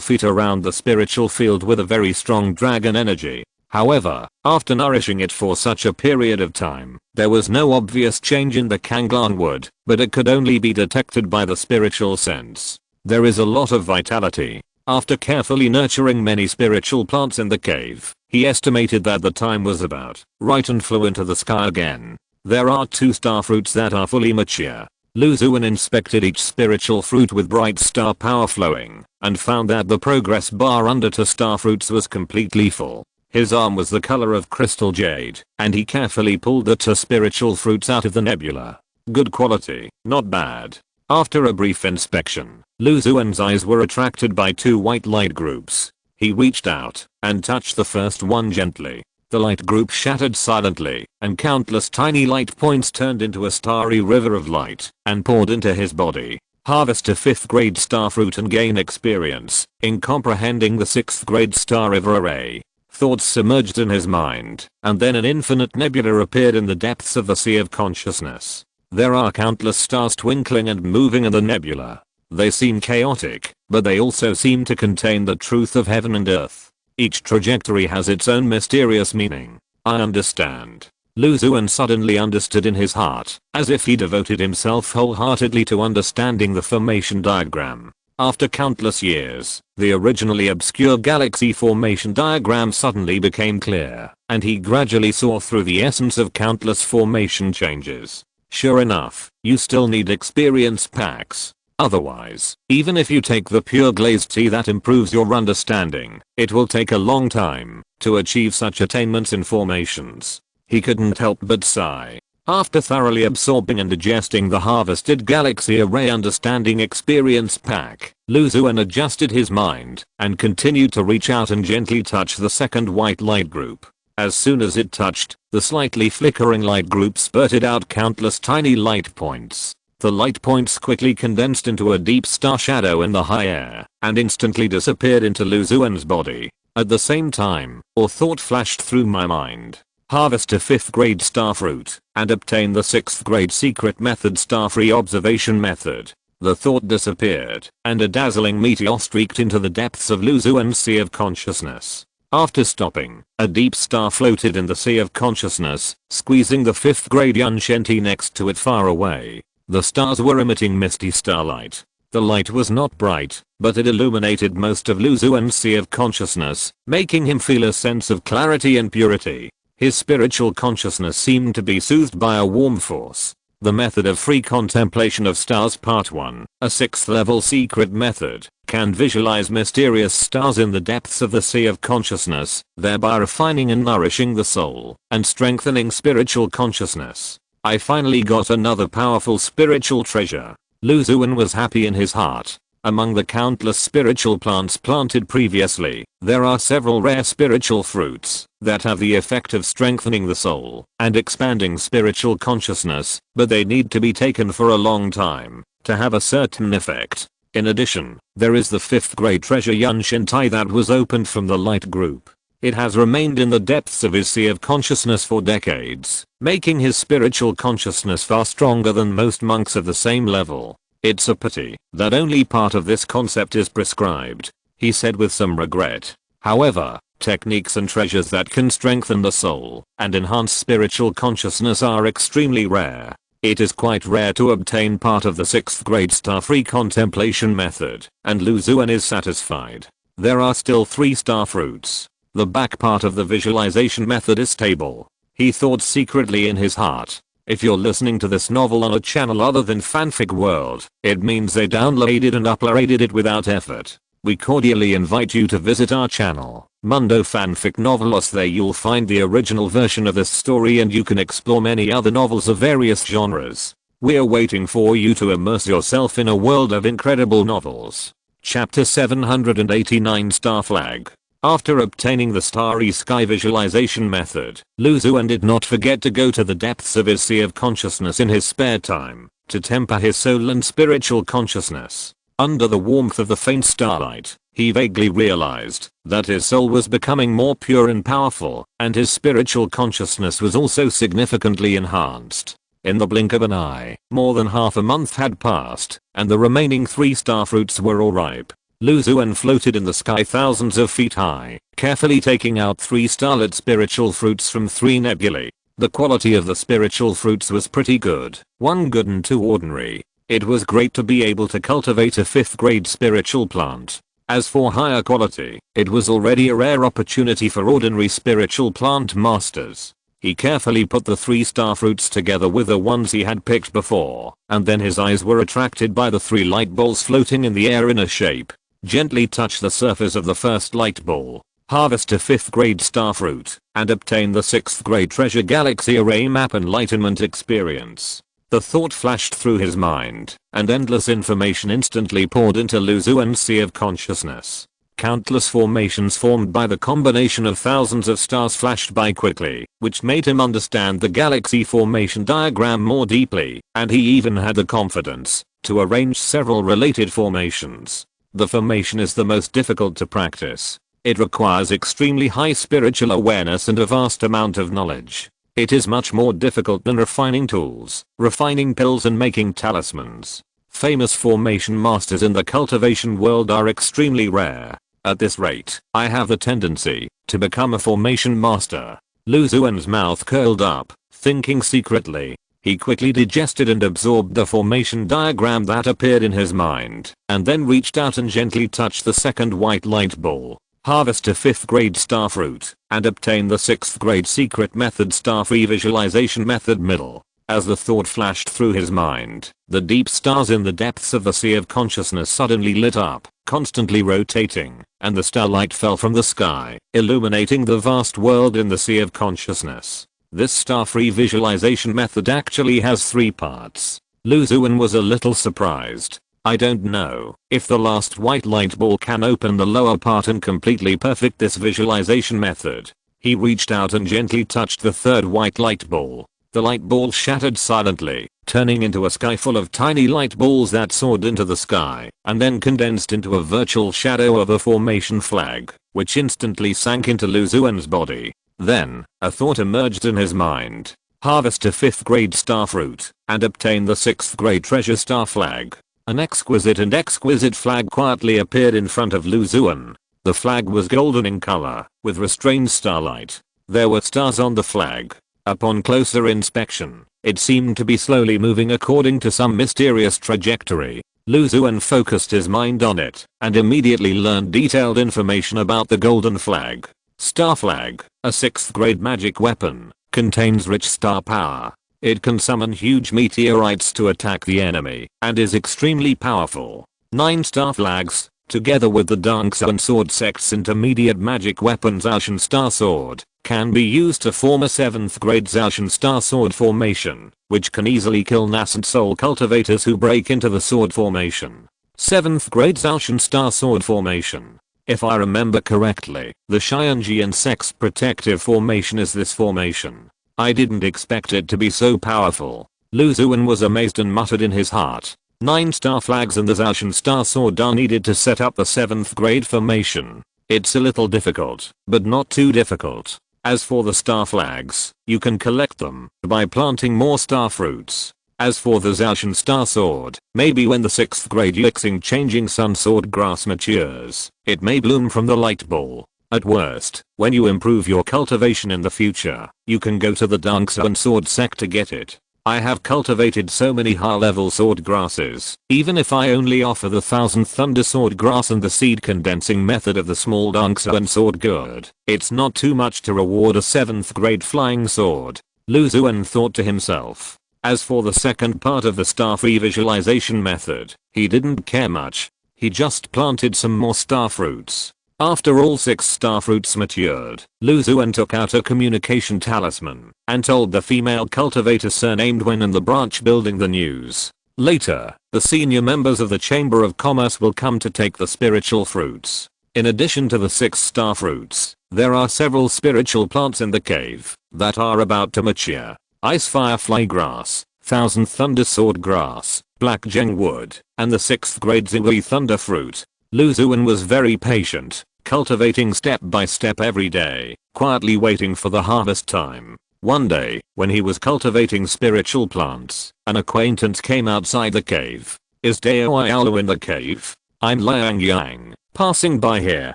feet around the spiritual field with a very strong dragon energy. However, after nourishing it for such a period of time, there was no obvious change in the Kanglan wood, but it could only be detected by the spiritual sense. There is a lot of vitality. After carefully nurturing many spiritual plants in the cave, he estimated that the time was about right and flew into the sky again. There are 2 star fruits that are fully mature. Xuan inspected each spiritual fruit with bright star power flowing and found that the progress bar under 2 star fruits was completely full. His arm was the color of crystal jade, and he carefully pulled the 2 spiritual fruits out of the nebula. Good quality, not bad. After a brief inspection, Xuan's eyes were attracted by 2 white light groups. He reached out and touched the first one gently. The light group shattered silently, and countless tiny light points turned into a starry river of light and poured into his body. Harvest a 5th grade star fruit and gain experience in comprehending the 6th grade star river array. Thoughts submerged in his mind, and then an infinite nebula appeared in the depths of the sea of consciousness. There are countless stars twinkling and moving in the nebula. They seem chaotic, but they also seem to contain the truth of heaven and earth. Each trajectory has its own mysterious meaning. I understand. Xuan suddenly understood in his heart, as if he devoted himself wholeheartedly to understanding the formation diagram. After countless years, the originally obscure galaxy formation diagram suddenly became clear, and he gradually saw through the essence of countless formation changes. Sure enough, you still need experience packs. Otherwise, even if you take the pure glazed tea that improves your understanding, it will take a long time to achieve such attainments in formations. He couldn't help but sigh. After thoroughly absorbing and digesting the harvested galaxy array understanding experience pack, Xuan adjusted his mind and continued to reach out and gently touch the second white light group. As soon as it touched, the slightly flickering light group spurted out countless tiny light points. The light points quickly condensed into a deep star shadow in the high air and instantly disappeared into Xuan's body. At the same time, a thought flashed through my mind. Harvest a 5th grade star fruit and obtain the 6th grade secret method star free observation method. The thought disappeared and a dazzling meteor streaked into the depths of Xuan's sea of consciousness. After stopping, a deep star floated in the sea of consciousness, squeezing the 5th grade Yunshenti next to it far away. The stars were emitting misty starlight. The light was not bright, but it illuminated most of Xuan's sea of consciousness, making him feel a sense of clarity and purity. His spiritual consciousness seemed to be soothed by a warm force. The method of free contemplation of stars Part 1, a 6th level secret method, can visualize mysterious stars in the depths of the sea of consciousness, thereby refining and nourishing the soul and strengthening spiritual consciousness. I finally got another powerful spiritual treasure. Xuan was happy in his heart. Among the countless spiritual plants planted previously, there are several rare spiritual fruits that have the effect of strengthening the soul and expanding spiritual consciousness, but they need to be taken for a long time to have a certain effect. In addition, there is the 5th grade treasure Yunshintai that was opened from the light group. It has remained in the depths of his sea of consciousness for decades, making his spiritual consciousness far stronger than most monks of the same level. It's a pity that only part of this concept is prescribed, he said with some regret. However, techniques and treasures that can strengthen the soul and enhance spiritual consciousness are extremely rare. It is quite rare to obtain part of the 6th grade star-free contemplation method, and Xuan is satisfied. There are still 3 star fruits. The back part of the visualization method is stable. He thought secretly in his heart. If you're listening to this novel on a channel other than Fanfic World, it means they downloaded and uploaded it without effort. We cordially invite you to visit our channel, Mundo Fanfic Novelos. There you'll find the original version of this story and you can explore many other novels of various genres. We're waiting for you to immerse yourself in a world of incredible novels. Chapter 789 Star Flag. After obtaining the starry sky visualization method, Xuan did not forget to go to the depths of his sea of consciousness in his spare time, to temper his soul and spiritual consciousness. Under the warmth of the faint starlight, he vaguely realized that his soul was becoming more pure and powerful, and his spiritual consciousness was also significantly enhanced. In the blink of an eye, more than half a month had passed, and the remaining 3 star fruits were all ripe. Xuan floated in the sky thousands of feet high, carefully taking out 3 starlit spiritual fruits from 3 nebulae. The quality of the spiritual fruits was pretty good, 1 good and 2 ordinary. It was great to be able to cultivate a 5th grade spiritual plant. As for higher quality, it was already a rare opportunity for ordinary spiritual plant masters. He carefully put the 3 starfruits together with the ones he had picked before, and then his eyes were attracted by the 3 light balls floating in the air in a shape. Gently touch the surface of the first light ball. Harvest a 5th grade starfruit, and obtain the 6th grade treasure galaxy array map enlightenment experience. The thought flashed through his mind, and endless information instantly poured into Lu Xuan's sea of consciousness. Countless formations formed by the combination of thousands of stars flashed by quickly, which made him understand the galaxy formation diagram more deeply, and he even had the confidence to arrange several related formations. The formation is the most difficult to practice. It requires extremely high spiritual awareness and a vast amount of knowledge. It is much more difficult than refining tools, refining pills and making talismans. Famous formation masters in the cultivation world are extremely rare. At this rate, I have the tendency to become a formation master. Lu Xuan's mouth curled up, thinking secretly. He quickly digested and absorbed the formation diagram that appeared in his mind, and then reached out and gently touched the 2nd white light ball. Harvest a 5th grade starfruit, and obtain the 6th grade secret method starfree visualization method middle. As the thought flashed through his mind, the deep stars in the depths of the sea of consciousness suddenly lit up, constantly rotating, and the starlight fell from the sky, illuminating the vast world in the sea of consciousness. This starfree visualization method actually has 3 parts. Lu Xuan was a little surprised. I don't know if the last white light ball can open the lower part and completely perfect this visualization method. He reached out and gently touched the 3rd white light ball. The light ball shattered silently, turning into a sky full of tiny light balls that soared into the sky, and then condensed into a virtual shadow of a formation flag, which instantly sank into Lu Xuan's body. Then, a thought emerged in his mind. Harvest a 5th grade starfruit, and obtain the 6th grade treasure star flag. An exquisite flag quietly appeared in front of Lu Xuan. The flag was golden in color, with restrained starlight. There were stars on the flag. Upon closer inspection, it seemed to be slowly moving according to some mysterious trajectory. Lu Xuan focused his mind on it, and immediately learned detailed information about the golden flag. Star flag, a 6th grade magic weapon, contains rich star power. It can summon huge meteorites to attack the enemy, and is extremely powerful. 9 star flags, together with the Dark Xuan Sword Sect's intermediate magic weapon Xuan Star Sword, can be used to form a 7th grade Xuan Star Sword formation, which can easily kill nascent soul cultivators who break into the sword formation. 7th grade Xuan Star Sword formation. If I remember correctly, the Xianjian Sect's protective formation is this formation. I didn't expect it to be so powerful. Lu Xuan was amazed and muttered in his heart. 9 star flags and the Xuan Star Sword are needed to set up the 7th grade formation. It's a little difficult, but not too difficult. As for the star flags, you can collect them by planting more star fruits. As for the Xuan Star Sword, maybe when the 6th grade Yixing changing sun sword grass matures, it may bloom from the light ball. At worst, when you improve your cultivation in the future, you can go to the Dark Xuan Sword Sect to get it. I have cultivated so many high-level sword grasses, even if I only offer the 1000th Thunder Sword Grass and the seed condensing method of the small Dark Xuan Sword Gourd, it's not too much to reward a 7th grade flying sword. Lu Xuan thought to himself. As for the second part of the starfree visualization method, he didn't care much. He just planted some more starfruits. After all 6 starfruits matured, Lu Xuan took out a communication talisman and told the female cultivator surnamed Wen in the branch building the news. Later, the senior members of the Chamber of Commerce will come to take the spiritual fruits. In addition to the 6 starfruits, there are several spiritual plants in the cave that are about to mature. Ice Firefly Grass, 1000th Thunder Sword Grass, Black Geng Wood, and the 6th grade Ziwi Thunder Fruit. Lu Xuan was very patient, cultivating step by step every day, quietly waiting for the harvest time. One day, when he was cultivating spiritual plants, an acquaintance came outside the cave. Is Dao Aolu in the cave? I'm Liang Yang, passing by here,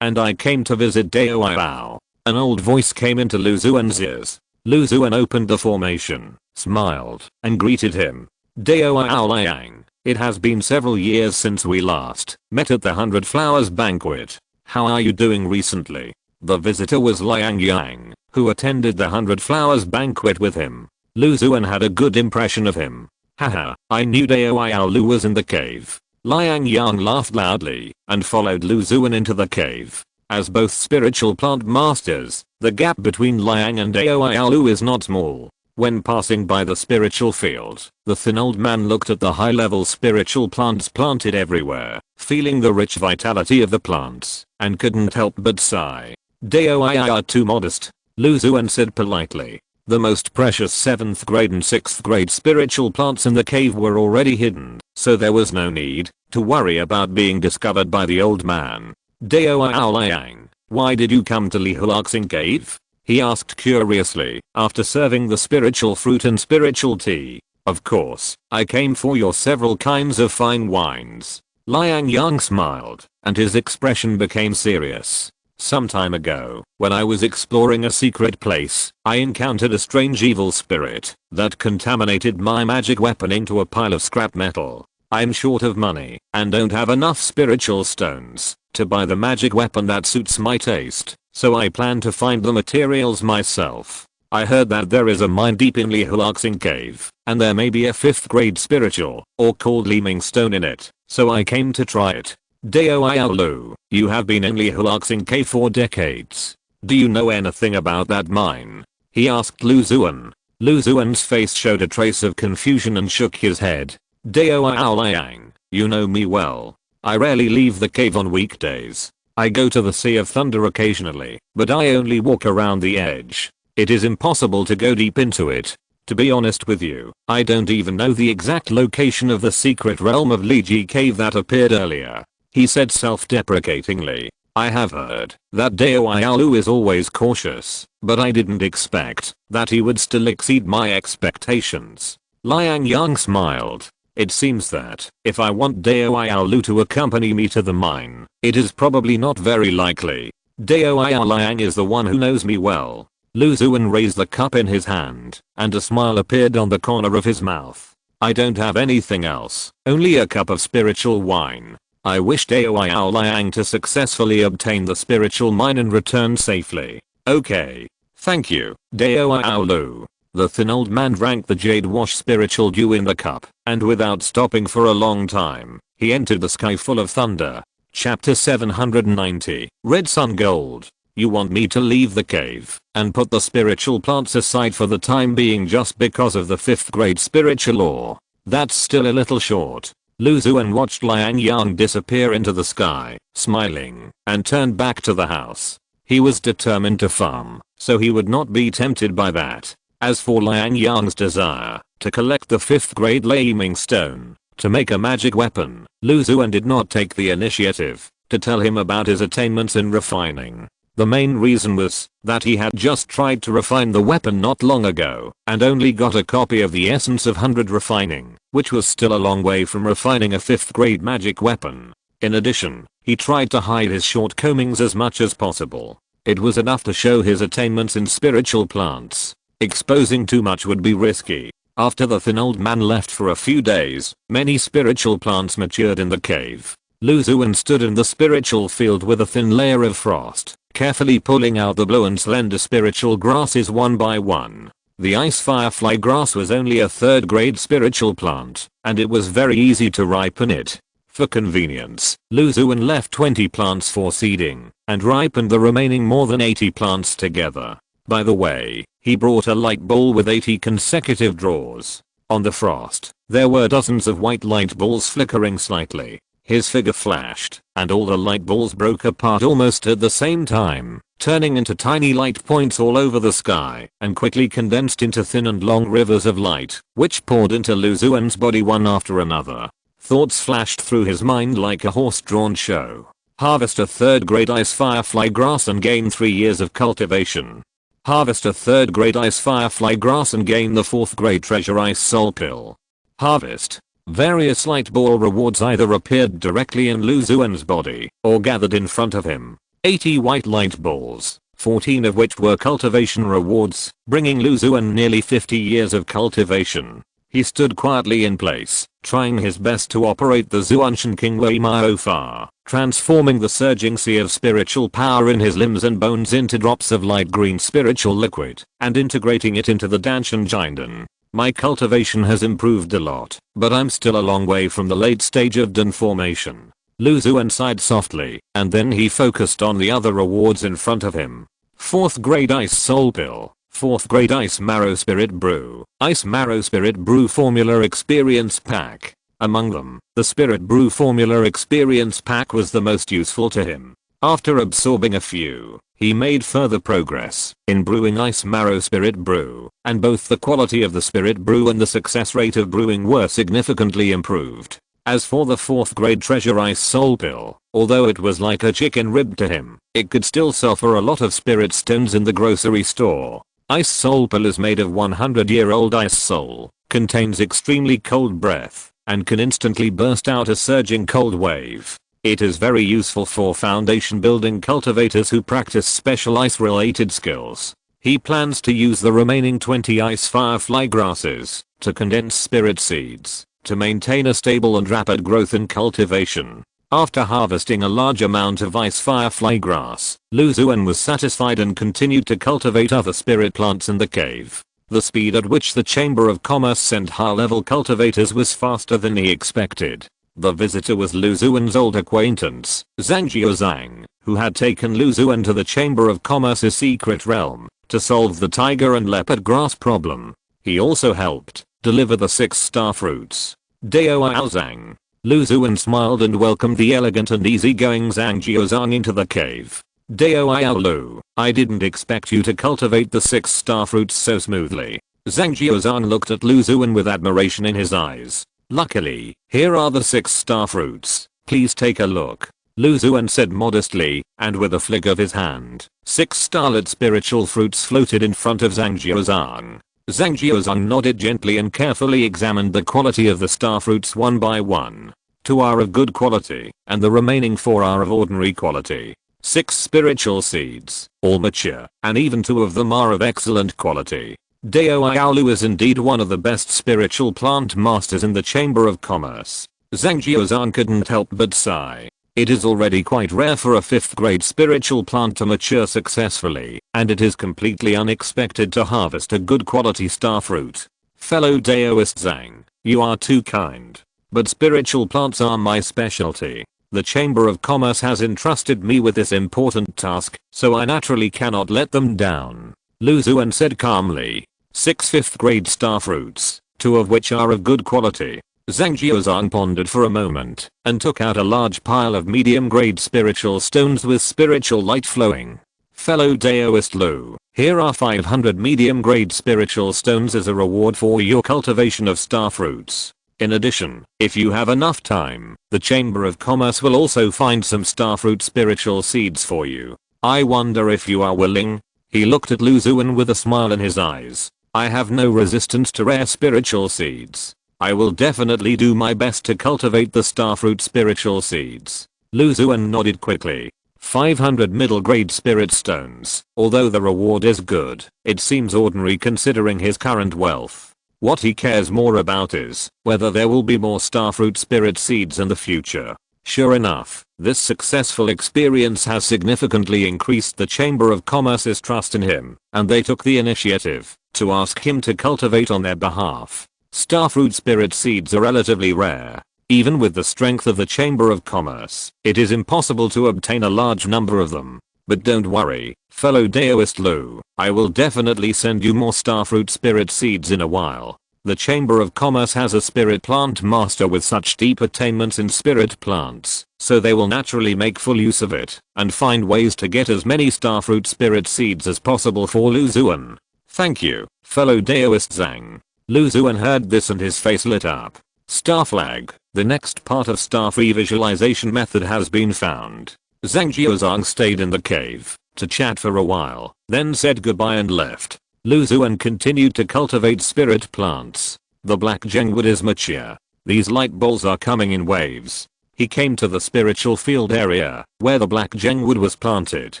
and I came to visit Dao Aolu. An old voice came into Lu Xuan's ears. Lu Xuan opened the formation, smiled, and greeted him. Dao Aolu Liang, It has been several years since we last met at the 100 Flowers banquet. How are you doing recently? The visitor was Liang Yang, who attended the 100 Flowers banquet with him. Lu Xuan had a good impression of him. Haha, I knew Dao Lu was in the cave. Liang Yang laughed loudly and followed Lu Xuan into the cave. As both spiritual plant masters, the gap between Liang and Dao Lu is not small. When passing by the spiritual field, the thin old man looked at the high-level spiritual plants planted everywhere, feeling the rich vitality of the plants, and couldn't help but sigh. Dao are too modest, Lu Xuan said politely. The most precious 7th grade and 6th grade spiritual plants in the cave were already hidden, so there was no need to worry about being discovered by the old man. Dao Liang, why did you come to Li Hulaxing cave? He asked curiously, after serving the spiritual fruit and spiritual tea. Of course, I came for your several kinds of fine wines. Liang Yang smiled, and his expression became serious. Some time ago, when I was exploring a secret place, I encountered a strange evil spirit that contaminated my magic weapon into a pile of scrap metal. I'm short of money and don't have enough spiritual stones to buy the magic weapon that suits my taste, so I plan to find the materials myself. I heard that there is a mine deep in Li Hulaxing cave, and there may be a 5th grade spiritual or called Liming stone in it, so I came to try it. Dao Lu, you have been in Li Hulaxing cave for decades. Do you know anything about that mine? He asked Lu Xuan. Lu Xuan's face showed a trace of confusion and shook his head. Dao Liang, you know me well. I rarely leave the cave on weekdays. I go to the Sea of Thunder occasionally, but I only walk around the edge. It is impossible to go deep into it. To be honest with you, I don't even know the exact location of the secret realm of Li Ji cave that appeared earlier. He said self-deprecatingly. I have heard that Dao Lu is always cautious, but I didn't expect that he would still exceed my expectations. Liang Yang smiled. It seems that if I want Dao Lu to accompany me to the mine, it is probably not very likely. Dao Liang is the one who knows me well. Lu Xuan raised the cup in his hand, and a smile appeared on the corner of his mouth. I don't have anything else, only a cup of spiritual wine. I wish Dao Liang to successfully obtain the spiritual mine and return safely. Okay. Thank you, Dao Lu. The thin old man drank the jade wash spiritual dew in the cup, and without stopping for a long time, he entered the sky full of thunder. Chapter 790, Red Sun Gold. You want me to leave the cave and put the spiritual plants aside for the time being just because of the 5th grade spiritual law? That's still a little short. Lu Xuan watched Liang Yang disappear into the sky, smiling, and turned back to the house. He was determined to farm, so he would not be tempted by that. As for Liang Yang's desire to collect the 5th grade Liming stone to make a magic weapon, Lu Xuan did not take the initiative to tell him about his attainments in refining. The main reason was that he had just tried to refine the weapon not long ago and only got a copy of the essence of 100 refining, which was still a long way from refining a 5th grade magic weapon. In addition, he tried to hide his shortcomings as much as possible. It was enough to show his attainments in spiritual plants. Exposing too much would be risky. After the thin old man left for a few days, many spiritual plants matured in the cave. Lu Xuan stood in the spiritual field with a thin layer of frost, carefully pulling out the blue and slender spiritual grasses one by one. The ice firefly grass was only a 3rd grade spiritual plant, and it was very easy to ripen it. For convenience, Lu Xuan left 20 plants for seeding, and ripened the remaining more than 80 plants together. By the way, he brought a light bowl with 80 consecutive draws. On the frost, there were dozens of white light balls flickering slightly. His figure flashed, and all the light balls broke apart almost at the same time, turning into tiny light points all over the sky, and quickly condensed into thin and long rivers of light, which poured into Lu Xuan's body one after another. Thoughts flashed through his mind like a horse-drawn show. Harvest a 3rd grade ice firefly grass and gain 3 years of cultivation. Harvest a 3rd grade ice firefly grass and gain the 4th grade treasure ice soul pill. Harvest. Various light ball rewards either appeared directly in Lu Xuan's body or gathered in front of him. 80 white light balls, 14 of which were cultivation rewards, bringing Lu Xuan nearly 50 years of cultivation. He stood quietly in place, trying his best to operate the Xuan King Wei Miao Fa, transforming the surging sea of spiritual power in his limbs and bones into drops of light green spiritual liquid, and integrating it into the Danshan Jinden. My cultivation has improved a lot, but I'm still a long way from the late stage of Dan formation. Lu Xuan sighed softly, and then he focused on the other rewards in front of him. 4th grade Ice Soul Pill, 4th grade Ice Marrow Spirit Brew, Ice Marrow Spirit Brew Formula Experience Pack. Among them, the Spirit Brew Formula Experience Pack was the most useful to him. After absorbing a few, he made further progress in brewing Ice Marrow Spirit Brew, and both the quality of the Spirit Brew and the success rate of brewing were significantly improved. As for the 4th grade Treasure Ice Soul Pill, although it was like a chicken rib to him, it could still sell for a lot of spirit stones in the grocery store. Ice Soul Pill is made of 100-year-old ice soul, contains extremely cold breath, and can instantly burst out a surging cold wave. It is very useful for foundation building cultivators who practice special ice related skills. He plans to use the remaining 20 ice firefly grasses to condense spirit seeds to maintain a stable and rapid growth in cultivation. After harvesting a large amount of ice firefly grass, Lu Xuan was satisfied and continued to cultivate other spirit plants in the cave. The speed at which the Chamber of Commerce sent high-level cultivators was faster than he expected. The visitor was Lu Xuan's old acquaintance, Zhang Jiuzhang, who had taken Lu Xuan to the Chamber of Commerce's secret realm to solve the tiger and leopard grass problem. He also helped deliver the 6 star fruits. Dao Zhang. Lu Xuan smiled and welcomed the elegant and easygoing Zhang Jiuzhang into the cave. Dao Lu, I didn't expect you to cultivate the 6 star fruits so smoothly. Zhang Jiuzhang looked at Lu Xuan with admiration in his eyes. Luckily, here are the 6 star fruits. Please take a look. Lu Xuan said modestly, and with a flick of his hand, 6 starlit spiritual fruits floated in front of Zhang Jiuzhang. Zhang Jiuzhang nodded gently and carefully examined the quality of the star fruits one by one. 2 are of good quality, and the remaining 4 are of ordinary quality. 6 spiritual seeds, all mature, and even 2 of them are of excellent quality. Dao Lu is indeed one of the best spiritual plant masters in the Chamber of Commerce. Zhang Jiuzhang couldn't help but sigh. It is already quite rare for a 5th grade spiritual plant to mature successfully, and it is completely unexpected to harvest a good quality star fruit. Fellow Daoist Zhang, you are too kind. But spiritual plants are my specialty. The Chamber of Commerce has entrusted me with this important task, so I naturally cannot let them down. Lu Xuan said calmly. 6 5th grade star fruits, 2 of which are of good quality. Zhang Jiuzhang pondered for a moment, and took out a large pile of medium-grade spiritual stones with spiritual light flowing. Fellow Daoist Lu, here are 500 medium-grade spiritual stones as a reward for your cultivation of star fruits. In addition, if you have enough time, the Chamber of Commerce will also find some starfruit spiritual seeds for you. I wonder if you are willing? He looked at Lu Xuan with a smile in his eyes. I have no resistance to rare spiritual seeds. I will definitely do my best to cultivate the starfruit spiritual seeds. Lu Xuan nodded quickly. 500 middle grade spirit stones. Although the reward is good, it seems ordinary considering his current wealth. What he cares more about is whether there will be more starfruit spirit seeds in the future. Sure enough, this successful experience has significantly increased the Chamber of Commerce's trust in him, and they took the initiative to ask him to cultivate on their behalf. Starfruit spirit seeds are relatively rare. Even with the strength of the Chamber of Commerce, it is impossible to obtain a large number of them. But don't worry, fellow Daoist Lu, I will definitely send you more starfruit spirit seeds in a while. The Chamber of Commerce has a spirit plant master with such deep attainments in spirit plants, so they will naturally make full use of it, and find ways to get as many starfruit spirit seeds as possible for Lu Xuan. Thank you, fellow Daoist Zhang. Lu Xuan heard this and his face lit up. Star flag, the next part of star free visualization method has been found. Zhang Jiuzhang stayed in the cave to chat for a while, then said goodbye and left. Lu Xuan continued to cultivate spirit plants. The black gengwood is mature. These light balls are coming in waves. He came to the spiritual field area where the black gengwood was planted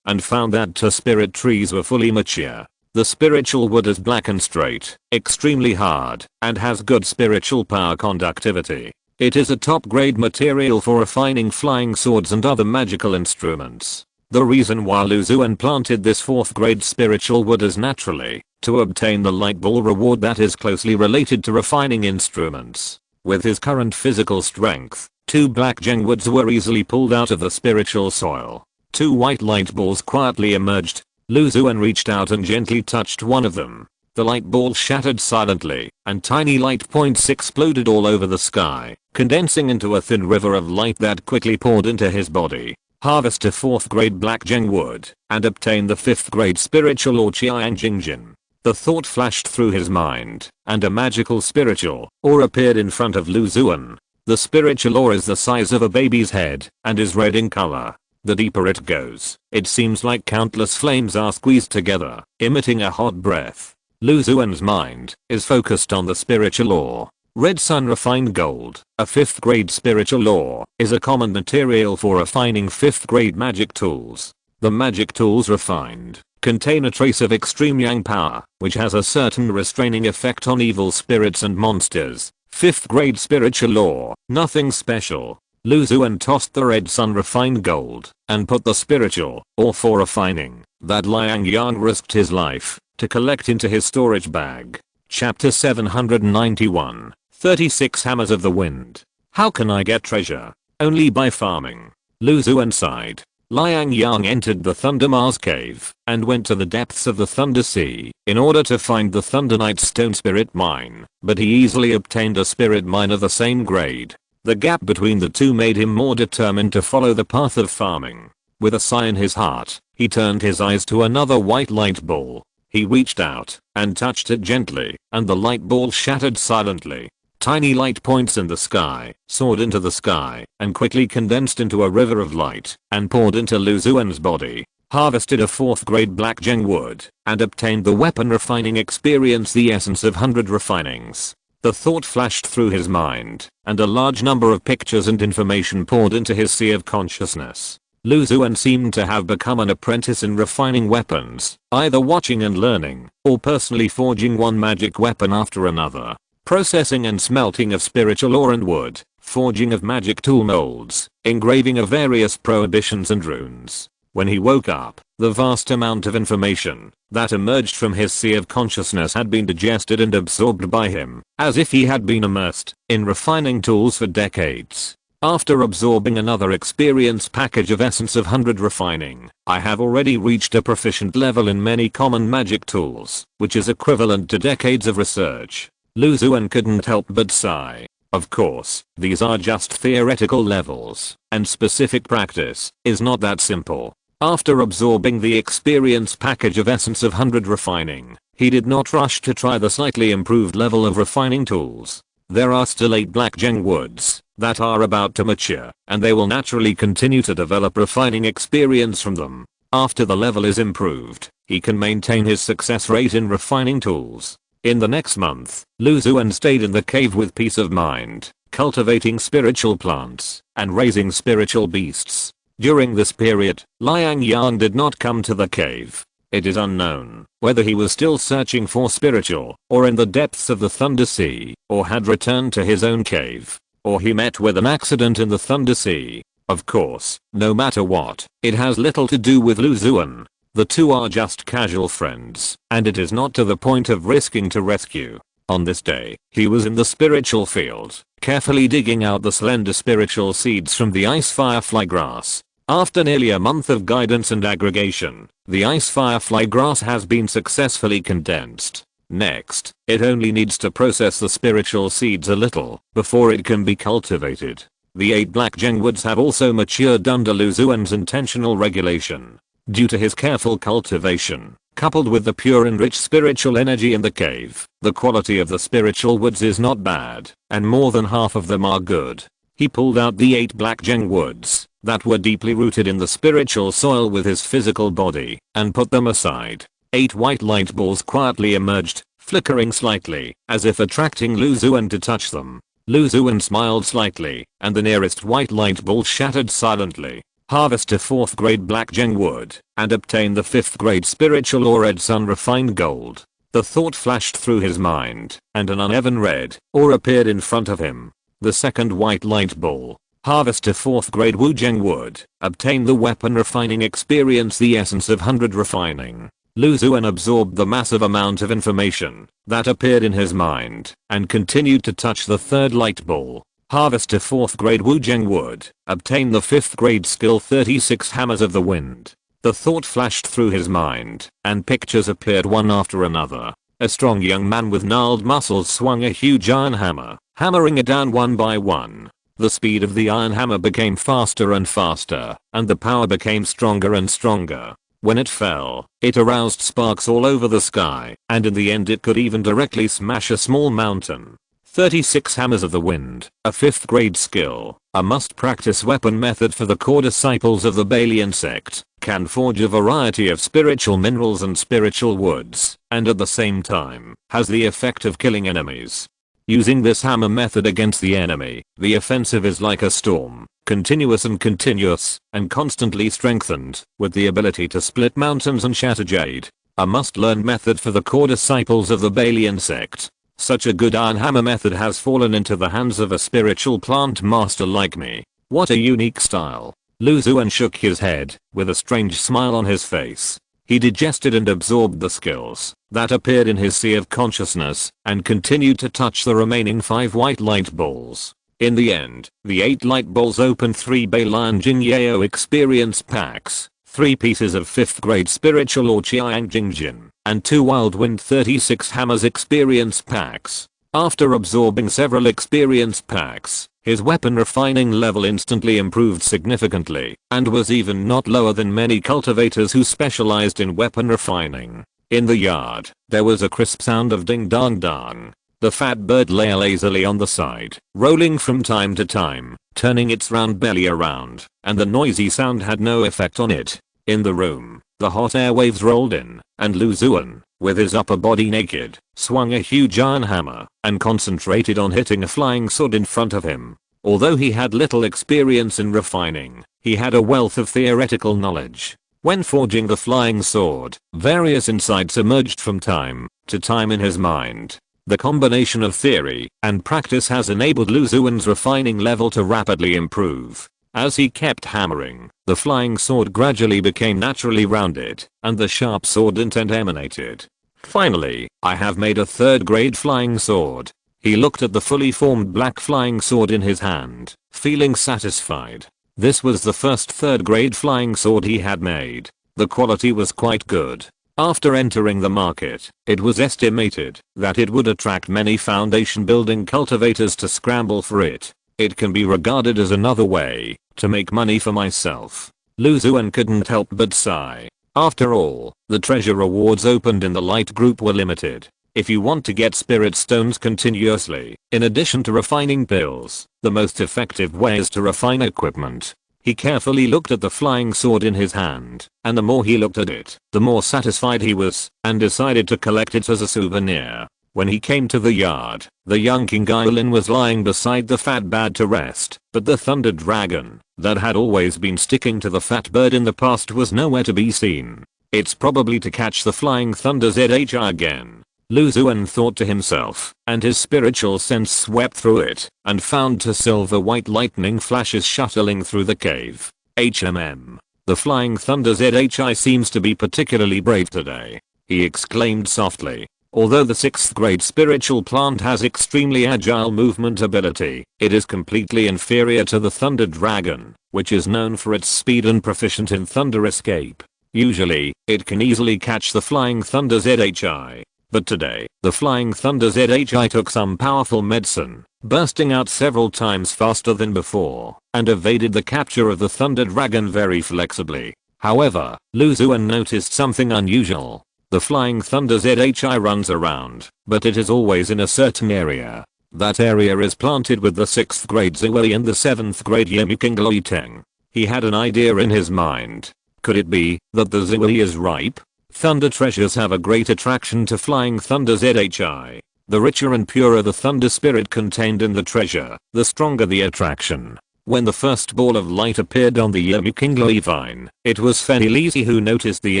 and found that two spirit trees were fully mature. The spiritual wood is black and straight, extremely hard, and has good spiritual power conductivity. It is a top grade material for refining flying swords and other magical instruments. The reason why Lu Xuan planted this 4th grade spiritual wood is naturally to obtain the light ball reward that is closely related to refining instruments. With his current physical strength, 2 black gem woods were easily pulled out of the spiritual soil. 2 white light balls quietly emerged. Lu Xuan reached out and gently touched one of them. The light ball shattered silently, and tiny light points exploded all over the sky, condensing into a thin river of light that quickly poured into his body. Harvest a 4th grade black gem wood, and obtain the 5th grade spiritual or Qiang Jingjin. The thought flashed through his mind, and a magical spiritual ore appeared in front of Lu Xuan. The spiritual ore is the size of a baby's head, and is red in color. The deeper it goes, it seems like countless flames are squeezed together, emitting a hot breath. Lu Xuan's mind is focused on the spiritual ore. Red Sun Refined Gold, a 5th grade spiritual ore, is a common material for refining 5th grade magic tools. The magic tools refined contain a trace of extreme yang power, which has a certain restraining effect on evil spirits and monsters. 5th grade spiritual ore, nothing special. Lu Xuan tossed the Red Sun Refined Gold and put the spiritual ore for refining that Liang Yang risked his life to collect into his storage bag. Chapter 791, 36 Hammers of the Wind. How can I get treasure? Only by farming. Lu Xuan sighed. Liang Yang entered the Thunder Mars cave and went to the depths of the Thunder Sea in order to find the Thunder Knight Stone Spirit Mine, but he easily obtained a spirit mine of the same grade. The gap between the two made him more determined to follow the path of farming. With a sigh in his heart, he turned his eyes to another white light ball. He reached out and touched it gently, and the light ball shattered silently. Tiny light points in the sky soared into the sky and quickly condensed into a river of light and poured into Lu Xuan's body. Harvested a 4th grade black gem wood and obtained the weapon refining experience, the essence of 100 refinings. The thought flashed through his mind, and a large number of pictures and information poured into his sea of consciousness. Lu Xuan seemed to have become an apprentice in refining weapons, either watching and learning, or personally forging one magic weapon after another. Processing and smelting of spiritual ore and wood, forging of magic tool molds, engraving of various prohibitions and runes. When he woke up, the vast amount of information that emerged from his sea of consciousness had been digested and absorbed by him, as if he had been immersed in refining tools for decades. After absorbing another experience package of essence of 100 refining, I have already reached a proficient level in many common magic tools, which is equivalent to decades of research. Lu Xuan couldn't help but sigh. Of course, these are just theoretical levels, and specific practice is not that simple. After absorbing the experience package of essence of 100 refining, he did not rush to try the slightly improved level of refining tools. There are still 8 black gem woods that are about to mature, and they will naturally continue to develop refining experience from them. After the level is improved, he can maintain his success rate in refining tools. In the next month, Lu Xuan stayed in the cave with peace of mind, cultivating spiritual plants and raising spiritual beasts. During this period, Liang Yang did not come to the cave. It is unknown whether he was still searching for spiritual or in the depths of the Thunder Sea, or had returned to his own cave, or he met with an accident in the Thunder Sea. Of course, no matter what, it has little to do with Lu Xuan. The two are just casual friends, and it is not to the point of risking to rescue. On this day, he was in the spiritual field, carefully digging out the slender spiritual seeds from the ice firefly grass. After nearly a month of guidance and aggregation, the ice firefly grass has been successfully condensed. Next, it only needs to process the spiritual seeds a little before it can be cultivated. The 8 black gem woods have also matured under Lu Xuan's intentional regulation. Due to his careful cultivation, coupled with the pure and rich spiritual energy in the cave, the quality of the spiritual woods is not bad, and more than half of them are good. He pulled out the 8 black gem woods that were deeply rooted in the spiritual soil with his physical body, and put them aside. 8 white light balls quietly emerged, flickering slightly, as if attracting Lu Xuan to touch them. Lu Xuan smiled slightly, and the nearest white light ball shattered silently. Harvest a 4th grade black gem wood, and obtain the 5th grade spiritual or red sun refined gold. The thought flashed through his mind, and an uneven red ore appeared in front of him. The 2nd white light ball. Harvest a 4th grade wu gem wood, obtain the weapon refining experience, the essence of 100 refining. Lu Xuan absorbed the massive amount of information that appeared in his mind, and continued to touch the 3rd light ball. Harvest a 4th grade wu gem wood, obtain the 5th grade skill 36 hammers of the wind. The thought flashed through his mind, and pictures appeared one after another. A strong young man with gnarled muscles swung a huge iron hammer, hammering it down one by one. The speed of the iron hammer became faster and faster, and the power became stronger and stronger. When it fell, it aroused sparks all over the sky, and in the end it could even directly smash a small mountain. 36 hammers of the wind, a 5th grade skill, a must practice weapon method for the core disciples of the Balian sect, can forge a variety of spiritual minerals and spiritual woods, and at the same time, has the effect of killing enemies. Using this hammer method against the enemy, the offensive is like a storm, continuous and constantly strengthened, with the ability to split mountains and shatter jade. A must-learn method for the core disciples of the Balian sect. Such a good iron hammer method has fallen into the hands of a spiritual plant master like me. What a unique style. Lu Xuan shook his head, with a strange smile on his face. He digested and absorbed the skills that appeared in his sea of consciousness, and continued to touch the remaining 5 white light balls. In the end, the 8 light balls opened 3 Balian Jingyao experience packs, 3 pieces of 5th grade spiritual or Chiang Jingjin, and 2 Wild Wind 36 hammers experience packs. After absorbing several experience packs, his weapon refining level instantly improved significantly, and was even not lower than many cultivators who specialized in weapon refining. In the yard, there was a crisp sound of ding dong dong. The fat bird lay lazily on the side, rolling from time to time, turning its round belly around, and the noisy sound had no effect on it. In the room, the hot air waves rolled in, and Lu Xuan, with his upper body naked, swung a huge iron hammer, and concentrated on hitting a flying sword in front of him. Although he had little experience in refining, he had a wealth of theoretical knowledge. When forging the flying sword, various insights emerged from time to time in his mind. The combination of theory and practice has enabled Lu Xuan's refining level to rapidly improve. As he kept hammering, the flying sword gradually became naturally rounded, and the sharp sword intent emanated. Finally, I have made a 3rd grade flying sword. He looked at the fully formed black flying sword in his hand, feeling satisfied. This was the first 3rd grade flying sword he had made. The quality was quite good. After entering the market, it was estimated that it would attract many foundation building cultivators to scramble for it. It can be regarded as another way to make money for myself. Lu Xuan couldn't help but sigh. After all, the treasure rewards opened in the light group were limited. If you want to get spirit stones continuously, in addition to refining pills, the most effective way is to refine equipment. He carefully looked at the flying sword in his hand, and the more he looked at it, the more satisfied he was, and decided to collect it as a souvenir. When he came to the yard, the young King Guilin was lying beside the fat bird to rest, but the thunder dragon, that had always been sticking to the fat bird in the past, was nowhere to be seen. It's probably to catch the flying thunder ZHI again. Lu Xuan thought to himself, and his spiritual sense swept through it, and found 2 silver white lightning flashes shuttling through the cave. The flying thunder ZHI seems to be particularly brave today, he exclaimed softly. Although the 6th grade spiritual plant has extremely agile movement ability, it is completely inferior to the thunder dragon, which is known for its speed and proficient in thunder escape. Usually, it can easily catch the flying thunder ZHI. But today, the flying thunder ZHI took some powerful medicine, bursting out several times faster than before, and evaded the capture of the thunder dragon very flexibly. However, Lu Xuan noticed something unusual. The flying thunder ZHI runs around, but it is always in a certain area. That area is planted with the 6th grade Ziwei and the 7th grade Yimikingloiteng. He had an idea in his mind. Could it be that the Ziwei is ripe? Thunder treasures have a great attraction to flying thunder ZHI. The richer and purer the thunder spirit contained in the treasure, the stronger the attraction. When the first ball of light appeared on the immortality vine, it was Fenelisi who noticed the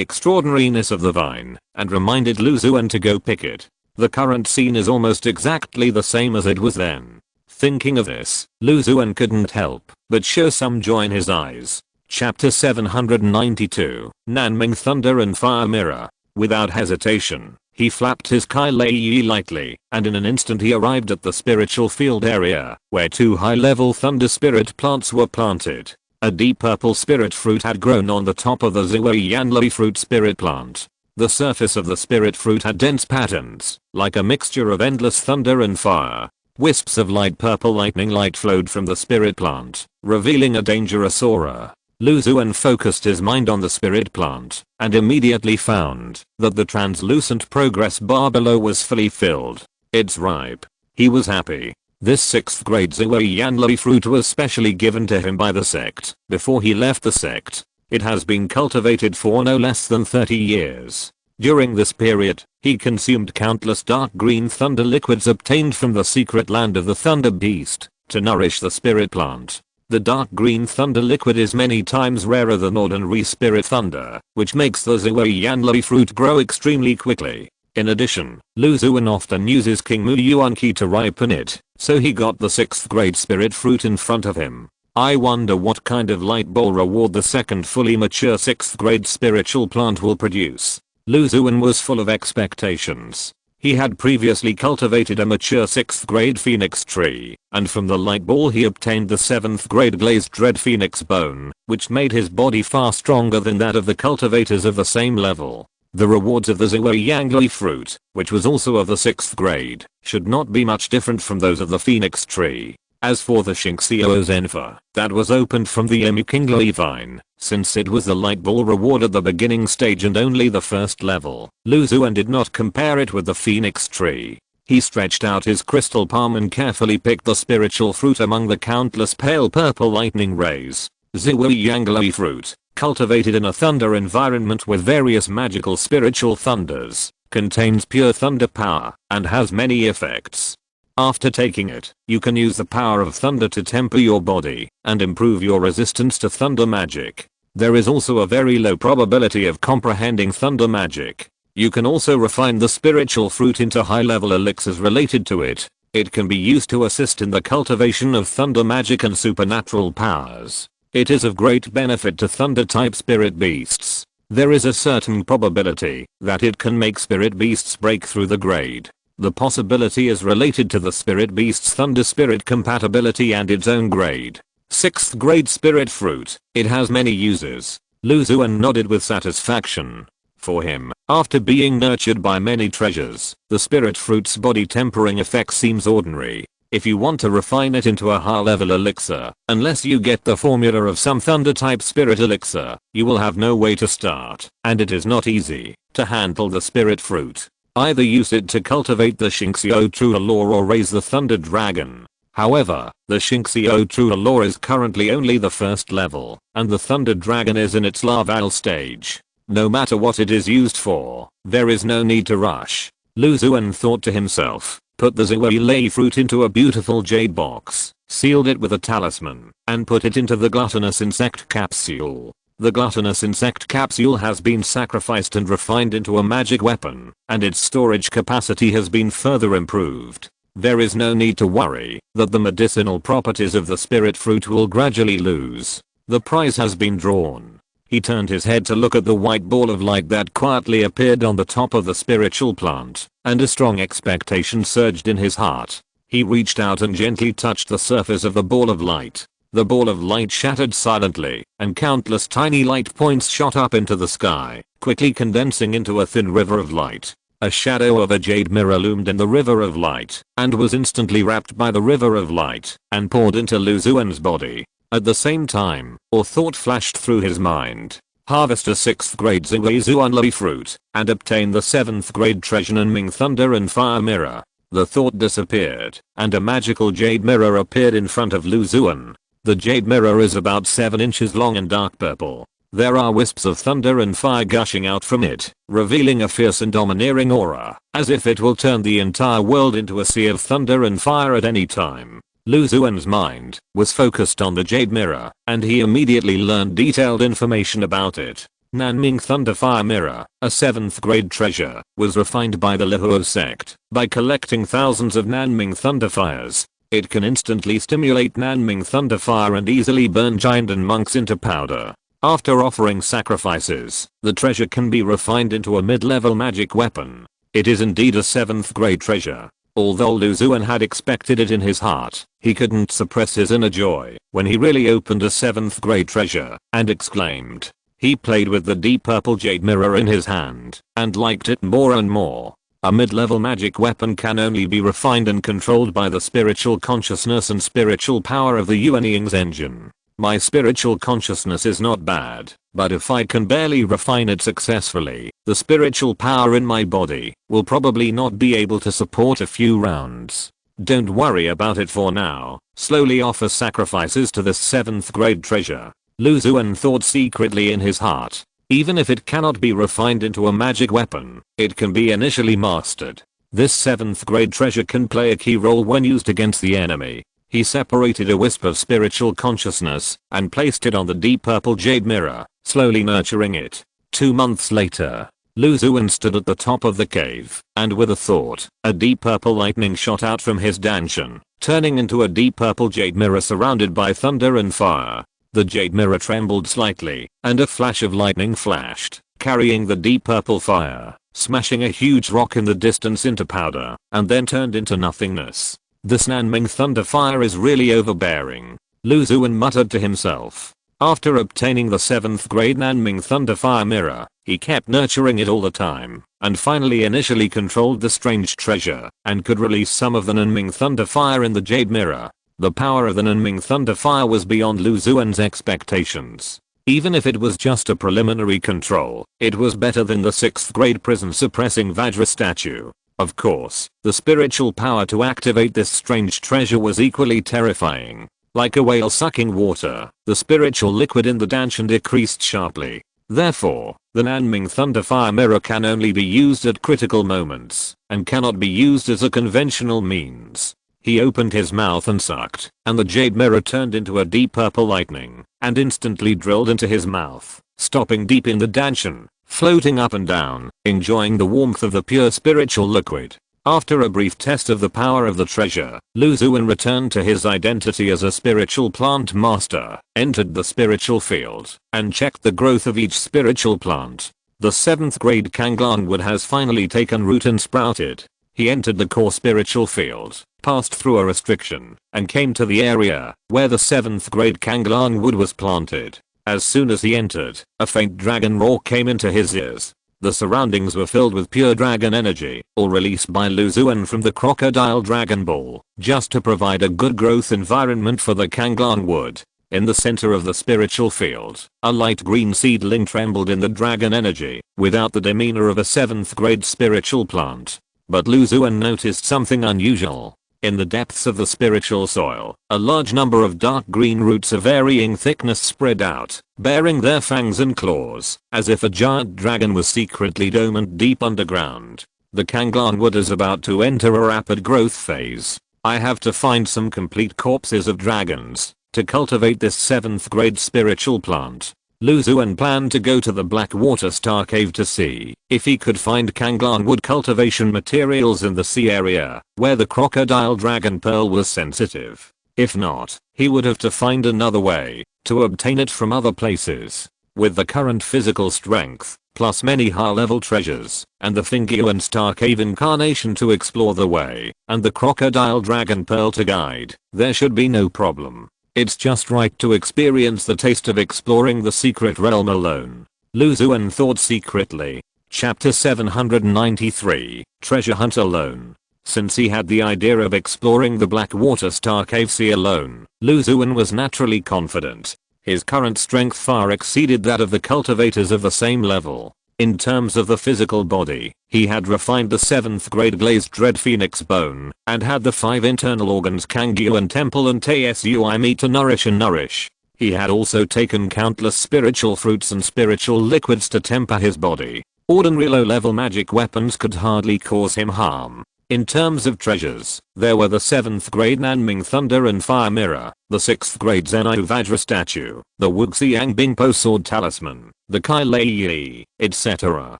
extraordinariness of the vine and reminded Lu Xuan to go pick it. The current scene is almost exactly the same as it was then. Thinking of this, Lu Xuan couldn't help but show some joy in his eyes. Chapter 792, Nanming Thunder and Fire Mirror. Without hesitation, he flapped his Kailei lightly, and in an instant he arrived at the spiritual field area, where 2 high-level thunder spirit plants were planted. A deep purple spirit fruit had grown on the top of the Xuan fruit spirit plant. The surface of the spirit fruit had dense patterns, like a mixture of endless thunder and fire. Wisps of light purple lightning light flowed from the spirit plant, revealing a dangerous aura. Lu Xuan focused his mind on the spirit plant, and immediately found that the translucent progress bar below was fully filled. It's ripe. He was happy. This 6th grade Xuan fruit was specially given to him by the sect before he left the sect. It has been cultivated for no less than 30 years. During this period, he consumed countless dark green thunder liquids obtained from the secret land of the thunder beast to nourish the spirit plant. The dark green thunder liquid is many times rarer than ordinary spirit thunder, which makes the Xuan fruit grow extremely quickly. In addition, Lu Xuan often uses King Mu Yuan Qi to ripen it, so he got the 6th grade spirit fruit in front of him. I wonder what kind of light ball reward the second fully mature 6th grade spiritual plant will produce. Lu Xuan was full of expectations. He had previously cultivated a mature 6th grade phoenix tree, and from the light ball he obtained the 7th grade glazed red phoenix bone, which made his body far stronger than that of the cultivators of the same level. The rewards of the Xuan fruit, which was also of the 6th grade, should not be much different from those of the phoenix tree. As for the Xingxiao Zenfa, that was opened from the immortality vine, since it was the light ball reward at the beginning stage and only the first level. Lu Xuan did not compare it with the phoenix tree. He stretched out his crystal palm and carefully picked the spiritual fruit among the countless pale purple lightning rays. Xuan fruit, cultivated in a thunder environment with various magical spiritual thunders, contains pure thunder power and has many effects. After taking it, you can use the power of thunder to temper your body and improve your resistance to thunder magic. There is also a very low probability of comprehending thunder magic. You can also refine the spiritual fruit into high-level elixirs related to it. It can be used to assist in the cultivation of thunder magic and supernatural powers. It is of great benefit to thunder-type spirit beasts. There is a certain probability that it can make spirit beasts break through the grade. The possibility is related to the spirit beast's thunder spirit compatibility and its own grade. 6th grade spirit fruit. It has many uses. Lu Xuan nodded with satisfaction. For him, after being nurtured by many treasures, the spirit fruit's body tempering effect seems ordinary. If you want to refine it into a high-level elixir, unless you get the formula of some thunder-type spirit elixir, you will have no way to start, and it is not easy to handle the spirit fruit. Either use it to cultivate the Xingxiao True Allure or raise the Thunder Dragon. However, the Xingxiao True Allure is currently only the first level, and the Thunder Dragon is in its larval stage. No matter what it is used for, there is no need to rush. Lu Xuan thought to himself, put the Xuan fruit into a beautiful jade box, sealed it with a talisman, and put it into the gluttonous insect capsule. The gluttonous insect capsule has been sacrificed and refined into a magic weapon, and its storage capacity has been further improved. There is no need to worry that the medicinal properties of the spirit fruit will gradually lose. The prize has been drawn. He turned his head to look at the white ball of light that quietly appeared on the top of the spiritual plant, and a strong expectation surged in his heart. He reached out and gently touched the surface of the ball of light. The ball of light shattered silently, and countless tiny light points shot up into the sky, quickly condensing into a thin river of light. A shadow of a jade mirror loomed in the river of light, and was instantly wrapped by the river of light, and poured into Lu Xuan's body. At the same time, a thought flashed through his mind. Harvest a 6th grade Xuan fruit, and obtain the 7th grade treasure Nanming Thunder and Fire Mirror. The thought disappeared, and a magical jade mirror appeared in front of Lu Xuan. The jade mirror is about 7 inches long and dark purple. There are wisps of thunder and fire gushing out from it, revealing a fierce and domineering aura, as if it will turn the entire world into a sea of thunder and fire at any time. Lu Xuan's mind was focused on the Jade Mirror, and he immediately learned detailed information about it. Nanming Thunderfire Mirror, a 7th grade treasure, was refined by the Lihuo sect by collecting thousands of Nanming Thunderfires. It can instantly stimulate Nanming Thunderfire and easily burn giant and monks into powder. After offering sacrifices, the treasure can be refined into a mid-level magic weapon. It is indeed a 7th grade treasure. Although Lu Xuan had expected it in his heart, he couldn't suppress his inner joy when he really opened a 7th grade treasure and exclaimed. He played with the deep purple jade mirror in his hand and liked it more and more. A mid-level magic weapon can only be refined and controlled by the spiritual consciousness and spiritual power of the Yuanying's engine. My spiritual consciousness is not bad, but if I can barely refine it successfully, the spiritual power in my body will probably not be able to support a few rounds. Don't worry about it for now, slowly offer sacrifices to this 7th grade treasure. Lu Xuan thought secretly in his heart. Even if it cannot be refined into a magic weapon, it can be initially mastered. This 7th grade treasure can play a key role when used against the enemy. He separated a wisp of spiritual consciousness and placed it on the deep purple jade mirror, slowly nurturing it. 2 months later, Lu Xuan stood at the top of the cave, and with a thought, a deep purple lightning shot out from his dantian, turning into a deep purple jade mirror surrounded by thunder and fire. The jade mirror trembled slightly, and a flash of lightning flashed, carrying the deep purple fire, smashing a huge rock in the distance into powder, and then turned into nothingness. This Nanming Thunderfire is really overbearing, Lu Xuan muttered to himself. After obtaining the 7th grade Nanming Thunderfire mirror, he kept nurturing it all the time, and finally initially controlled the strange treasure, and could release some of the Nanming Thunderfire in the jade mirror. The power of the Nanming Thunderfire was beyond Lu Xuan's expectations. Even if it was just a preliminary control, it was better than the 6th grade prison suppressing Vajra statue. Of course, the spiritual power to activate this strange treasure was equally terrifying. Like a whale sucking water, the spiritual liquid in the dantian decreased sharply. Therefore, the Nanming Thunderfire mirror can only be used at critical moments, and cannot be used as a conventional means. He opened his mouth and sucked, and the jade mirror turned into a deep purple lightning, and instantly drilled into his mouth, stopping deep in the dantian, floating up and down, enjoying the warmth of the pure spiritual liquid. After a brief test of the power of the treasure, Lu Xuan returned to his identity as a spiritual plant master, entered the spiritual field, and checked the growth of each spiritual plant. The 7th grade Kanglang wood has finally taken root and sprouted. He entered the core spiritual field, passed through a restriction, and came to the area where the 7th grade Kanglang wood was planted. As soon as he entered, a faint dragon roar came into his ears. The surroundings were filled with pure dragon energy, all released by Lu Xuan from the crocodile dragon ball, just to provide a good growth environment for the Kanglang wood. In the center of the spiritual field, a light green seedling trembled in the dragon energy, without the demeanor of a 7th grade spiritual plant. But Lu Xuan noticed something unusual. In the depths of the spiritual soil, a large number of dark green roots of varying thickness spread out, bearing their fangs and claws, as if a giant dragon was secretly dormant deep underground. The Kanglang wood is about to enter a rapid growth phase. I have to find some complete corpses of dragons to cultivate this 7th grade spiritual plant. Lu Xuan planned to go to the Blackwater Star Cave to see if he could find Kanglang wood cultivation materials in the sea area where the crocodile dragon pearl was sensitive. If not, he would have to find another way to obtain it from other places. With the current physical strength, plus many high-level treasures, and the Fingyuan Star Cave incarnation to explore the way, and the crocodile dragon pearl to guide, there should be no problem. It's just right to experience the taste of exploring the secret realm alone. Lu Xuan thought secretly. Chapter 793, Treasure Hunt Alone. Since he had the idea of exploring the Blackwater Star Cave Sea alone, Lu Xuan was naturally confident. His current strength far exceeded that of the cultivators of the same level. In terms of the physical body, he had refined the 7th grade glazed dread phoenix bone, and had the 5 internal organs Kangyuan temple and Tsui meat to nourish. He had also taken countless spiritual fruits and spiritual liquids to temper his body. Ordinary low-level magic weapons could hardly cause him harm. In terms of treasures, there were the 7th grade Nanming Thunder and Fire Mirror, the 6th grade Zenobu Vajra statue, the Wuxiang Bingpo sword talisman, the Kai Lei Yi, etc.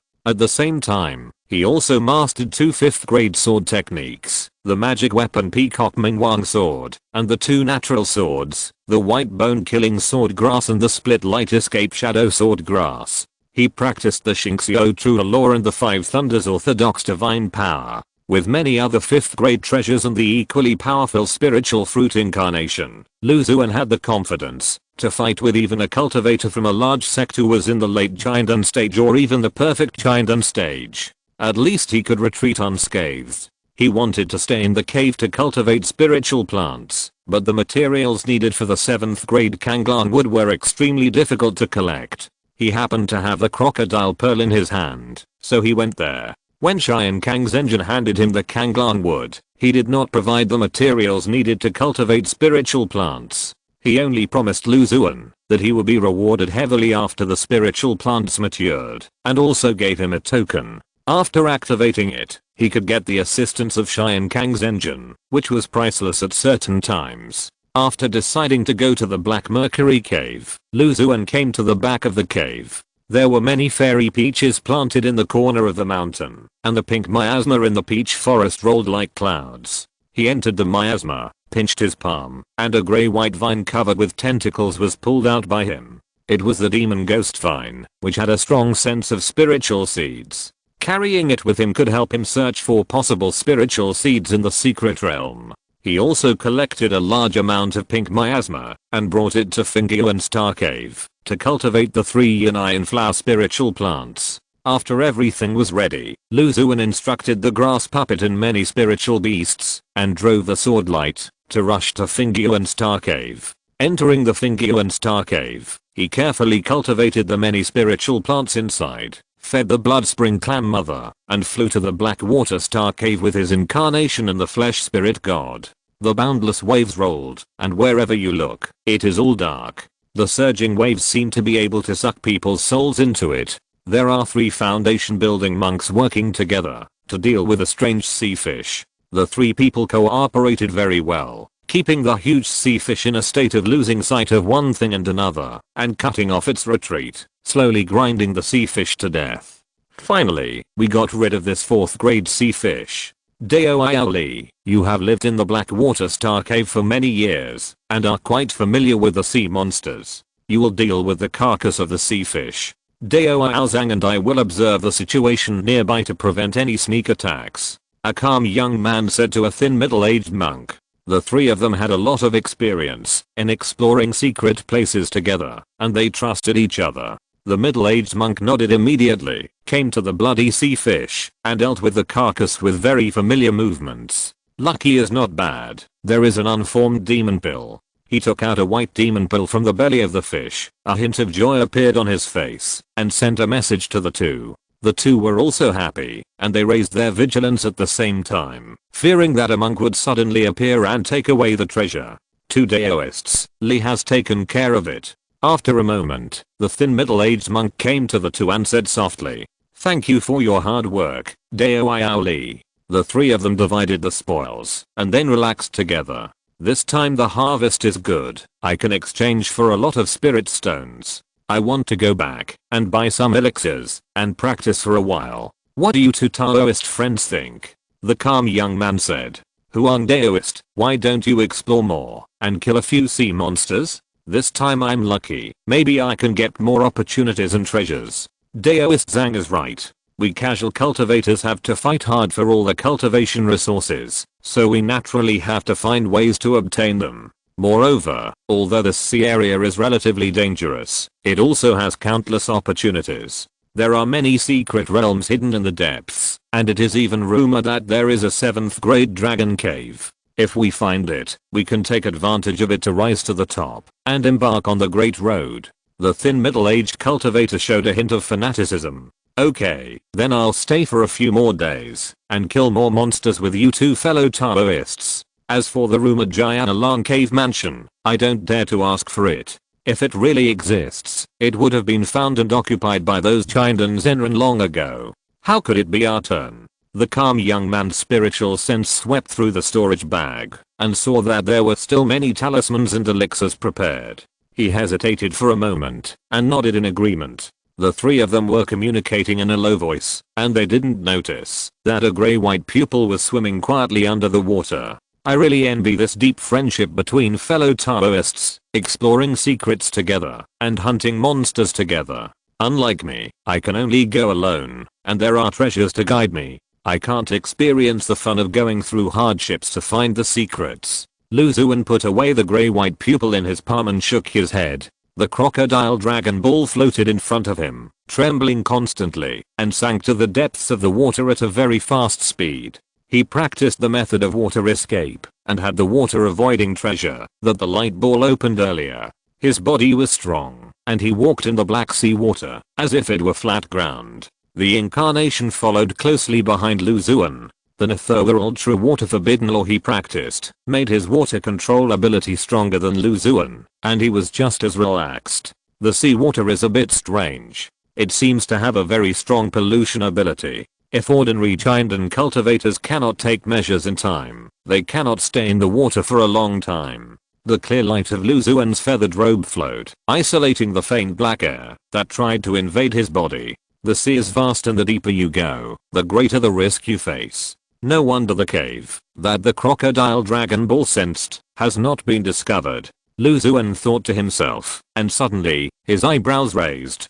At the same time, he also mastered 2 5th grade sword techniques, the magic weapon Peacock Mingwang sword, and the 2 natural swords, the white bone killing sword grass and the split light escape shadow sword grass. He practiced the Xingxiu True Law and the 5 Thunders orthodox divine power, with many other 5th grade treasures and the equally powerful spiritual fruit incarnation. Lu Xuan had the confidence to fight with even a cultivator from a large sect who was in the late Chindan stage or even the perfect Chindan stage. At least he could retreat unscathed. He wanted to stay in the cave to cultivate spiritual plants, but the materials needed for the 7th grade Kanglan wood were extremely difficult to collect. He happened to have the crocodile pearl in his hand, so he went there. When Xian Kang's engine handed him the Kanglan wood, he did not provide the materials needed to cultivate spiritual plants. He only promised Lu Xuan that he would be rewarded heavily after the spiritual plants matured, and also gave him a token. After activating it, he could get the assistance of Xian Kang's engine, which was priceless at certain times. After deciding to go to the Black Mercury cave, Lu Xuan came to the back of the cave. There were many fairy peaches planted in the corner of the mountain, and the pink miasma in the peach forest rolled like clouds. He entered the miasma, pinched his palm, and a grey-white vine covered with tentacles was pulled out by him. It was the demon ghost vine, which had a strong sense of spiritual seeds. Carrying it with him could help him search for possible spiritual seeds in the secret realm. He also collected a large amount of pink miasma and brought it to Fingyuan Star Cave to cultivate the 3 yin and flower spiritual plants. After everything was ready, Lu Xuan instructed the grass puppet and many spiritual beasts and drove the sword light to rush to Fingyuan Star Cave. Entering the Fingyuan Star Cave, he carefully cultivated the many spiritual plants inside, fed the blood spring clam mother, and flew to the Blackwater Star Cave with his incarnation and the flesh spirit god. The boundless waves rolled, and wherever you look, it is all dark. The surging waves seem to be able to suck people's souls into it. There are 3 foundation building monks working together to deal with a strange sea fish. The 3 people cooperated very well, keeping the huge sea fish in a state of losing sight of one thing and another, and cutting off its retreat, slowly grinding the sea fish to death. Finally, we got rid of this 4th grade sea fish. Dao Li, you have lived in the Blackwater Star Cave for many years, and are quite familiar with the sea monsters. You will deal with the carcass of the sea fish. Dao Zhang and I will observe the situation nearby to prevent any sneak attacks. A calm young man said to a thin middle-aged monk. The 3 of them had a lot of experience in exploring secret places together, and they trusted each other. The middle-aged monk nodded immediately, came to the bloody sea fish, and dealt with the carcass with very familiar movements. Lucky is not bad. There is an unformed demon pill. He took out a white demon pill from the belly of the fish. A hint of joy appeared on his face, and sent a message to the 2. The 2 were also happy, and they raised their vigilance at the same time, fearing that a monk would suddenly appear and take away the treasure. 2 Daoists, Li has taken care of it. After a moment, the thin middle-aged monk came to the 2 and said softly, "Thank you for your hard work, Dao Li." The 3 of them divided the spoils, and then relaxed together. This time the harvest is good. I can exchange for a lot of spirit stones. I want to go back and buy some elixirs and practice for a while. What do you 2 Taoist friends think? The calm young man said. Huang Daoist, why don't you explore more and kill a few sea monsters? This time I'm lucky. Maybe I can get more opportunities and treasures. Daoist Zhang is right. We casual cultivators have to fight hard for all the cultivation resources, so we naturally have to find ways to obtain them. Moreover, although this sea area is relatively dangerous, it also has countless opportunities. There are many secret realms hidden in the depths, and it is even rumored that there is a 7th grade dragon cave. If we find it, we can take advantage of it to rise to the top and embark on the Great Road. The thin middle-aged cultivator showed a hint of fanaticism. Okay, then I'll stay for a few more days and kill more monsters with you 2 fellow Taoists. As for the rumored Jianalang cave mansion, I don't dare to ask for it. If it really exists, it would have been found and occupied by those Chindan Zenran long ago. How could it be our turn? The calm young man's spiritual sense swept through the storage bag and saw that there were still many talismans and elixirs prepared. He hesitated for a moment and nodded in agreement. The three of them were communicating in a low voice, and they didn't notice that a grey-white pupil was swimming quietly under the water. I really envy this deep friendship between fellow Taoists, exploring secrets together and hunting monsters together. Unlike me, I can only go alone, and there are treasures to guide me. I can't experience the fun of going through hardships to find the secrets. Lu Xuan put away the grey-white pupil in his palm and shook his head. The crocodile dragon ball floated in front of him, trembling constantly, and sank to the depths of the water at a very fast speed. He practiced the method of water escape, and had the water avoiding treasure that the light ball opened earlier. His body was strong, and he walked in the black sea water, as if it were flat ground. The incarnation followed closely behind Lu Xuan. The Nether Ultra Water Forbidden Law he practiced made his water control ability stronger than Lu Xuan, and he was just as relaxed. The sea water is a bit strange. It seems to have a very strong pollution ability. If ordinary giant and cultivators cannot take measures in time, they cannot stay in the water for a long time. The clear light of Lu Xuan's feathered robe flowed, isolating the faint black air that tried to invade his body. The sea is vast, and the deeper you go, the greater the risk you face. No wonder the cave that the crocodile dragon ball sensed has not been discovered. Lu Xuan thought to himself, and suddenly, his eyebrows raised.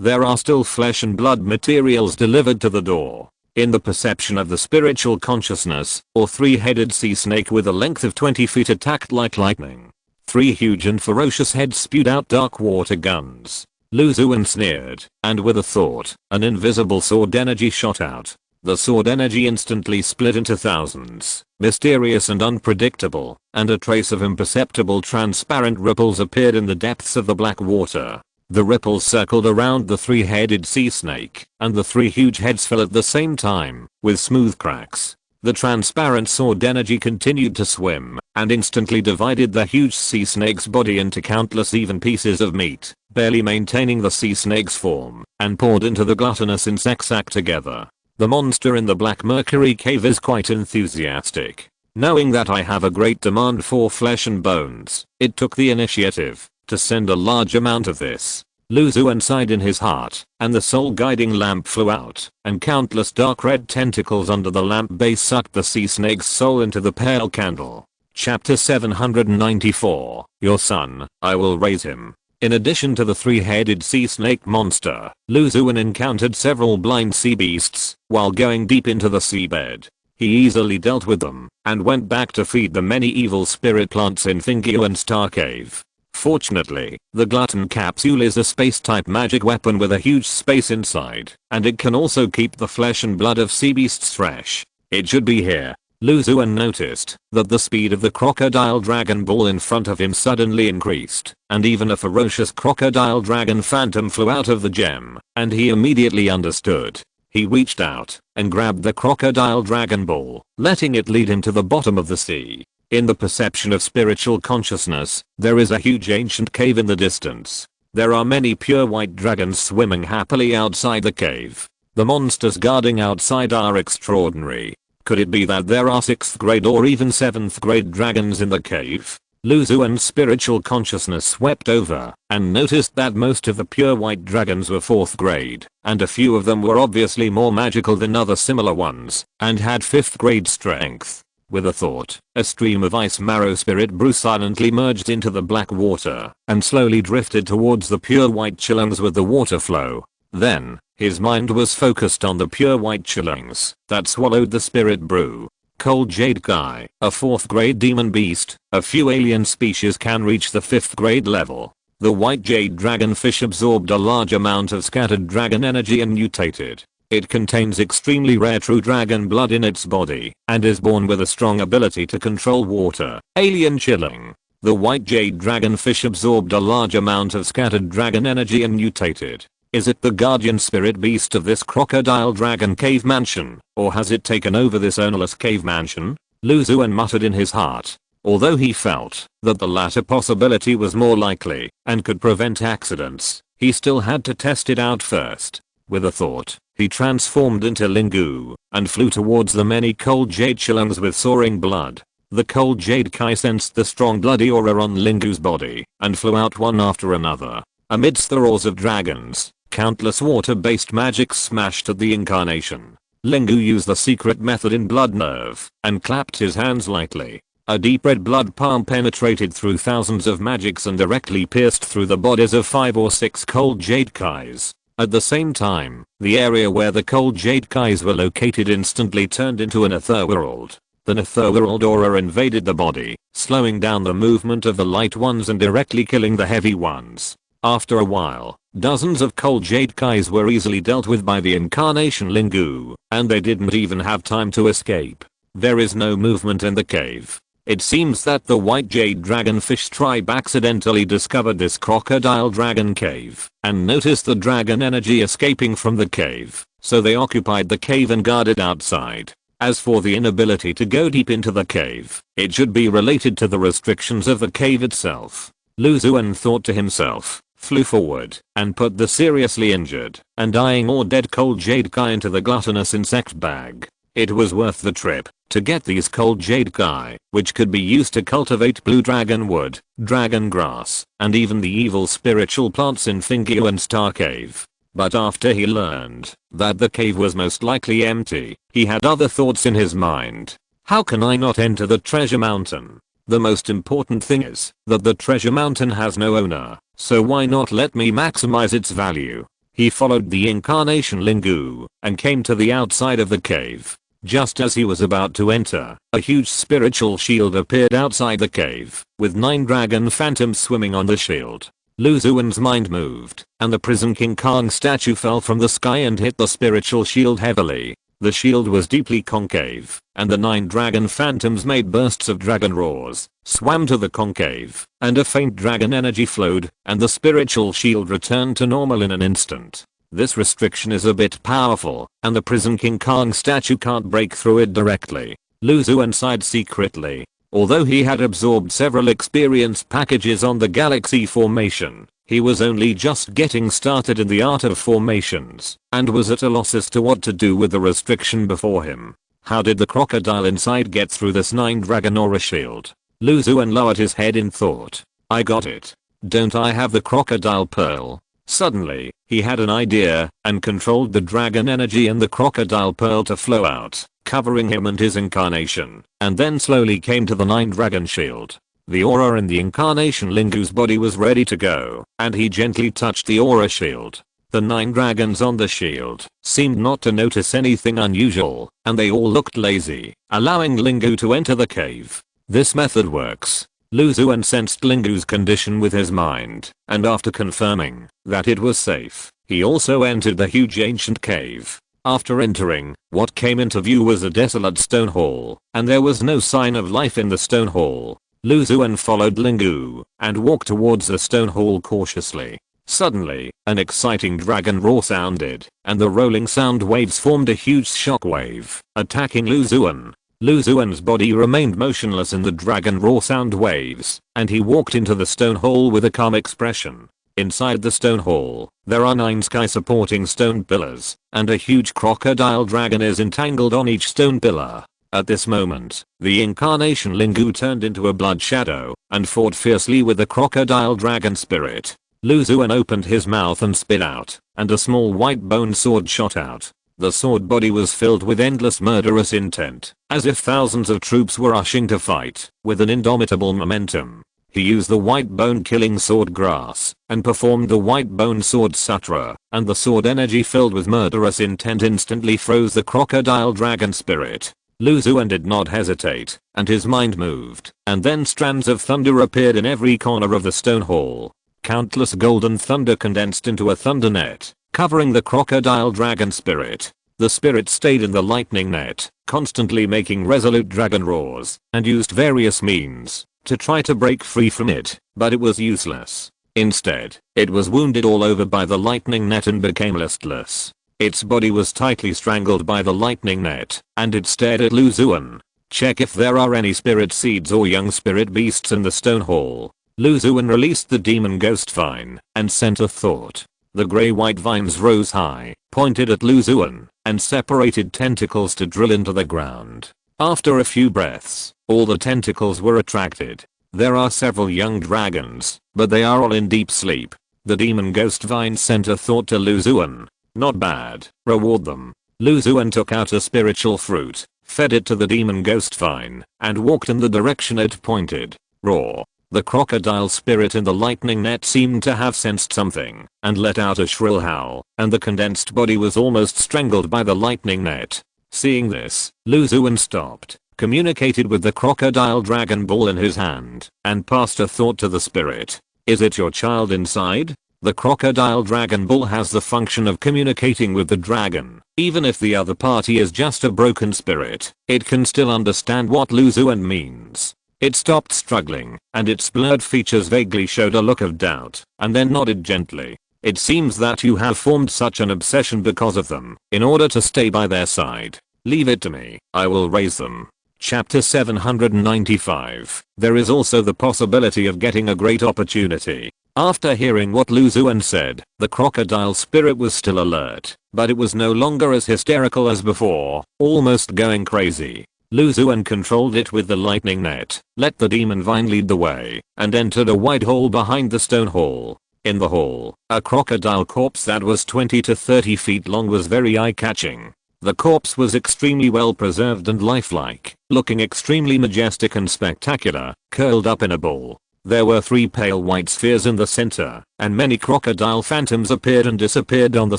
There are still flesh and blood materials delivered to the door. In the perception of the spiritual consciousness, or three-headed sea snake with a length of 20 feet attacked like lightning. 3 huge and ferocious heads spewed out dark water guns. Lu Xuan sneered, and with a thought, an invisible sword energy shot out. The sword energy instantly split into thousands, mysterious and unpredictable, and a trace of imperceptible transparent ripples appeared in the depths of the black water. The ripples circled around the three-headed sea snake, and the 3 huge heads fell at the same time, with smooth cracks. The transparent sword energy continued to swim, and instantly divided the huge sea snake's body into countless even pieces of meat, barely maintaining the sea snake's form, and poured into the gluttonous insect sack together. The monster in the Black Mercury cave is quite enthusiastic. Knowing that I have a great demand for flesh and bones, it took the initiative to send a large amount of this. Lu Xuan sighed in his heart, and the soul guiding lamp flew out, and countless dark red tentacles under the lamp base sucked the sea snake's soul into the pale candle. Chapter 794, Your son, I will raise him. In addition to the 3-headed sea snake monster, Lu Xuan encountered several blind sea beasts while going deep into the seabed. He easily dealt with them, and went back to feed the many evil spirit plants in Thingyuan Star Cave. Fortunately, the Glutton Capsule is a space-type magic weapon with a huge space inside, and it can also keep the flesh and blood of sea beasts fresh. It should be here. Lu Xuan noticed that the speed of the crocodile dragon ball in front of him suddenly increased, and even a ferocious crocodile dragon phantom flew out of the gem, and he immediately understood. He reached out and grabbed the crocodile dragon ball, letting it lead him to the bottom of the sea. In the perception of spiritual consciousness, there is a huge ancient cave in the distance. There are many pure white dragons swimming happily outside the cave. The monsters guarding outside are extraordinary. Could it be that there are 6th grade or even 7th grade dragons in the cave? Lu Xuan's spiritual consciousness swept over and noticed that most of the pure white dragons were 4th grade, and a few of them were obviously more magical than other similar ones, and had 5th grade strength. With a thought, a stream of ice marrow spirit brew silently merged into the black water and slowly drifted towards the pure white chillings with the water flow. Then, his mind was focused on the pure white chillings that swallowed the spirit brew. Cold Jade Guy, a 4th grade demon beast. A few alien species can reach the 5th grade level. The white jade dragonfish absorbed a large amount of scattered dragon energy and mutated. It contains extremely rare true dragon blood in its body, and is born with a strong ability to control water. Alien chilling. The white jade dragonfish absorbed a large amount of scattered dragon energy and mutated. Is it the guardian spirit beast of this crocodile dragon cave mansion, or has it taken over this ownerless cave mansion? Lu Xuan muttered in his heart. Although he felt that the latter possibility was more likely and could prevent accidents, he still had to test it out first. With a thought, He transformed into Lingu and flew towards the many cold jade shillings with soaring blood. The cold jade Kai sensed the strong bloody aura on Lingu's body and flew out one after another. Amidst the roars of dragons, countless water-based magics smashed at the incarnation. Lingu used the secret method in Blood Nerve and clapped his hands lightly. A deep red blood palm penetrated through thousands of magics and directly pierced through the bodies of 5 or 6 cold jade Kais. At the same time, the area where the cold jade Kais were located instantly turned into an netherworld. The netherworld aura invaded the body, slowing down the movement of the light ones and directly killing the heavy ones. After a while, dozens of cold jade Kais were easily dealt with by the incarnation Lingu, and they didn't even have time to escape. There is no movement in the cave. It seems that the white jade dragonfish tribe accidentally discovered this crocodile dragon cave and noticed the dragon energy escaping from the cave, so they occupied the cave and guarded outside. As for the inability to go deep into the cave, it should be related to the restrictions of the cave itself. Xuan thought to himself, flew forward, and put the seriously injured and dying or dead cold jade Kai into the gluttonous insect bag. It was worth the trip to get these cold jade Kai, which could be used to cultivate blue dragon wood, dragon grass, and even the evil spiritual plants in Xuan's Star Cave. But after he learned that the cave was most likely empty, he had other thoughts in his mind. How can I not enter the treasure mountain? The most important thing is that the treasure mountain has no owner, so why not let me maximize its value? He followed the incarnation Lingu and came to the outside of the cave. Just as he was about to enter, a huge spiritual shield appeared outside the cave, with 9 dragon phantoms swimming on the shield. Xuan's mind moved, and the prison King Kong statue fell from the sky and hit the spiritual shield heavily. The shield was deeply concave, and the 9 dragon phantoms made bursts of dragon roars, swam to the concave, and a faint dragon energy flowed, and the spiritual shield returned to normal in an instant. This restriction is a bit powerful, and the prison King Kong statue can't break through it directly. Xuan sighed secretly. Although he had absorbed several experience packages on the galaxy formation, he was only just getting started in the art of formations, and was at a loss as to what to do with the restriction before him. How did the crocodile inside get through this 9 dragon aura shield? Xuan lowered his head in thought. I got it. Don't I have the crocodile pearl? Suddenly, he had an idea and controlled the dragon energy and the crocodile pearl to flow out, covering him and his incarnation, and then slowly came to the 9 dragon shield. The aura in the incarnation Lingu's body was ready to go, and he gently touched the aura shield. The 9 dragons on the shield seemed not to notice anything unusual, and they all looked lazy, allowing Lingu to enter the cave. This method works. Xuan sensed Lingu's condition with his mind, and after confirming that it was safe, he also entered the huge ancient cave. After entering, what came into view was a desolate stone hall, and there was no sign of life in the stone hall. Xuan followed Lingu and walked towards the stone hall cautiously. Suddenly, an exciting dragon roar sounded, and the rolling sound waves formed a huge shockwave, attacking Xuan. Xuan's body remained motionless in the dragon roar sound waves, and he walked into the stone hall with a calm expression. Inside the stone hall, there are 9 sky supporting stone pillars, and a huge crocodile dragon is entangled on each stone pillar. At this moment, the incarnation Lingu turned into a blood shadow and fought fiercely with the crocodile dragon spirit. Xuan opened his mouth and spit out, and a small white bone sword shot out. The sword body was filled with endless murderous intent, as if thousands of troops were rushing to fight, with an indomitable momentum. He used the white bone killing sword grass, and performed the white bone sword sutra, and the sword energy filled with murderous intent instantly froze the crocodile dragon spirit. Xuan did not hesitate, and his mind moved, and then strands of thunder appeared in every corner of the stone hall. Countless golden thunder condensed into a thunder net, covering the crocodile dragon spirit. The spirit stayed in the lightning net, constantly making resolute dragon roars, and used various means to try to break free from it, but it was useless. Instead, it was wounded all over by the lightning net and became listless. Its body was tightly strangled by the lightning net, and it stared at Xuan. Check if there are any spirit seeds or young spirit beasts in the stone hall. Xuan released the demon ghost vine and sent a thought. The gray-white vines rose high, pointed at Lu Xuan, and separated tentacles to drill into the ground. After a few breaths, all the tentacles were attracted. There are several young dragons, but they are all in deep sleep. The demon ghost vine sent a thought to Lu Xuan. Not bad, reward them. Lu Xuan took out a spiritual fruit, fed it to the demon ghost vine, and walked in the direction it pointed. Roar. The crocodile spirit in the lightning net seemed to have sensed something, and let out a shrill howl, and the condensed body was almost strangled by the lightning net. Seeing this, Lu Xuan stopped, communicated with the crocodile dragon ball in his hand, and passed a thought to the spirit. Is it your child inside? The crocodile dragon ball has the function of communicating with the dragon. Even if the other party is just a broken spirit, it can still understand what Lu Xuan means. It stopped struggling, and its blurred features vaguely showed a look of doubt, and then nodded gently. It seems that you have formed such an obsession because of them, in order to stay by their side. Leave it to me, I will raise them. Chapter 795. There is also the possibility of getting a great opportunity. After hearing what Lu Xuan said, the crocodile spirit was still alert, but it was no longer as hysterical as before, almost going crazy. Lu Xuan controlled it with the lightning net, let the demon vine lead the way, and entered a wide hall behind the stone hall. In the hall, a crocodile corpse that was 20 to 30 feet long was very eye-catching. The corpse was extremely well preserved and lifelike, looking extremely majestic and spectacular, curled up in a ball. There were 3 pale white spheres in the center, and many crocodile phantoms appeared and disappeared on the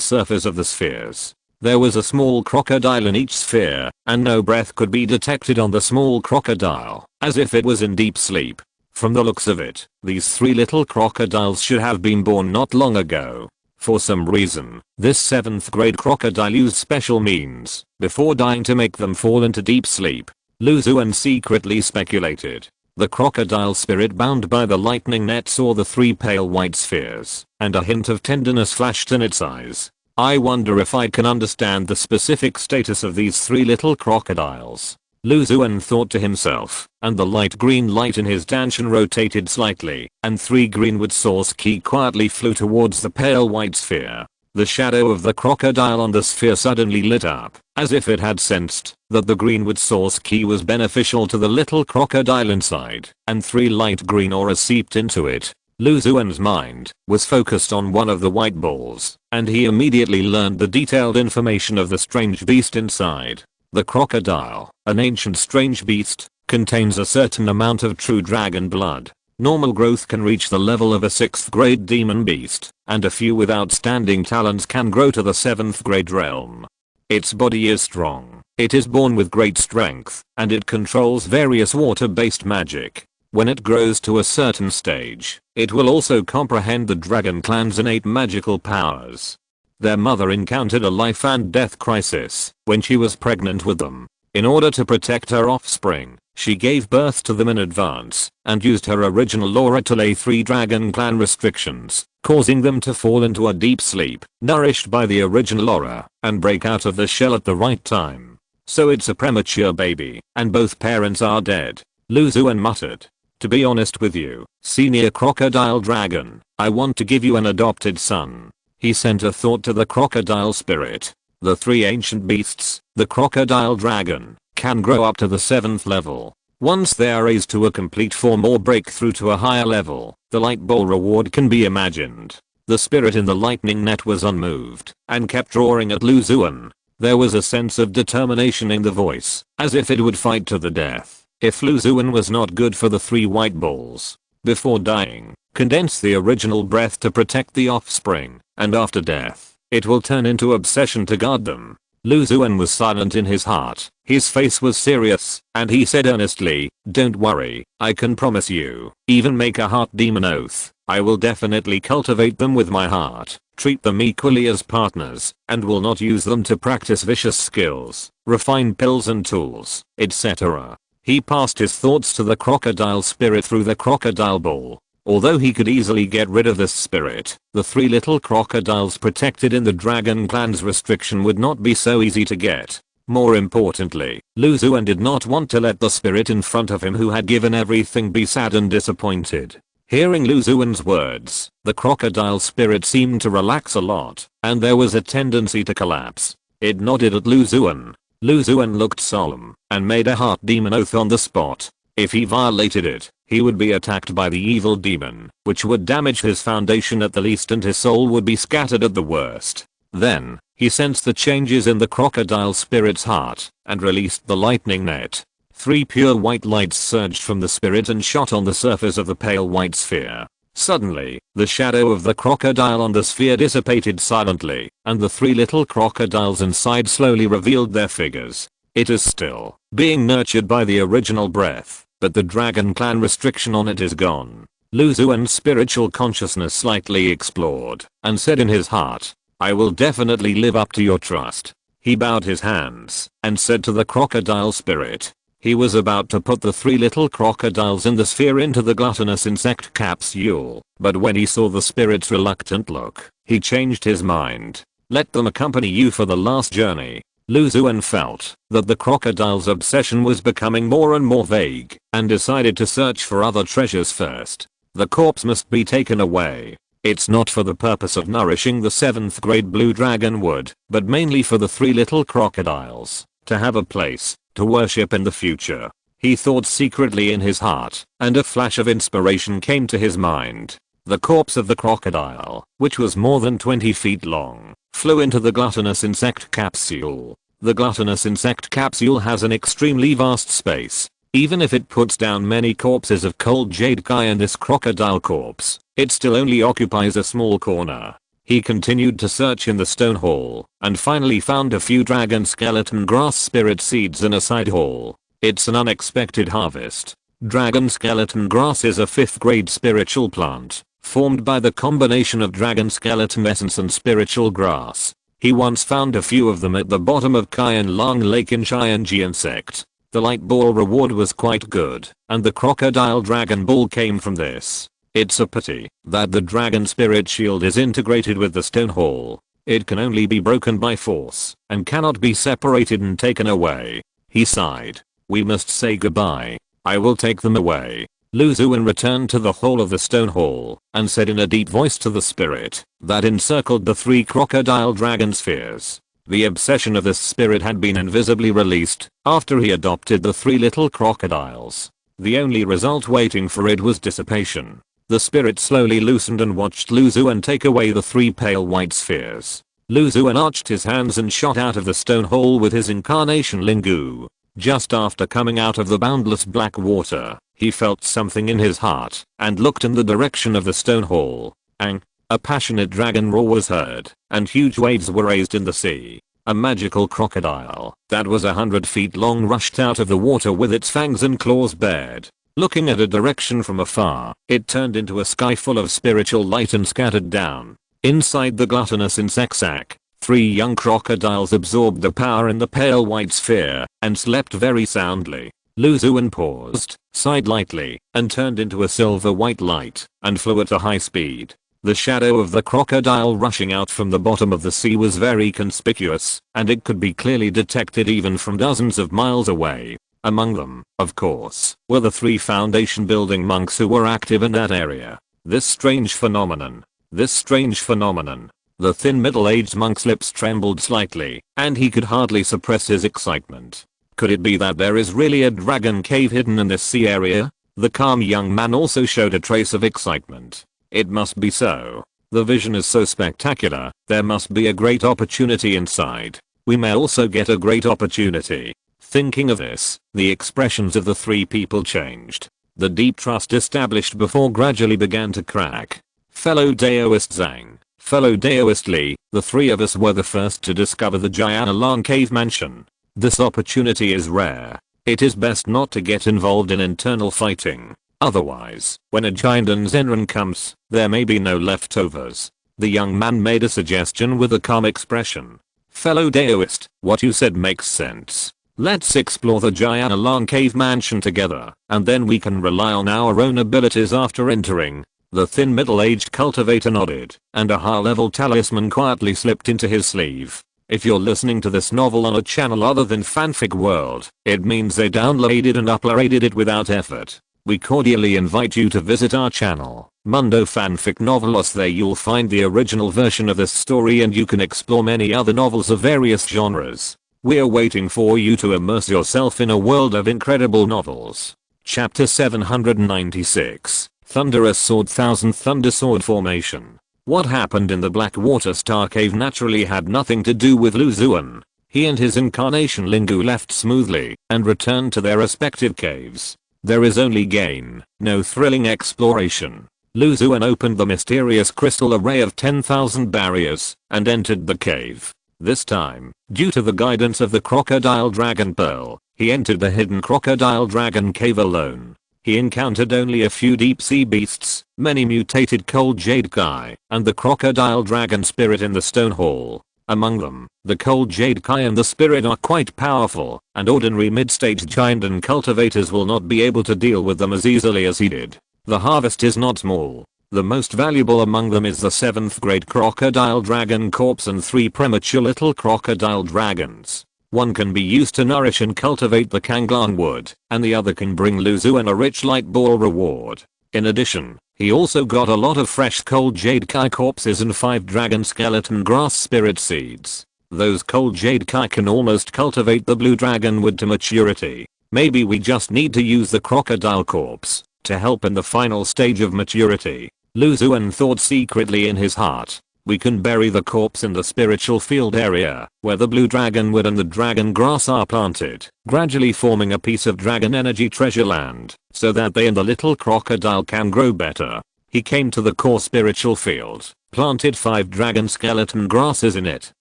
surface of the spheres. There was a small crocodile in each sphere, and no breath could be detected on the small crocodile, as if it was in deep sleep. From the looks of it, these 3 little crocodiles should have been born not long ago. For some reason, this 7th grade crocodile used special means, before dying, to make them fall into deep sleep. Lu Xuan secretly speculated. The crocodile spirit bound by the lightning net saw the 3 pale white spheres, and a hint of tenderness flashed in its eyes. I wonder if I can understand the specific status of these 3 little crocodiles. Lu Xuan thought to himself, and the light green light in his dantian rotated slightly, and 3 greenwood source key quietly flew towards the pale white sphere. The shadow of the crocodile on the sphere suddenly lit up, as if it had sensed that the greenwood source key was beneficial to the little crocodile inside, and 3 light green auras seeped into it. Lu Xuan's mind was focused on one of the white balls, and he immediately learned the detailed information of the strange beast inside. The crocodile, an ancient strange beast, contains a certain amount of true dragon blood. Normal growth can reach the level of a 6th grade demon beast, and a few with outstanding talents can grow to the 7th grade realm. Its body is strong, it is born with great strength, and it controls various water-based magic. When it grows to a certain stage, it will also comprehend the dragon clan's innate magical powers. Their mother encountered a life and death crisis when she was pregnant with them. In order to protect her offspring, she gave birth to them in advance, and used her original aura to lay 3 dragon clan restrictions, causing them to fall into a deep sleep, nourished by the original aura, and break out of the shell at the right time. So it's a premature baby, and both parents are dead. Lu Xuan muttered. To be honest with you, senior crocodile dragon, I want to give you an adopted son. He sent a thought to the crocodile spirit. The 3 ancient beasts, the crocodile dragon, can grow up to the 7th level. Once they are raised to a complete form or break through to a higher level, the light ball reward can be imagined. The spirit in the lightning net was unmoved, and kept roaring at Lu Xuan. There was a sense of determination in the voice, as if it would fight to the death if Lu Xuan was not good for the 3 white balls. Before dying, condense the original breath to protect the offspring, and after death, it will turn into obsession to guard them. Lu Xuan was silent in his heart, his face was serious, and he said earnestly, don't worry, I can promise you, even make a heart demon oath, I will definitely cultivate them with my heart, treat them equally as partners, and will not use them to practice vicious skills, refine pills and tools, etc. He passed his thoughts to the crocodile spirit through the crocodile ball. Although he could easily get rid of this spirit, the 3 little crocodiles protected in the dragon clan's restriction would not be so easy to get. More importantly, Lu Xuan did not want to let the spirit in front of him who had given everything be sad and disappointed. Hearing Lu Xuan's words, the crocodile spirit seemed to relax a lot, and there was a tendency to collapse. It nodded at Lu Xuan. Lu Xuan looked solemn, and made a heart demon oath on the spot. If he violated it, he would be attacked by the evil demon, which would damage his foundation at the least and his soul would be scattered at the worst. Then, he sensed the changes in the crocodile spirit's heart, and released the lightning net. 3 pure white lights surged from the spirit and shot on the surface of the pale white sphere. Suddenly, the shadow of the crocodile on the sphere dissipated silently, and the 3 little crocodiles inside slowly revealed their figures. It is still being nurtured by the original breath, but the dragon clan restriction on it is gone. Lu Xuan's spiritual consciousness slightly explored, and said in his heart, I will definitely live up to your trust. He bowed his hands, and said to the crocodile spirit. He was about to put the 3 little crocodiles in the sphere into the gluttonous insect capsule, but when he saw the spirit's reluctant look, he changed his mind. Let them accompany you for the last journey. Lu Xuan felt that the crocodile's obsession was becoming more and more vague, and decided to search for other treasures first. The corpse must be taken away. It's not for the purpose of nourishing the 7th grade blue dragon wood, but mainly for the 3 little crocodiles, to have a place to worship in the future. He thought secretly in his heart, and a flash of inspiration came to his mind. The corpse of the crocodile, which was more than 20 feet long, flew into the gluttonous insect capsule. The gluttonous insect capsule has an extremely vast space. Even if it puts down many corpses of cold jade guy and this crocodile corpse, it still only occupies a small corner. He continued to search in the stone hall, and finally found a few dragon skeleton grass spirit seeds in a side hall. It's an unexpected harvest. Dragon skeleton grass is a 5th grade spiritual plant, formed by the combination of dragon skeleton essence and spiritual grass. He once found a few of them at the bottom of Cayenne Long Lake in Xianjian sect. The light ball reward was quite good, and the crocodile dragon ball came from this. It's a pity that the dragon spirit shield is integrated with the stone hall. It can only be broken by force, and cannot be separated and taken away. He sighed. We must say goodbye. I will take them away. Lu Xuan returned to the hall of the stone hall, and said in a deep voice to the spirit that encircled the 3 crocodile dragon spheres. The obsession of this spirit had been invisibly released after he adopted the 3 little crocodiles. The only result waiting for it was dissipation. The spirit slowly loosened and watched Lu Xuan take away the 3 pale white spheres. Lu Xuan arched his hands and shot out of the stone hole with his incarnation Lingu. Just after coming out of the boundless black water, he felt something in his heart, and looked in the direction of the stone hole. Ang! A passionate dragon roar was heard, and huge waves were raised in the sea. A magical crocodile that was 100 feet long rushed out of the water with its fangs and claws bared. Looking at a direction from afar, it turned into a sky full of spiritual light and scattered down. Inside the gluttonous insect sac, 3 young crocodiles absorbed the power in the pale white sphere, and slept very soundly. Lu Xuan paused, sighed lightly, and turned into a silver white light, and flew at a high speed. The shadow of the crocodile rushing out from the bottom of the sea was very conspicuous, and it could be clearly detected even from dozens of miles away. Among them, of course, were the 3 foundation building monks who were active in that area. This strange phenomenon. The thin middle-aged monk's lips trembled slightly, and he could hardly suppress his excitement. Could it be that there is really a dragon cave hidden in this sea area? The calm young man also showed a trace of excitement. It must be so. The vision is so spectacular, there must be a great opportunity inside. We may also get a great opportunity. Thinking of this, the expressions of the 3 people changed. The deep trust established before gradually began to crack. Fellow Daoist Zhang, fellow Daoist Li, the 3 of us were the first to discover the Jianalang Cave Mansion. This opportunity is rare. It is best not to get involved in internal fighting. Otherwise, when a Jiandan Zenran comes, there may be no leftovers. The young man made a suggestion with a calm expression. Fellow Daoist, what you said makes sense. Let's explore the Jianalang Cave Mansion together, and then we can rely on our own abilities after entering. The thin middle-aged cultivator nodded, and a high-level talisman quietly slipped into his sleeve. If you're listening to this novel on a channel other than Fanfic World, it means they downloaded and uploaded it without effort. we cordially invite you to visit our channel, Mundo Fanfic Novelos. There you'll find the original version of this story and you can explore many other novels of various genres. We're waiting for you to immerse yourself in a world of incredible novels. Chapter 796, Thunderous Sword. Thousand Thunder Sword Formation. What happened in the Blackwater Star Cave naturally had nothing to do with Lu Xuan. He and his incarnation Lingu left smoothly and returned to their respective caves. There is only gain, no thrilling exploration. Lu Xuan opened the mysterious crystal array of 10,000 barriers and entered the cave. This time, due to the guidance of the Crocodile Dragon Pearl, he entered the hidden Crocodile Dragon Cave alone. He encountered only a few deep sea beasts, many mutated cold jade kai, and the crocodile dragon spirit in the stone hall. Among them, the cold jade kai and the spirit are quite powerful, and ordinary mid-stage giant and cultivators will not be able to deal with them as easily as he did. The harvest is not small. The most valuable among them is the 7th grade crocodile dragon corpse and 3 premature little crocodile dragons. One can be used to nourish and cultivate the Kanglang wood, and the other can bring Lu Xuan a rich light ball reward. In addition, he also got a lot of fresh cold jade kai corpses and 5 dragon skeleton grass spirit seeds. Those cold jade kai can almost cultivate the blue dragon wood to maturity. Maybe we just need to use the crocodile corpse to help in the final stage of maturity. Lu Xuan thought secretly in his heart. We can bury the corpse in the spiritual field area, where the blue dragon wood and the dragon grass are planted, gradually forming a piece of dragon energy treasure land, so that they and the little crocodile can grow better. He came to the core spiritual field, planted 5 dragon skeleton grasses in it,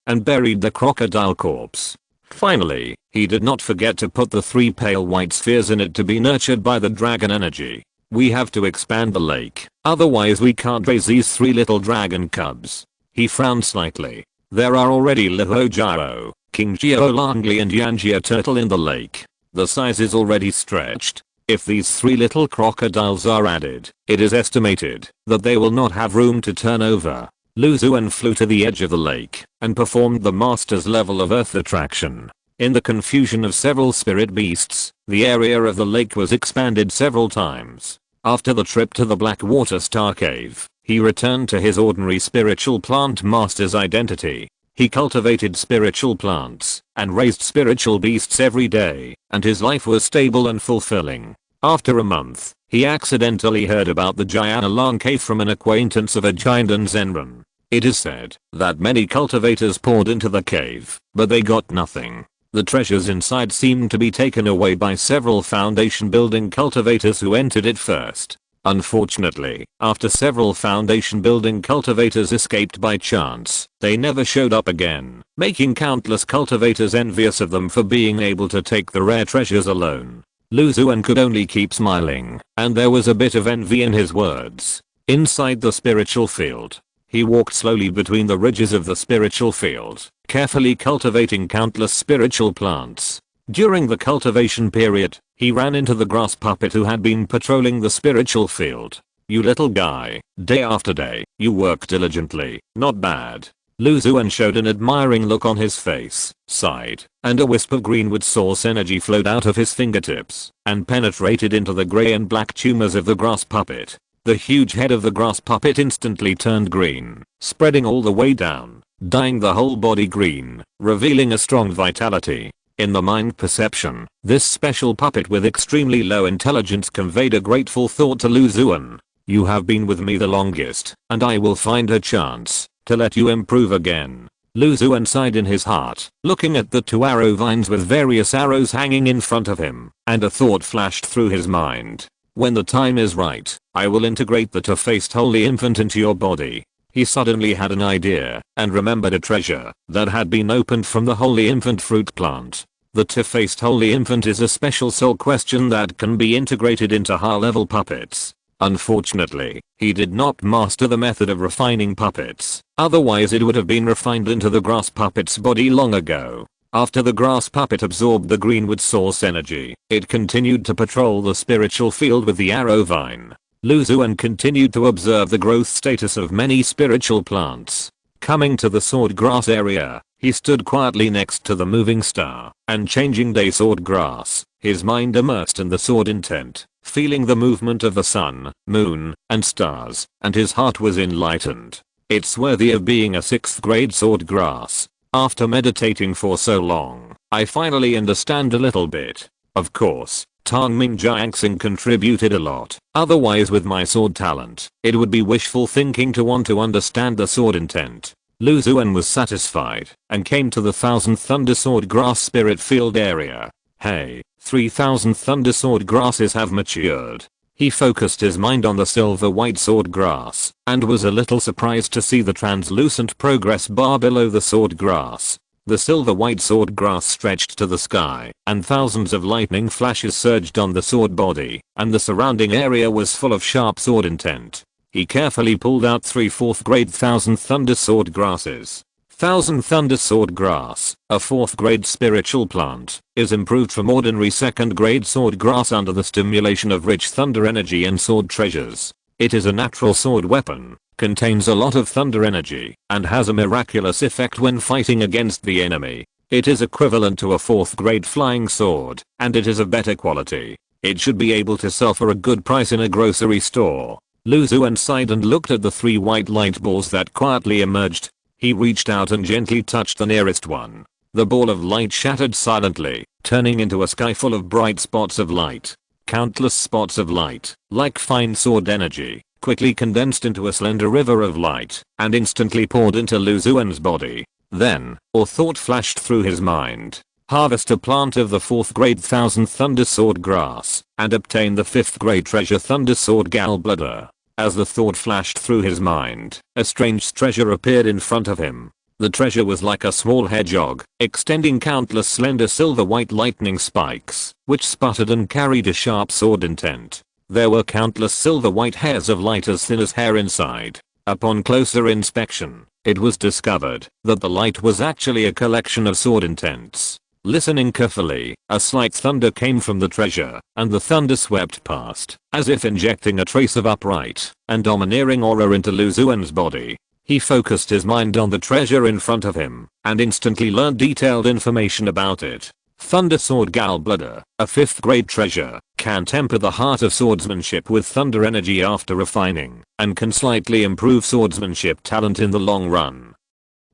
and buried the crocodile corpse. Finally, he did not forget to put the 3 pale white spheres in it to be nurtured by the dragon energy. We have to expand the lake, otherwise we can't raise these 3 little dragon cubs. He frowned slightly. There are already Liho Gyro, King Geo Langli and Yanjia turtle in the lake. The size is already stretched. If these 3 little crocodiles are added, it is estimated that they will not have room to turn over. Lu Xuan flew to the edge of the lake and performed the master's level of earth attraction. In the confusion of several spirit beasts, the area of the lake was expanded several times. After the trip to the Blackwater Star Cave, he returned to his ordinary spiritual plant master's identity. He cultivated spiritual plants and raised spiritual beasts every day, and his life was stable and fulfilling. After a month, he accidentally heard about the Jianalang cave from an acquaintance of a giant in Zenran. It is said that many cultivators poured into the cave, but they got nothing. The treasures inside seemed to be taken away by several foundation building cultivators who entered it first. Unfortunately, after several foundation building cultivators escaped by chance, they never showed up again, making countless cultivators envious of them for being able to take the rare treasures alone. Lu Xuan could only keep smiling, and there was a bit of envy in his words. Inside the spiritual field, he walked slowly between the ridges of the spiritual field, carefully cultivating countless spiritual plants. During the cultivation period, he ran into the grass puppet who had been patrolling the spiritual field. You little guy, day after day, you work diligently, not bad. Lu Xuan showed an admiring look on his face, sighed, and a wisp of greenwood source energy flowed out of his fingertips and penetrated into the grey and black tumors of the grass puppet. The huge head of the grass puppet instantly turned green, spreading all the way down, dyeing the whole body green, revealing a strong vitality. In the mind perception, this special puppet with extremely low intelligence conveyed a grateful thought to Lu Xuan. You have been with me the longest, and I will find a chance to let you improve again. Lu Xuan sighed in his heart, looking at the 2 arrow vines with various arrows hanging in front of him, and a thought flashed through his mind. When the time is right, I will integrate the two-faced holy infant into your body. He suddenly had an idea and remembered a treasure that had been opened from the holy infant fruit plant. The two-faced holy infant is a special soul question that can be integrated into high-level puppets. Unfortunately, he did not master the method of refining puppets, otherwise it would have been refined into the grass puppet's body long ago. After the grass puppet absorbed the greenwood source energy, it continued to patrol the spiritual field with the arrow vine. Lu Xuan continued to observe the growth status of many spiritual plants. Coming to the sword grass area, he stood quietly next to the moving star and changing day sword grass, his mind immersed in the sword intent. feeling the movement of the sun, moon, and stars, and his heart was enlightened. It's worthy of being a 6th grade sword grass. After meditating for so long, I finally understand a little bit. Of course, Tongming Jiangxing contributed a lot. Otherwise, with my sword talent, it would be wishful thinking to want to understand the sword intent. Lu Xuan was satisfied and came to the 1000th Thunder Sword Grass Spirit Field area. Hey, 3000 Thunder Sword Grasses have matured. He focused his mind on the silver white sword grass and was a little surprised to see the translucent progress bar below the sword grass. The silver white sword grass stretched to the sky, and thousands of lightning flashes surged on the sword body, and the surrounding area was full of sharp sword intent. He carefully pulled out 3 4th grade 1000 Thunder Sword Grasses. 1000 Thunder Sword Grass, a 4th grade spiritual plant, is improved from ordinary 2nd grade sword grass under the stimulation of rich thunder energy and sword treasures. It is a natural sword weapon, contains a lot of thunder energy, and has a miraculous effect when fighting against the enemy. It is equivalent to a 4th grade flying sword, and it is of better quality. It should be able to sell for a good price in a grocery store. Lu Xuan sighed and looked at the 3 white light balls that quietly emerged. He reached out and gently touched the nearest one. The ball of light shattered silently, turning into a sky full of bright spots of light. Countless spots of light, like fine sword energy, quickly condensed into a slender river of light, and instantly poured into Lu Xuan's body. Then, a thought flashed through his mind. Harvest a plant of the 4th grade 1000 Thunder Sword Grass, and obtain the 5th grade treasure Thunder Sword Gallbladder. As the thought flashed through his mind, a strange treasure appeared in front of him. The treasure was like a small hedgehog, extending countless slender silver white lightning spikes, which sputtered and carried a sharp sword intent. There were countless silver white hairs of light as thin as hair inside. Upon closer inspection, it was discovered that the light was actually a collection of sword intents. Listening carefully, a slight thunder came from the treasure, and the thunder swept past, as if injecting a trace of upright and domineering aura into Lu Xuan's body. He focused his mind on the treasure in front of him, and instantly learned detailed information about it. Thunder Sword Gallbladder, a 5th grade treasure, can temper the heart of swordsmanship with thunder energy after refining, and can slightly improve swordsmanship talent in the long run.